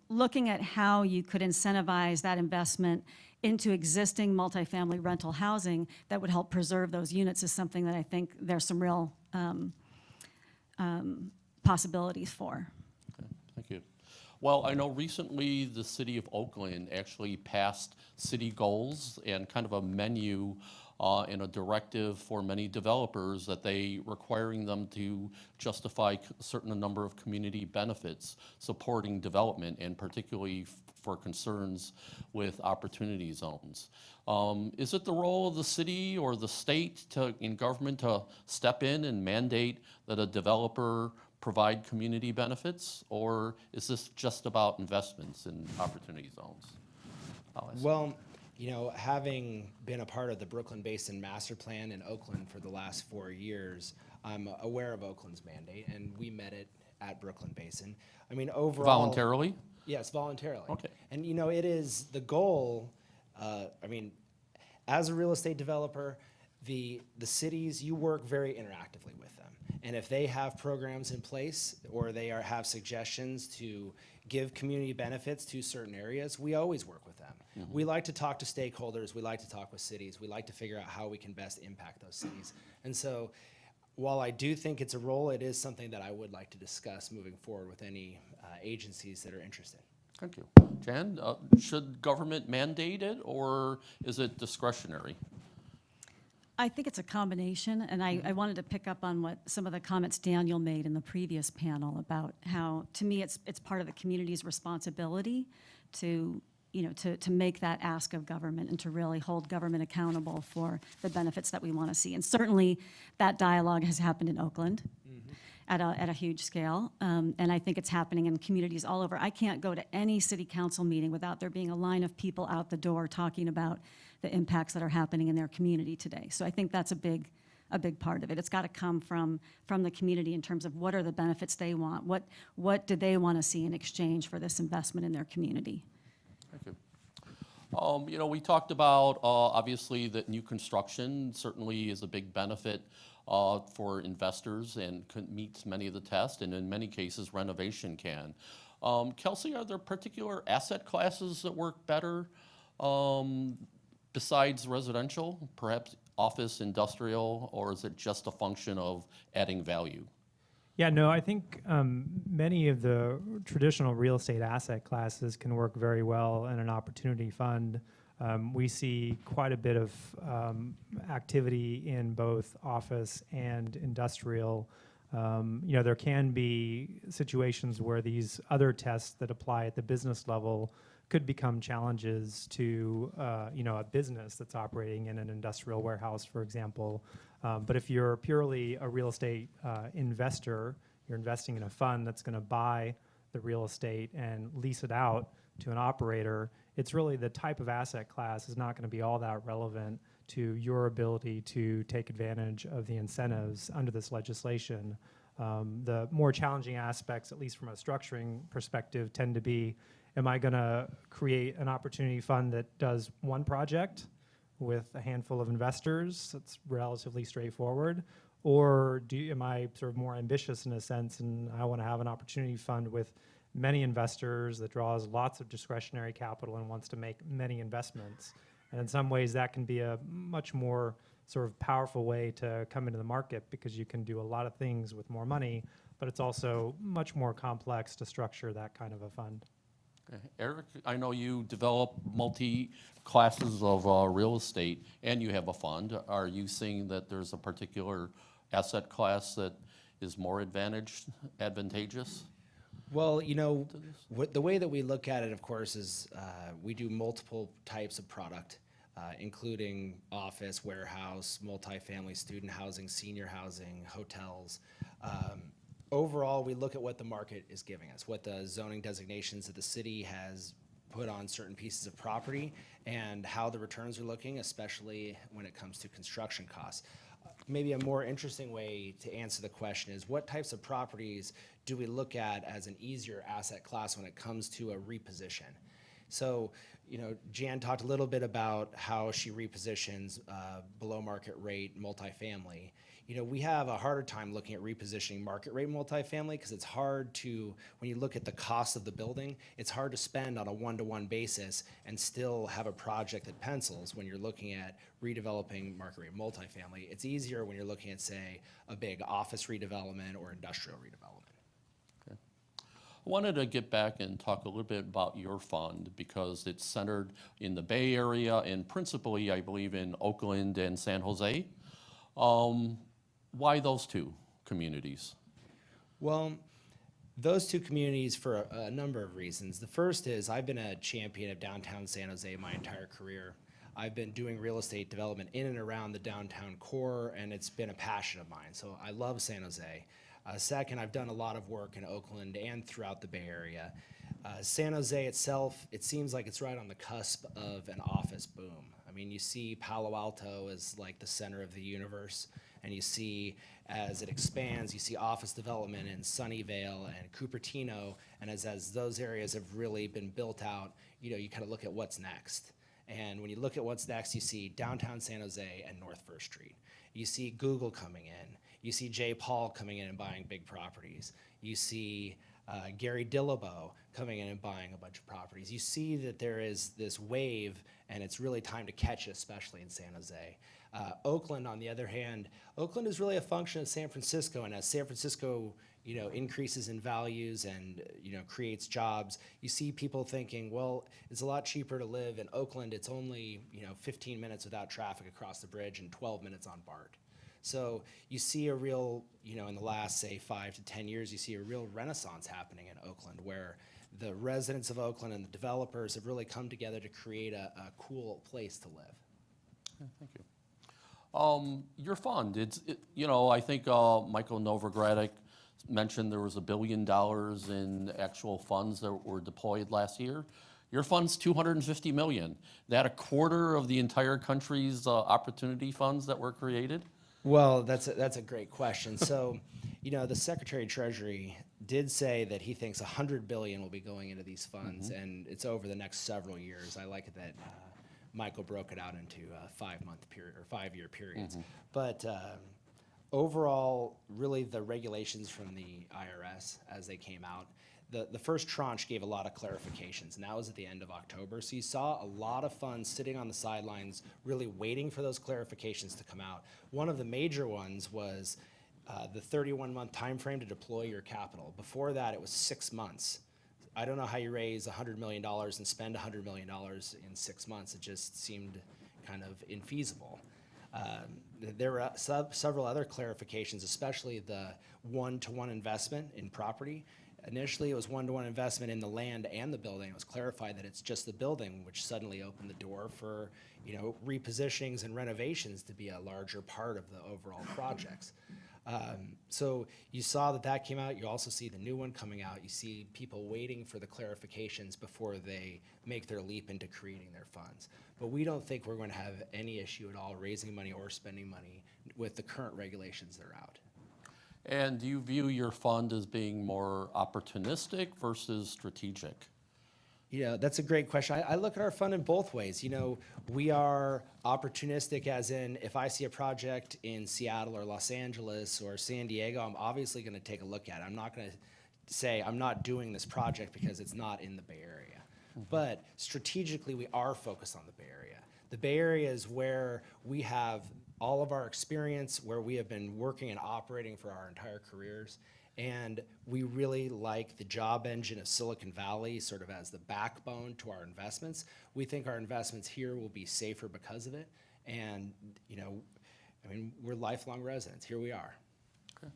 looking at how you could incentivize that investment into existing multifamily rental housing that would help preserve those units is something that I think there's some real possibilities for. Okay, thank you. Well, I know recently the city of Oakland actually passed city goals and kind of a menu and a directive for many developers that they requiring them to justify a certain number of community benefits supporting development, and particularly for concerns with opportunity zones. Is it the role of the city or the state in government to step in and mandate that a developer provide community benefits, or is this just about investments in opportunity zones? Well, you know, having been a part of the Brooklyn Basin Master Plan in Oakland for the last 4 years, I'm aware of Oakland's mandate, and we met it at Brooklyn Basin. I mean, overall— Voluntarily? Yes, voluntarily. Okay. And, you know, it is the goal, I mean, as a real estate developer, the cities, you work very interactively with them. And if they have programs in place or they have suggestions to give community benefits to certain areas, we always work with them. Mm-hmm. We like to talk to stakeholders. We like to talk with cities. We like to figure out how we can best impact those cities. And so while I do think it's a role, it is something that I would like to discuss moving forward with any agencies that are interested. Thank you. Jan, should government mandate it, or is it discretionary? I think it's a combination, and I wanted to pick up on what some of the comments Daniel made in the previous panel about how, to me, it's part of the community's responsibility to, you know, to make that ask of government and to really hold government accountable for the benefits that we want to see. And certainly that dialogue has happened in Oakland at a huge scale, and I think it's happening in communities all over. I can't go to any city council meeting without there being a line of people out the door talking about the impacts that are happening in their community today. So I think that's a big part of it. It's got to come from the community in terms of what are the benefits they want, what do they want to see in exchange for this investment in their community. Thank you. You know, we talked about obviously that new construction certainly is a big benefit for investors and meets many of the tests, and in many cases renovation can. Kelsey, are there particular asset classes that work better besides residential, perhaps office, industrial, or is it just a function of adding value? Yeah, no, I think many of the traditional real estate asset classes can work very well in an opportunity fund. We see quite a bit of activity in both office and industrial. You know, there can be situations where these other tests that apply at the business level could become challenges to, you know, a business that's operating in an industrial warehouse, for example. But if you're purely a real estate investor, you're investing in a fund that's going to buy the real estate and lease it out to an operator, it's really the type of asset class is not going to be all that relevant to your ability to take advantage of the incentives under this legislation. The more challenging aspects, at least from a structuring perspective, tend to be, am I going to create an opportunity fund that does one project with a handful of investors? That's relatively straightforward. Or am I sort of more ambitious in a sense, and I want to have an opportunity fund with many investors that draws lots of discretionary capital and wants to make many investments? And in some ways, that can be a much more sort of powerful way to come into the market, because you can do a lot of things with more money, but it's also much more complex to structure that kind of a fund. Okay. Eric, I know you develop multi-classes of real estate and you have a fund. Are you seeing that there's a particular asset class that is more advantageous? Well, you know, the way that we look at it, of course, is we do multiple types of product, including office, warehouse, multifamily, student housing, senior housing, hotels. Overall, we look at what the market is giving us, what the zoning designations that the city has put on certain pieces of property and how the returns are looking, especially when it comes to construction costs. Maybe a more interesting way to answer the question is, what types of properties do we look at as an easier asset class when it comes to a reposition? So, you know, Jan talked a little bit about how she repositions below market rate multifamily. You know, we have a harder time looking at repositioning market rate multifamily because it's hard to, when you look at the cost of the building, it's hard to spend on a one-to-one basis and still have a project that pencils when you're looking at redeveloping market rate multifamily. It's easier when you're looking at, say, a big office redevelopment or industrial redevelopment. Okay. I wanted to get back and talk a little bit about your fund because it's centered in the Bay Area and principally, I believe, in Oakland and San Jose. Why those two communities? Well, those two communities for a number of reasons. The first is I've been a champion of downtown San Jose my entire career. I've been doing real estate development in and around the downtown core, and it's been a passion of mine. So I love San Jose. Second, I've done a lot of work in Oakland and throughout the Bay Area. San Jose itself, it seems like it's right on the cusp of an office boom. I mean, you see Palo Alto as like the center of the universe, and you see as it expands, you see office development in Sunnyvale and Cupertino, and as those areas have really been built out, you know, you kind of look at what's next. And when you look at what's next, you see downtown San Jose and North First Street. You see Google coming in. You see Jay Paul coming in and buying big properties. You see Gary Dillabo coming in and buying a bunch of properties. You see that there is this wave, and it's really time to catch it, especially in San Jose. Oakland, on the other hand, Oakland is really a function of San Francisco, and as San Francisco, you know, increases in values and, you know, creates jobs, you see people thinking, well, it's a lot cheaper to live in Oakland. It's only, you know, 15 minutes without traffic across the bridge and 12 minutes on BART. So you see a real, you know, in the last, say, 5 to 10 years, you see a real renaissance happening in Oakland where the residents of Oakland and the developers have really come together to create a cool place to live. Okay, thank you. Your fund, you know, I think Michael Novogradac mentioned there was $1 billion in actual funds that were deployed last year. Your fund's $250 million. That a quarter of the entire country's opportunity funds that were created? Well, that's a great question. So, you know, the Secretary of Treasury did say that he thinks $100 billion will be going into these funds, and it's over the next several years. I like it that Michael broke it out into 5-month period or 5-year periods. But overall, really the regulations from the IRS as they came out, the first tranche gave a lot of clarifications, and that was at the end of October. So you saw a lot of funds sitting on the sidelines really waiting for those clarifications to come out. One of the major ones was the 31-month time frame to deploy your capital. Before that, it was 6 months. I don't know how you raise $100 million and spend $100 million in 6 months. It just seemed kind of infeasible. There were several other clarifications, especially the one-to-one investment in property. Initially, it was one-to-one investment in the land and the building. It was clarified that it's just the building, which suddenly opened the door for, you know, repositionings and renovations to be a larger part of the overall projects. So you saw that came out. You also see the new one coming out. You see people waiting for the clarifications before they make their leap into creating their funds. But we don't think we're going to have any issue at all raising money or spending money with the current regulations that are out. And do you view your fund as being more opportunistic versus strategic? Yeah, that's a great question. I look at our fund in both ways. You know, we are opportunistic as in if I see a project in Seattle or Los Angeles or San Diego, I'm obviously going to take a look at it. I'm not going to say I'm not doing this project because it's not in the Bay Area. But strategically, we are focused on the Bay Area. The Bay Area is where we have all of our experience, where we have been working and operating for our entire careers. And we really like the job engine of Silicon Valley sort of as the backbone to our investments. We think our investments here will be safer because of it. And, you know, I mean, we're lifelong residents. Here we are. Okay.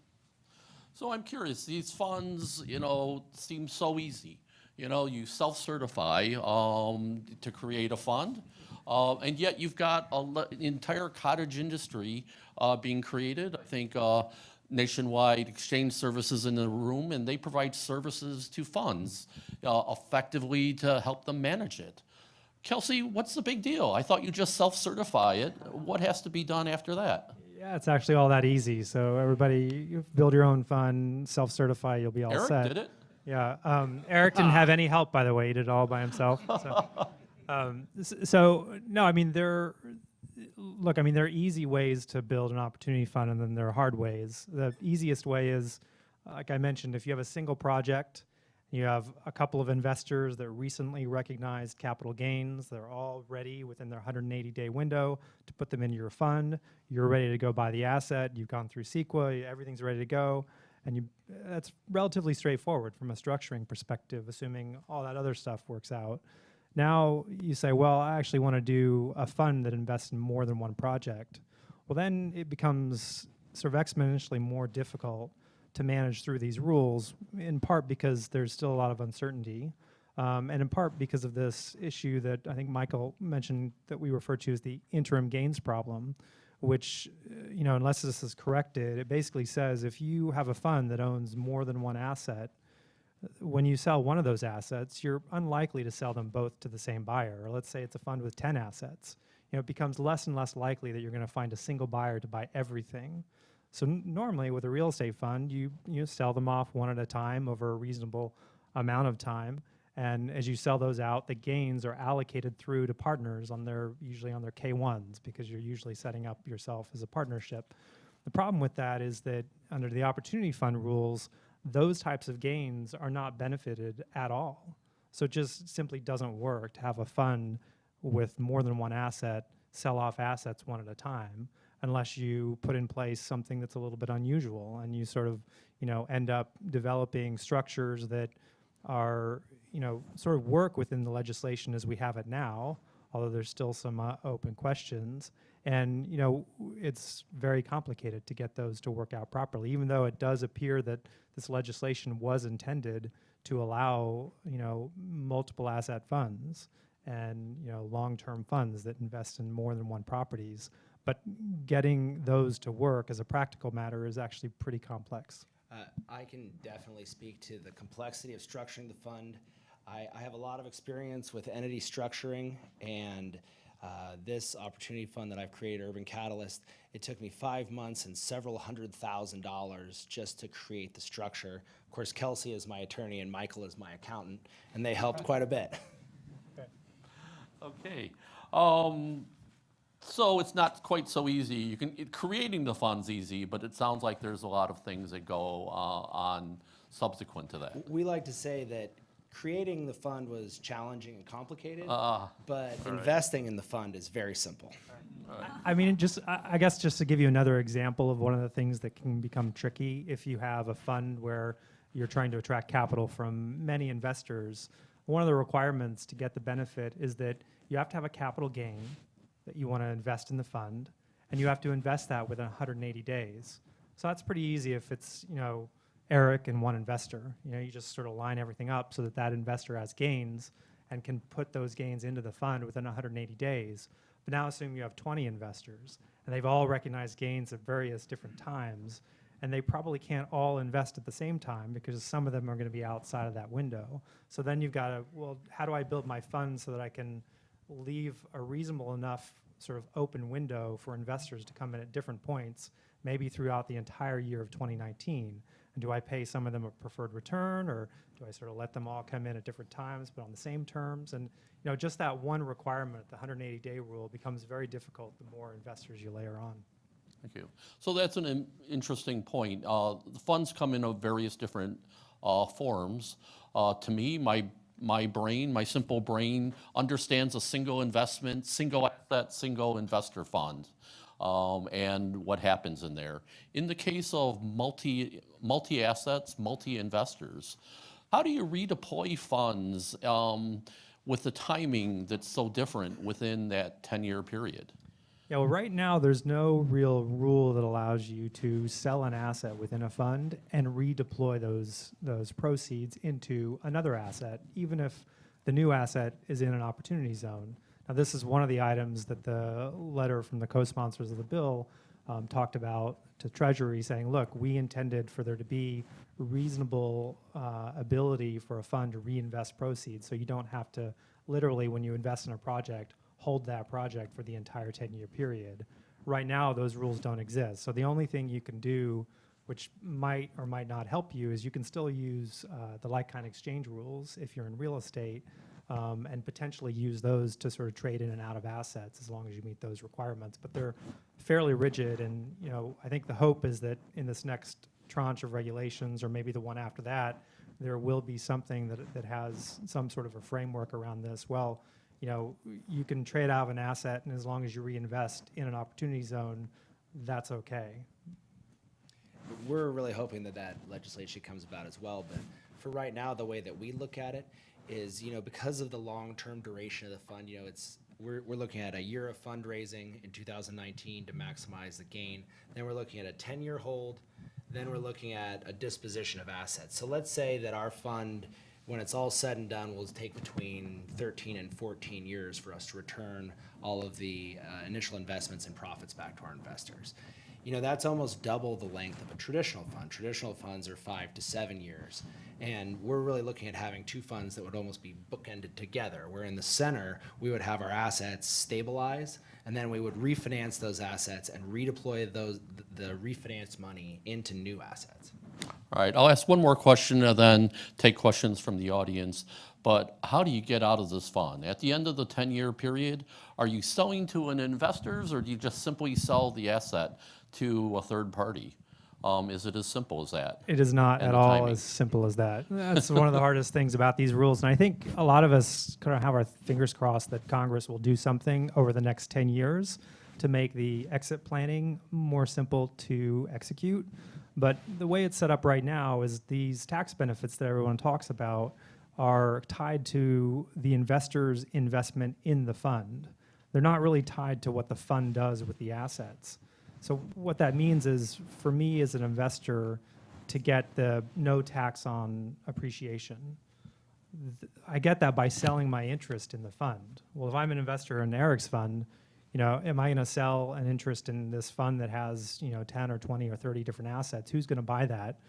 So I'm curious, these funds, you know, seem so easy. You know, you self-certify to create a fund, and yet you've got an entire cottage industry being created. I think Nationwide Exchange Services in the room, and they provide services to funds effectively to help them manage it. Kelsey, what's the big deal? I thought you just self-certify it. What has to be done after that? Yeah, it's actually all that easy. So everybody, you build your own fund, self-certify, you'll be all Eric set. did it. Yeah, Eric didn't have any help, by the way. He did it all by himself. So no, I mean, there are easy ways to build an opportunity fund, and then there are hard ways. The easiest way is, like I mentioned, if you have a single project, you have a couple of investors that recently recognized capital gains, they're all ready within their 180-day window to put them into your fund. You're ready to go buy the asset. You've gone through CEQA. Everything's ready to go. And that's relatively straightforward from a structuring perspective, assuming all that other stuff works out. Now you say, well, I actually want to do a fund that invests in more than one project. Well, then it becomes sort of exponentially more difficult to manage through these rules, in part because there's still a lot of uncertainty, and in part because of this issue that I think Michael mentioned that we refer to as the interim gains problem, which, unless this is corrected, it basically says if you have a fund that owns more than one asset, when you sell one of those assets, you're unlikely to sell them both to the same buyer. Or let's say it's a fund with 10 assets. It becomes less and less likely that you're going to find a single buyer to buy everything. So normally with a real estate fund, you sell them off one at a time over a reasonable amount of time. And as you sell those out, the gains are allocated through to partners usually on their K1s, because you're usually setting up yourself as a partnership. The problem with that is that under the opportunity fund rules, those types of gains are not benefited at all. So it just simply doesn't work to have a fund with more than one asset sell off assets one at a time, unless you put in place something that's a little bit unusual and you sort of, end up developing structures that are, sort of work within the legislation as we have it now, although there's still some open questions. And, it's very complicated to get those to work out properly, even though it does appear that this legislation was intended to allow, multiple asset funds and, long-term funds that invest in more than one properties. But getting those to work as a practical matter is actually pretty complex. I can definitely speak to the complexity of structuring the fund. I have a lot of experience with entity structuring, and this opportunity fund that I've created, Urban Catalyst, it took me 5 months and several $100,000 just to create the structure. Of course, Kelsey is my attorney and Michael is my accountant, and they helped quite a bit. Okay. So it's not quite so easy. Creating the fund's easy, but it sounds like there's a lot of things that go on subsequent to that. We like to say that creating the fund was challenging and complicated, but investing in the fund is very simple. I mean, I guess just to give you another example of one of the things that can become tricky if you have a fund where you're trying to attract capital from many investors, one of the requirements to get the benefit is that you have to have a capital gain that you want to invest in the fund, and you have to invest that within 180 days. So that's pretty easy if it's, Eric and one investor. You just sort of line everything up so that that investor has gains and can put those gains into the fund within 180 days. But now assume you have 20 investors, and they've all recognized gains at various different times, and they probably can't all invest at the same time because some of them are going to be outside of that window. So then you've got to, well, how do I build my fund so that I can leave a reasonable enough sort of open window for investors to come in at different points, maybe throughout the entire year of 2019? And do I pay some of them a preferred return, or do I sort of let them all come in at different times but on the same terms? And just that one requirement, the 180-day rule, becomes very difficult the more investors you layer on. Thank you. So that's an interesting point. The funds come in various different forms. To me, my simple brain understands a single investment, single asset, single investor fund, and what happens in there. In the case of multi-assets, multi-investors, how do you redeploy funds with the timing that's so different within that 10-year period? Yeah, well, right now there's no real rule that allows you to sell an asset within a fund and redeploy those proceeds into another asset, even if the new asset is in an opportunity zone. Now, this is one of the items that the letter from the co-sponsors of the bill talked about to Treasury saying, look, we intended for there to be reasonable ability for a fund to reinvest proceeds, so you don't have to literally, when you invest in a project, hold that project for the entire 10-year period. Right now, those rules don't exist. So the only thing you can do, which might or might not help you, is you can still use the like-kind exchange rules if you're in real estate, and potentially use those to sort of trade in and out of assets as long as you meet those requirements. But they're fairly rigid, and I think the hope is that in this next tranche of regulations, or maybe the one after that, there will be something that has some sort of a framework around this. Well, you can trade out of an asset, and as long as you reinvest in an opportunity zone, that's okay. We're really hoping that legislation comes about as well. But for right now, the way that we look at it is, because of the long-term duration of the fund, we're looking at a year of fundraising in 2019 to maximize the gain. Then we're looking at a 10-year hold. Then we're looking at a disposition of assets. So let's say that our fund, when it's all said and done, will take between 13 and 14 years for us to return all of the initial investments and profits back to our investors. That's almost double the length of a traditional fund. Traditional funds are 5 to 7 years. And we're really looking at having two funds that would almost be bookended together, where in the center, we would have our assets stabilize, and then we would refinance those assets and redeploy the refinanced money into new assets. All right, I'll ask one more question and then take questions from the audience. But how do you get out of this fund? At the end of the 10-year period, are you selling to an investors, or do you just simply sell the asset to a third party? Is it as simple as that? It is not at all as simple as that. That's one of the hardest things about these rules. And I think a lot of us kind of have our fingers crossed that Congress will do something over the next 10 years to make the exit planning more simple to execute. But the way it's set up right now is these tax benefits that everyone talks about are tied to the investor's investment in the fund. They're not really tied to what the fund does with the assets. So what that means is, for me as an investor, to get the no tax on appreciation, I get that by selling my interest in the fund. Well, if I'm an investor in Eric's fund, am I going to sell an interest in this fund that has 10 or 20 or 30 different assets? Who's going to buy that?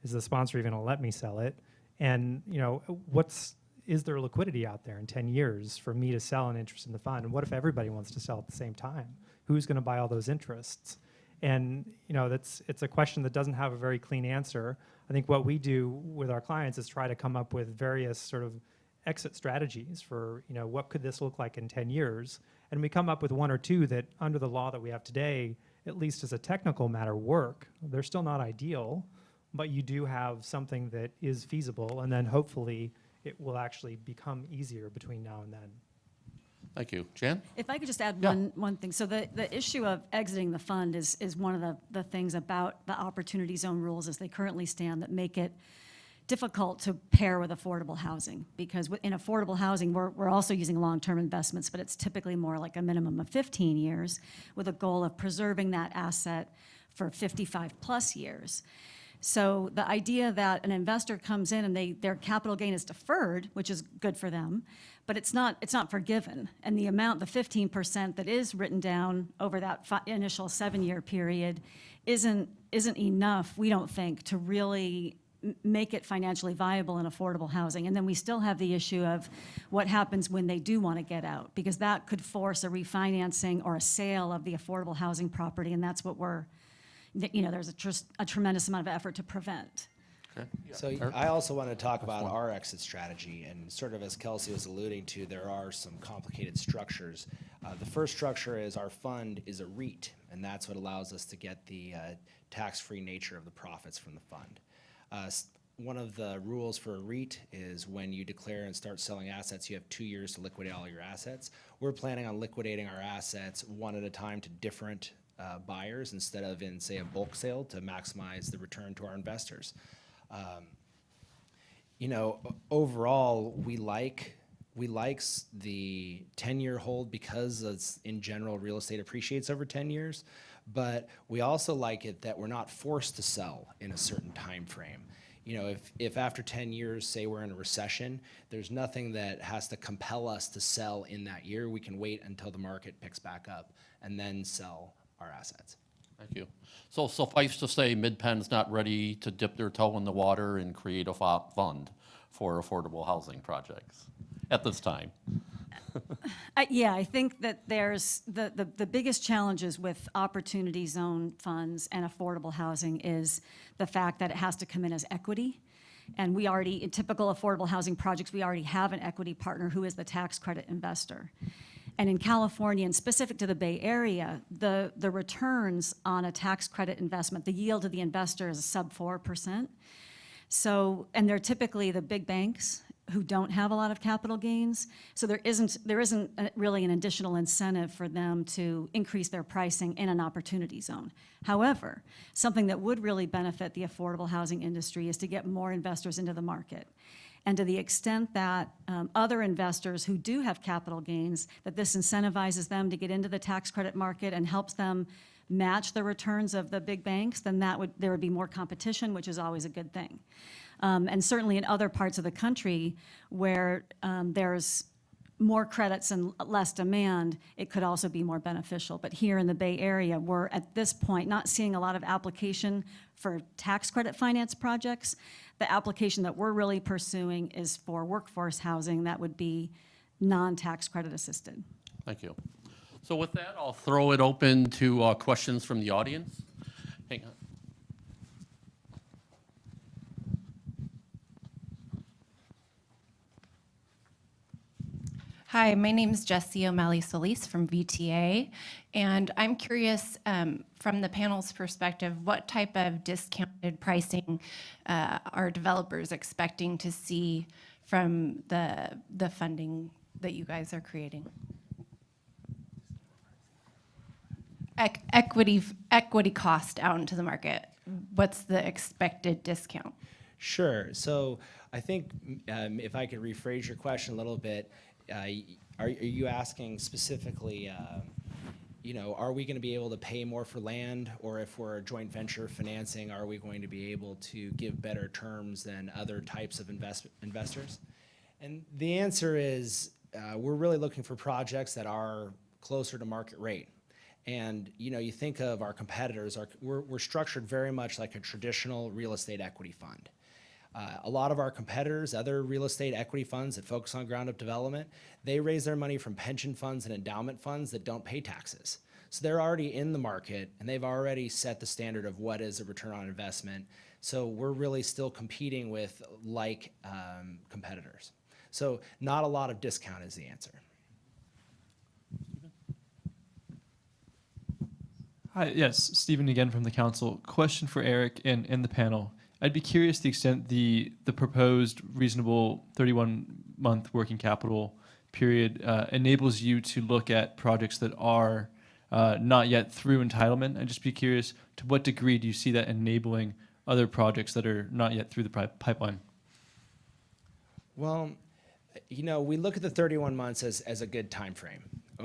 Is the sponsor even going to let me sell it? And is there liquidity out there in 10 years for me to sell an interest in the fund? And what if everybody wants to sell at the same time? Who's going to buy all those interests? And it's a question that doesn't have a very clean answer. I think what we do with our clients is try to come up with various sort of exit strategies for what could this look like in 10 years. And we come up with one or two that, under the law that we have today, at least as a technical matter, work. They're still not ideal, but you do have something that is feasible, and then hopefully it will actually become easier between now and then. Thank you. Jan? If I could just add Yeah. one thing. So the issue of exiting the fund is one of the things about the opportunity zone rules as they currently stand that make it difficult to pair with affordable housing. Because in affordable housing, we're also using long-term investments, but it's typically more like a minimum of 15 years with a goal of preserving that asset for 55 plus years. So the idea that an investor comes in and their capital gain is deferred, which is good for them, but it's not forgiven. And the amount, the 15% that is written down over that initial 7-year period isn't enough, we don't think, to really make it financially viable in affordable housing. And then we still have the issue of what happens when they do want to get out, because that could force a refinancing or a sale of the affordable housing property, and that's what there's a tremendous amount of effort to prevent. Okay. So I also want to talk about our exit strategy, and sort of as Kelsey was alluding to, there are some complicated structures. The first structure is our fund is a REIT, and that's what allows us to get the tax-free nature of the profits from the fund. One of the rules for a REIT is when you declare and start selling assets, you have 2 years to liquidate all your assets. We're planning on liquidating our assets one at a time to different buyers instead of in, say, a bulk sale to maximize the return to our investors. Overall, we like the 10-year hold because it's, in general, real estate appreciates over 10 years, but we also like it that we're not forced to sell in a certain time frame. If after 10 years, say we're in a recession, there's nothing that has to compel us to sell in that year. We can wait until the market picks back up and then sell our assets. Thank you. So suffice to say, Mid-Penn's not ready to dip their toe in the water and create a fund for affordable housing projects at this time. Yeah, I think that there's the biggest challenges with opportunity zone funds and affordable housing is the fact that it has to come in as equity. And we already, in typical affordable housing projects, we already have an equity partner who is the tax credit investor. And in California, and specific to the Bay Area, the returns on a tax credit investment, the yield to the investor is sub 4%. So, and they're typically the big banks who don't have a lot of capital gains. So there isn't really an additional incentive for them to increase their pricing in an opportunity zone. However, something that would really benefit the affordable housing industry is to get more investors into the market. And to the extent that other investors who do have capital gains, that this incentivizes them to get into the tax credit market and helps them match the returns of the big banks, then there would be more competition, which is always a good thing. And certainly in other parts of the country where there's more credits and less demand, it could also be more beneficial. But here in the Bay Area, we're at this point not seeing a lot of application for tax credit finance projects. The application that we're really pursuing is for workforce housing that would be non-tax credit assisted. Thank you. So with that, I'll throw it open to questions from the audience. Hang on. Hi, my name is Jessie O'Malley Solis from VTA, and I'm curious from the panel's perspective, what type of discounted pricing are developers expecting to see from the funding that you guys are creating? Equity cost out into the market. What's the expected discount? Sure. So I think if I could rephrase your question a little bit, are you asking specifically, are we going to be able to pay more for land, or if we're a joint venture financing, are we going to be able to give better terms than other types of investors? And the answer is we're really looking for projects that are closer to market rate. And you think of our competitors, we're structured very much like a traditional real estate equity fund. A lot of our competitors, other real estate equity funds that focus on ground-up development, they raise their money from pension funds and endowment funds that don't pay taxes. So they're already in the market, and they've already set the standard of what is a return on investment. So we're really still competing with like competitors. So not a lot of discount is the answer. Hi, yes, Stephen again from the council. Question for Eric and the panel. I'd be curious the extent the proposed reasonable 31-month working capital period enables you to look at projects that are not yet through entitlement. I'd just be curious, to what degree do you see that enabling other projects that are not yet through the pipeline? Well, we look at the 31 months as a good time frame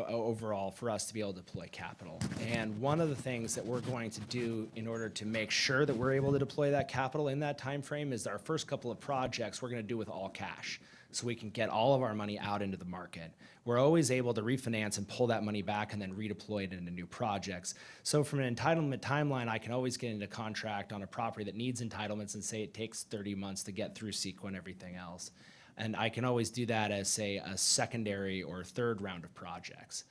overall for us to be able to deploy capital. And one of the things that we're going to do in order to make sure that we're able to deploy that capital in that time frame is our first couple of projects we're going to do with all cash, so we can get all of our money out into the market. We're always able to refinance and pull that money back and then redeploy it into new projects. So from an entitlement timeline, I can always get into contract on a property that needs entitlements and say it takes 30 months to get through CEQA and everything else. And I can always do that as, say, a secondary or third round of projects.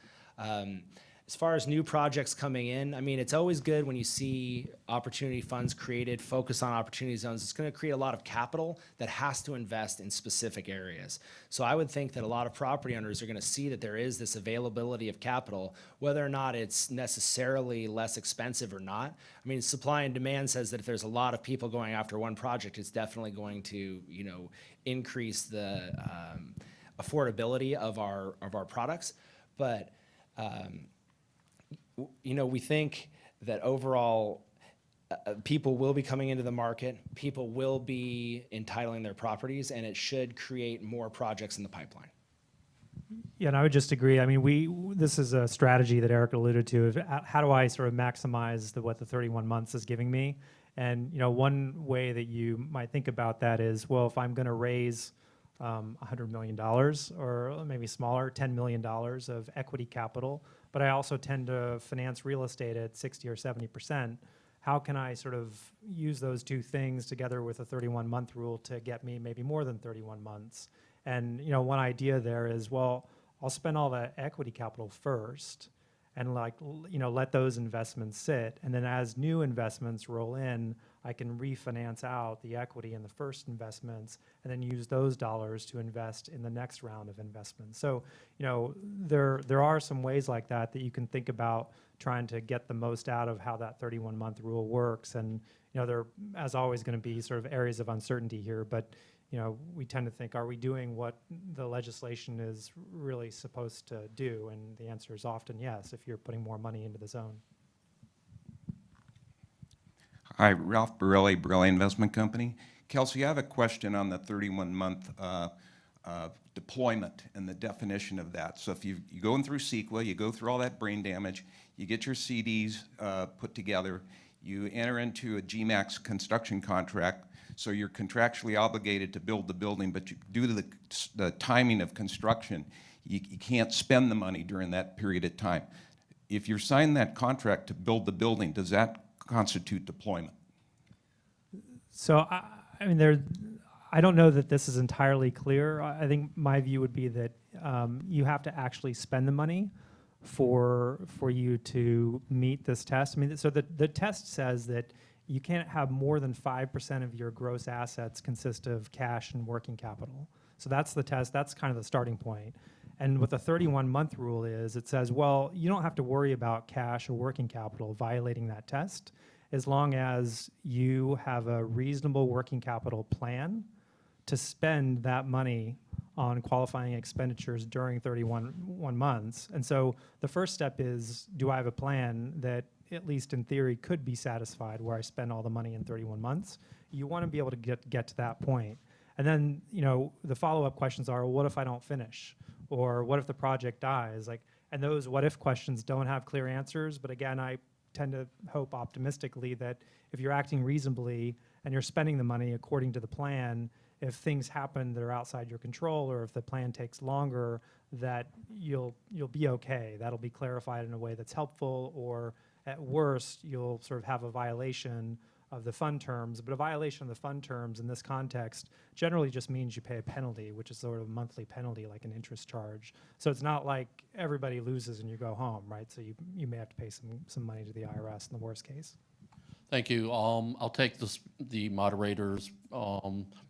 As far as new projects coming in, I mean, it's always good when you see opportunity funds created, focus on opportunity zones. It's going to create a lot of capital that has to invest in specific areas. So I would think that a lot of property owners are going to see that there is this availability of capital, whether or not it's necessarily less expensive or not. I mean, supply and demand says that if there's a lot of people going after one project, it's definitely going to, increase the affordability of our products. But we think that overall people will be coming into the market, people will be entitling their properties, and it should create more projects in the pipeline. Yeah, and I would just agree. I mean, this is a strategy that Eric alluded to. Of how do I sort of maximize what the 31 months is giving me? And one way that you might think about that is, well, if I'm going to raise $100 million or maybe smaller, $10 million of equity capital, but I also tend to finance real estate at 60 or 70%. How can I sort of use those two things together with a 31-month rule to get me maybe more than 31 months? And one idea there is, well, I'll spend all the equity capital first and let those investments sit. And then as new investments roll in, I can refinance out the equity in the first investments and then use those dollars to invest in the next round of investments. So, there are some ways like that you can think about trying to get the most out of how that 31-month rule works. And, there are, as always, going to be sort of areas of uncertainty here, but we tend to think, are we doing what the legislation is really supposed to do? And the answer is often yes, if you're putting more money into the zone. Hi, Ralph Borelli, Borelli Investment Company. Kelsey, I have a question on the 31-month deployment and the definition of that. So if you're going through CEQA, you go through all that brain damage, you get your CDs put together, you enter into a GMAX construction contract, so you're contractually obligated to build the building, but due to the timing of construction, you can't spend the money during that period of time. If you're signing that contract to build the building, does that constitute deployment? So, I don't know that this is entirely clear. I think my view would be that you have to actually spend the money for you to meet this test. So the test says that you can't have more than 5% of your gross assets consist of cash and working capital. So that's the test. That's kind of the starting point. And what the 31-month rule is, it says, well, you don't have to worry about cash or working capital violating that test as long as you have a reasonable working capital plan to spend that money on qualifying expenditures during 31 months. And so the first step is, do I have a plan that, at least in theory, could be satisfied where I spend all the money in 31 months? You want to be able to get to that point. And then, the follow-up questions are, well, what if I don't finish? Or what if the project dies? And those what if questions don't have clear answers. But again, I tend to hope optimistically that if you're acting reasonably and you're spending the money according to the plan, if things happen that are outside your control or if the plan takes longer, that you'll be okay. That'll be clarified in a way that's helpful, or at worst, you'll sort of have a violation of the fund terms. But a violation of the fund terms in this context generally just means you pay a penalty, which is sort of a monthly penalty, like an interest charge. So it's not like everybody loses and you go home, right? So you may have to pay some money to the IRS in the worst case. Thank you. I'll take the moderator's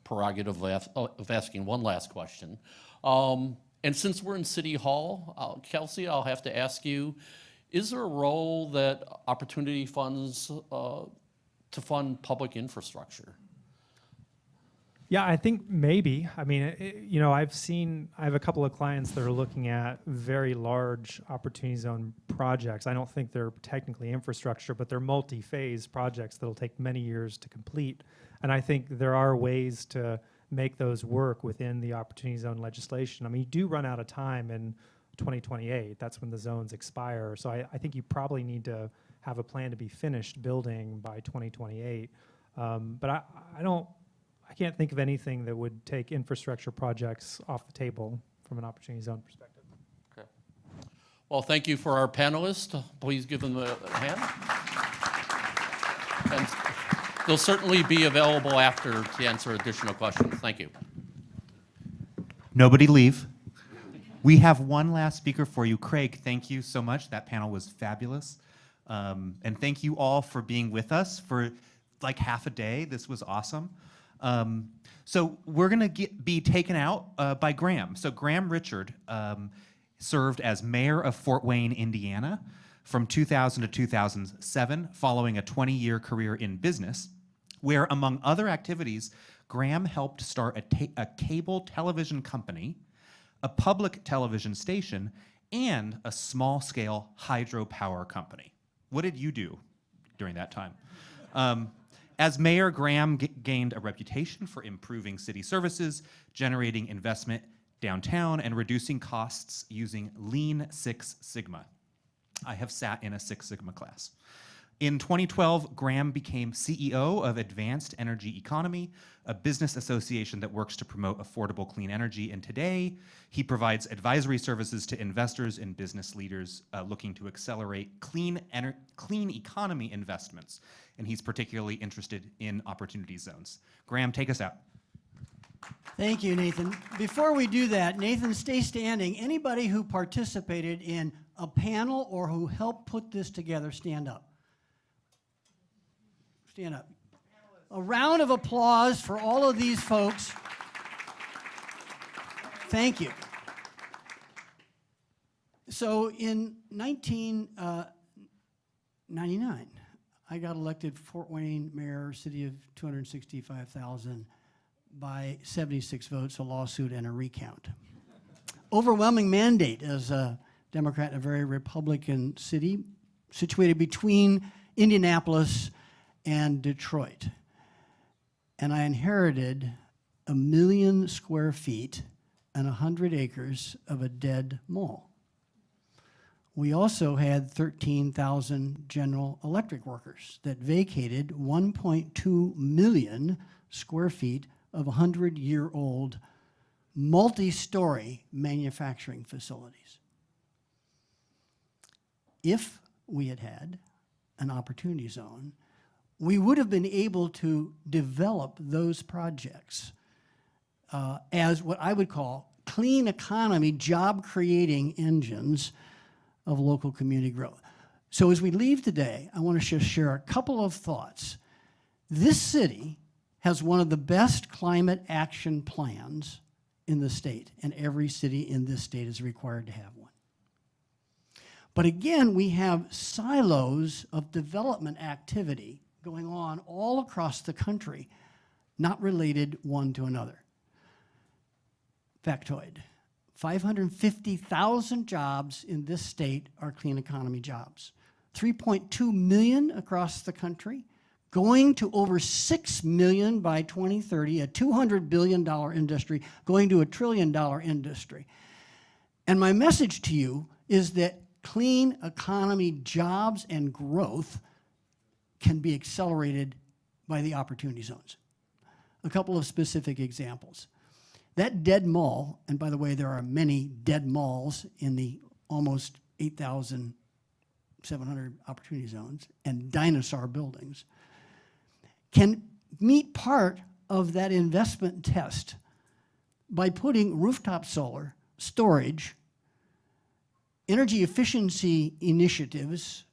prerogative of asking one last question. And since we're in City Hall, Kelsey, I'll have to ask you, is there a role that opportunity funds to fund public infrastructure? Yeah, I think maybe. I have a couple of clients that are looking at very large opportunity zone projects. I don't think they're technically infrastructure, but they're multi-phase projects that'll take many years to complete. And I think there are ways to make those work within the opportunity zone legislation. You do run out of time in 2028. That's when the zones expire. So I think you probably need to have a plan to be finished building by 2028. But I can't think of anything that would take infrastructure projects off the table from an opportunity zone perspective. Okay. Well, thank you for our panelists. Please give them a hand. And they'll certainly be available after to answer additional questions. Thank you. Nobody leave. We have one last speaker for you. Craig, thank you so much. That panel was fabulous. And thank you all for being with us for like half a day. This was awesome. So we're going to be taken out by Graham. So Graham Richard served as mayor of Fort Wayne, Indiana from 2000 to 2007, following a 20-year career in business, where, among other activities, Graham helped start a cable television company, a public television station, and a small-scale hydropower company. What did you do during that time? As mayor, Graham gained a reputation for improving city services, generating investment downtown, and reducing costs using Lean Six Sigma. I have sat in a Six Sigma class. In 2012, Graham became CEO of Advanced Energy Economy, a business association that works to promote affordable clean energy. And today, he provides advisory services to investors and business leaders looking to accelerate clean economy investments. And he's particularly interested in opportunity zones. Graham, take us out. Thank you, Nathan. Before we do that, Nathan, stay standing. Anybody who participated in a panel or who helped put this together, stand up. Stand up. A round of applause for all of these folks. Thank you. So in 1999, I got elected Fort Wayne mayor, city of 265,000, by 76 votes, a lawsuit, and a recount. Overwhelming mandate as a Democrat in a very Republican city, situated between Indianapolis and Detroit. And I inherited 1 million square feet and 100 acres of a dead mall. We also had 13,000 General Electric workers that vacated 1.2 million square feet of 100-year-old multi-story manufacturing facilities. If we had had an opportunity zone, we would have been able to develop those projects as what I would call clean economy, job-creating engines of local community growth. So as we leave today, I want to just share a couple of thoughts. This city has one of the best climate action plans in the state, and every city in this state is required to have one. But again, we have silos of development activity going on all across the country, not related one to another. Factoid, 550,000 jobs in this state are clean economy jobs. 3.2 million across the country, going to over 6 million by 2030, a $200 billion industry, going to a $1 trillion industry. And my message to you is that clean economy jobs and growth can be accelerated by the opportunity zones. A couple of specific examples. That dead mall, and by the way, there are many dead malls in the almost 8,700 opportunity zones and dinosaur buildings, can meet part of that investment test by putting rooftop solar, storage, energy efficiency initiatives.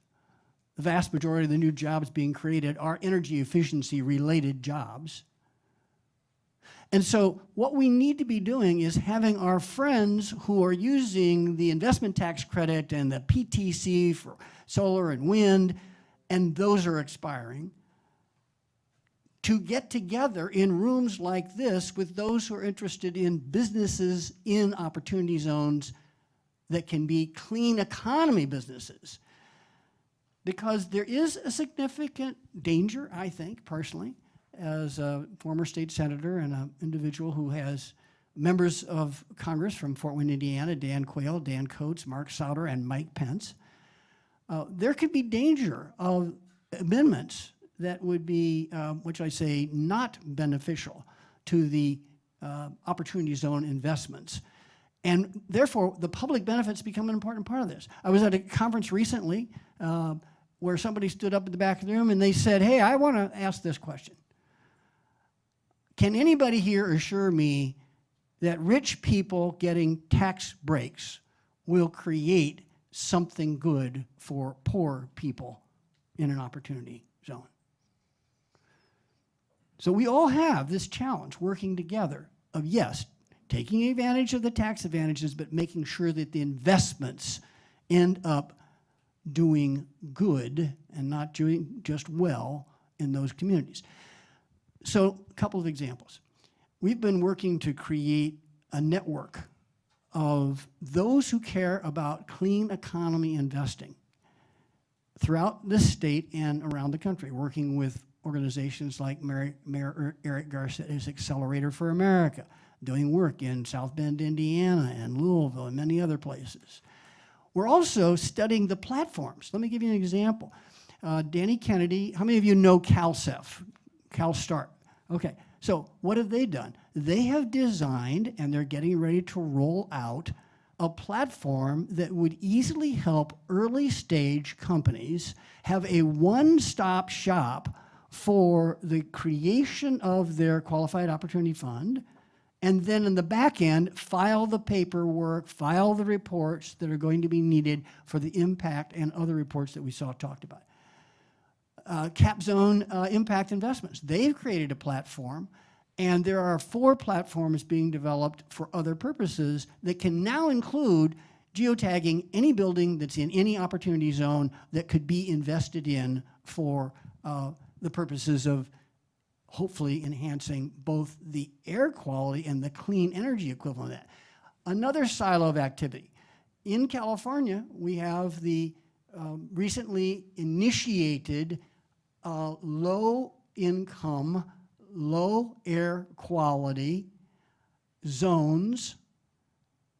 The vast majority of the new jobs being created are energy efficiency related jobs. And so what we need to be doing is having our friends who are using the investment tax credit and the PTC for solar and wind, and those are expiring, to get together in rooms like this with those who are interested in businesses in opportunity zones that can be clean economy businesses. Because there is a significant danger, I think, personally, as a former state senator and an individual who has members of Congress from Fort Wayne, Indiana, Dan Quayle, Dan Coates, Mark Sauter, and Mike Pence. There could be danger of amendments that would be, which I say, not beneficial to the opportunity zone investments. And therefore, the public benefits become an important part of this. I was at a conference recently where somebody stood up at the back of the room and they said, hey, I want to ask this question. Can anybody here assure me that rich people getting tax breaks will create something good for poor people in an opportunity zone? So we all have this challenge working together of, yes, taking advantage of the tax advantages, but making sure that the investments end up doing good and not doing just well in those communities. So a couple of examples. We've been working to create a network of those who care about clean economy investing throughout this state and around the country, working with organizations like Mayor Eric Garcetta's Accelerator for America, doing work in South Bend, Indiana, and Louisville, and many other places. We're also studying the platforms. Let me give you an example. Danny Kennedy, how many of you know CalCEF? CalSTART. Okay, so what have they done? They have designed, and they're getting ready to roll out, a platform that would easily help early stage companies have a one-stop shop for the creation of their qualified opportunity fund, and then in the back end, file the paperwork, file the reports that are going to be needed for the impact and other reports that we saw talked about. CapZone Impact Investments, they've created a platform, and there are 4 platforms being developed for other purposes that can now include geotagging any building that's in any opportunity zone that could be invested in for the purposes of hopefully enhancing both the air quality and the clean energy equivalent of that. Another silo of activity. In California, we have the recently initiated low income, low air quality zones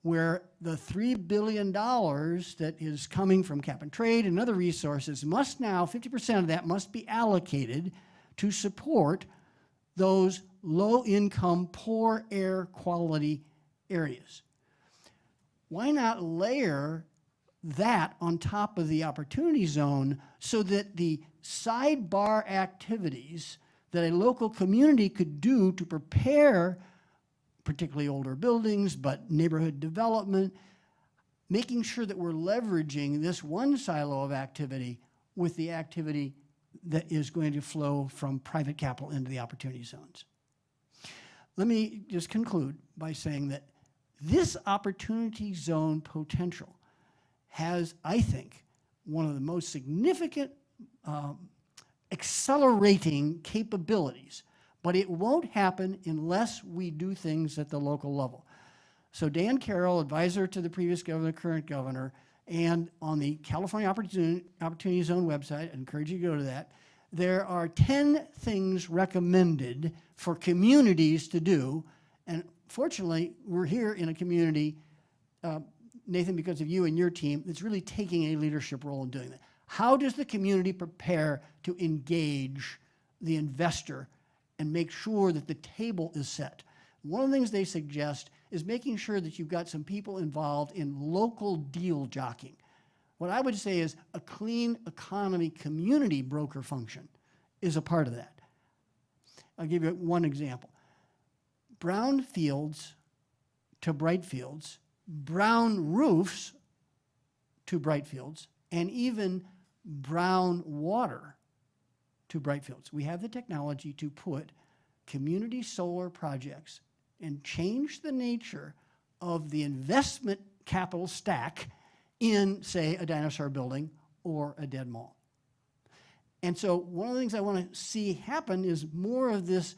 where the $3 billion that is coming from cap and trade and other resources must now, 50% of that must be allocated to support those low income, poor air quality areas. Why not layer that on top of the opportunity zone so that the sidebar activities that a local community could do to prepare particularly older buildings, but neighborhood development, making sure that we're leveraging this one silo of activity with the activity that is going to flow from private capital into the opportunity zones. Let me just conclude by saying that this opportunity zone potential has, I think, one of the most significant accelerating capabilities, but it won't happen unless we do things at the local level. So Dan Carroll, advisor to the previous governor, current governor, and on the California Opportunity Zone website, I encourage you to go to that, there are 10 things recommended for communities to do, and fortunately, we're here in a community, Nathan, because of you and your team, that's really taking a leadership role in doing that. How does the community prepare to engage the investor and make sure that the table is set? One of the things they suggest is making sure that you've got some people involved in local deal jockeying. What I would say is a clean economy community broker function is a part of that. I'll give you one example. Brown fields to bright fields, brown roofs to bright fields, and even brown water to bright fields. We have the technology to put community solar projects and change the nature of the investment capital stack in, say, a dinosaur building or a dead mall. And so one of the things I want to see happen is more of this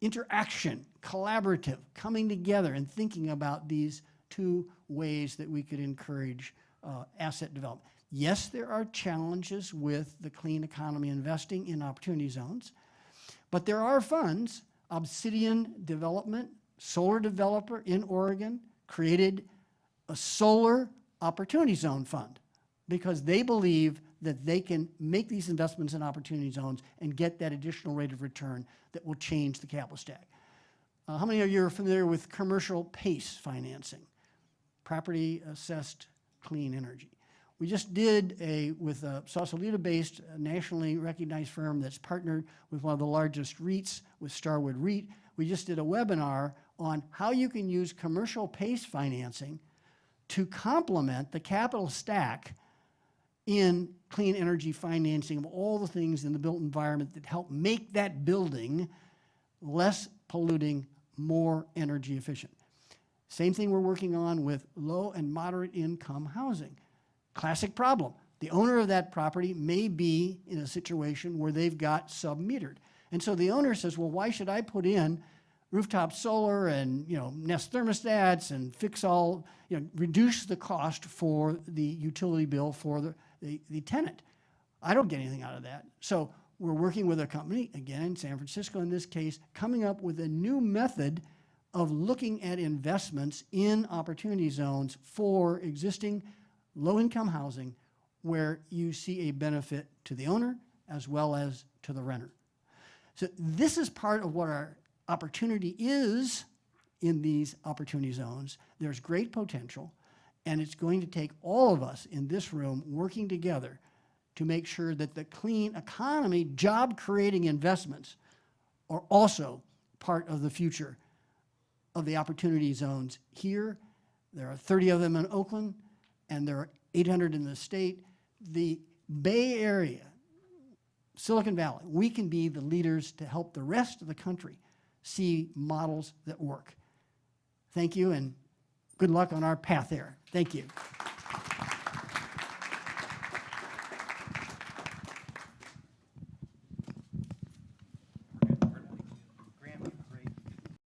interaction, collaborative, coming together and thinking about these 2 ways that we could encourage asset development. Yes, there are challenges with the clean economy investing in opportunity zones, but there are funds. Obsidian Development, solar developer in Oregon, created a solar opportunity zone fund because they believe that they can make these investments in opportunity zones and get that additional rate of return that will change the capital stack. How many of you are familiar with commercial PACE financing? Property assessed clean energy. We just did with a Sausalito-based, nationally recognized firm that's partnered with one of the largest REITs, with Starwood REIT. We just did a webinar on how you can use commercial PACE financing to complement the capital stack in clean energy financing of all the things in the built environment that help make that building less polluting, more energy efficient. Same thing we're working on with low and moderate income housing. Classic problem. The owner of that property may be in a situation where they've got sub-metered. And so the owner says, well, why should I put in rooftop solar and Nest thermostats and fix all, reduce the cost for the utility bill for the tenant? I don't get anything out of that. So we're working with a company, again, in San Francisco in this case, coming up with a new method of looking at investments in opportunity zones for existing low-income housing where you see a benefit to the owner as well as to the renter. So this is part of what our opportunity is in these opportunity zones. There's great potential, and it's going to take all of us in this room working together to make sure that the clean economy, job-creating investments are also part of the future of the opportunity zones here. There are 30 of them in Oakland, and there are 800 in the state. The Bay Area, Silicon Valley, we can be the leaders to help the rest of the country see models that work. Thank you, and good luck on our path there. Thank you.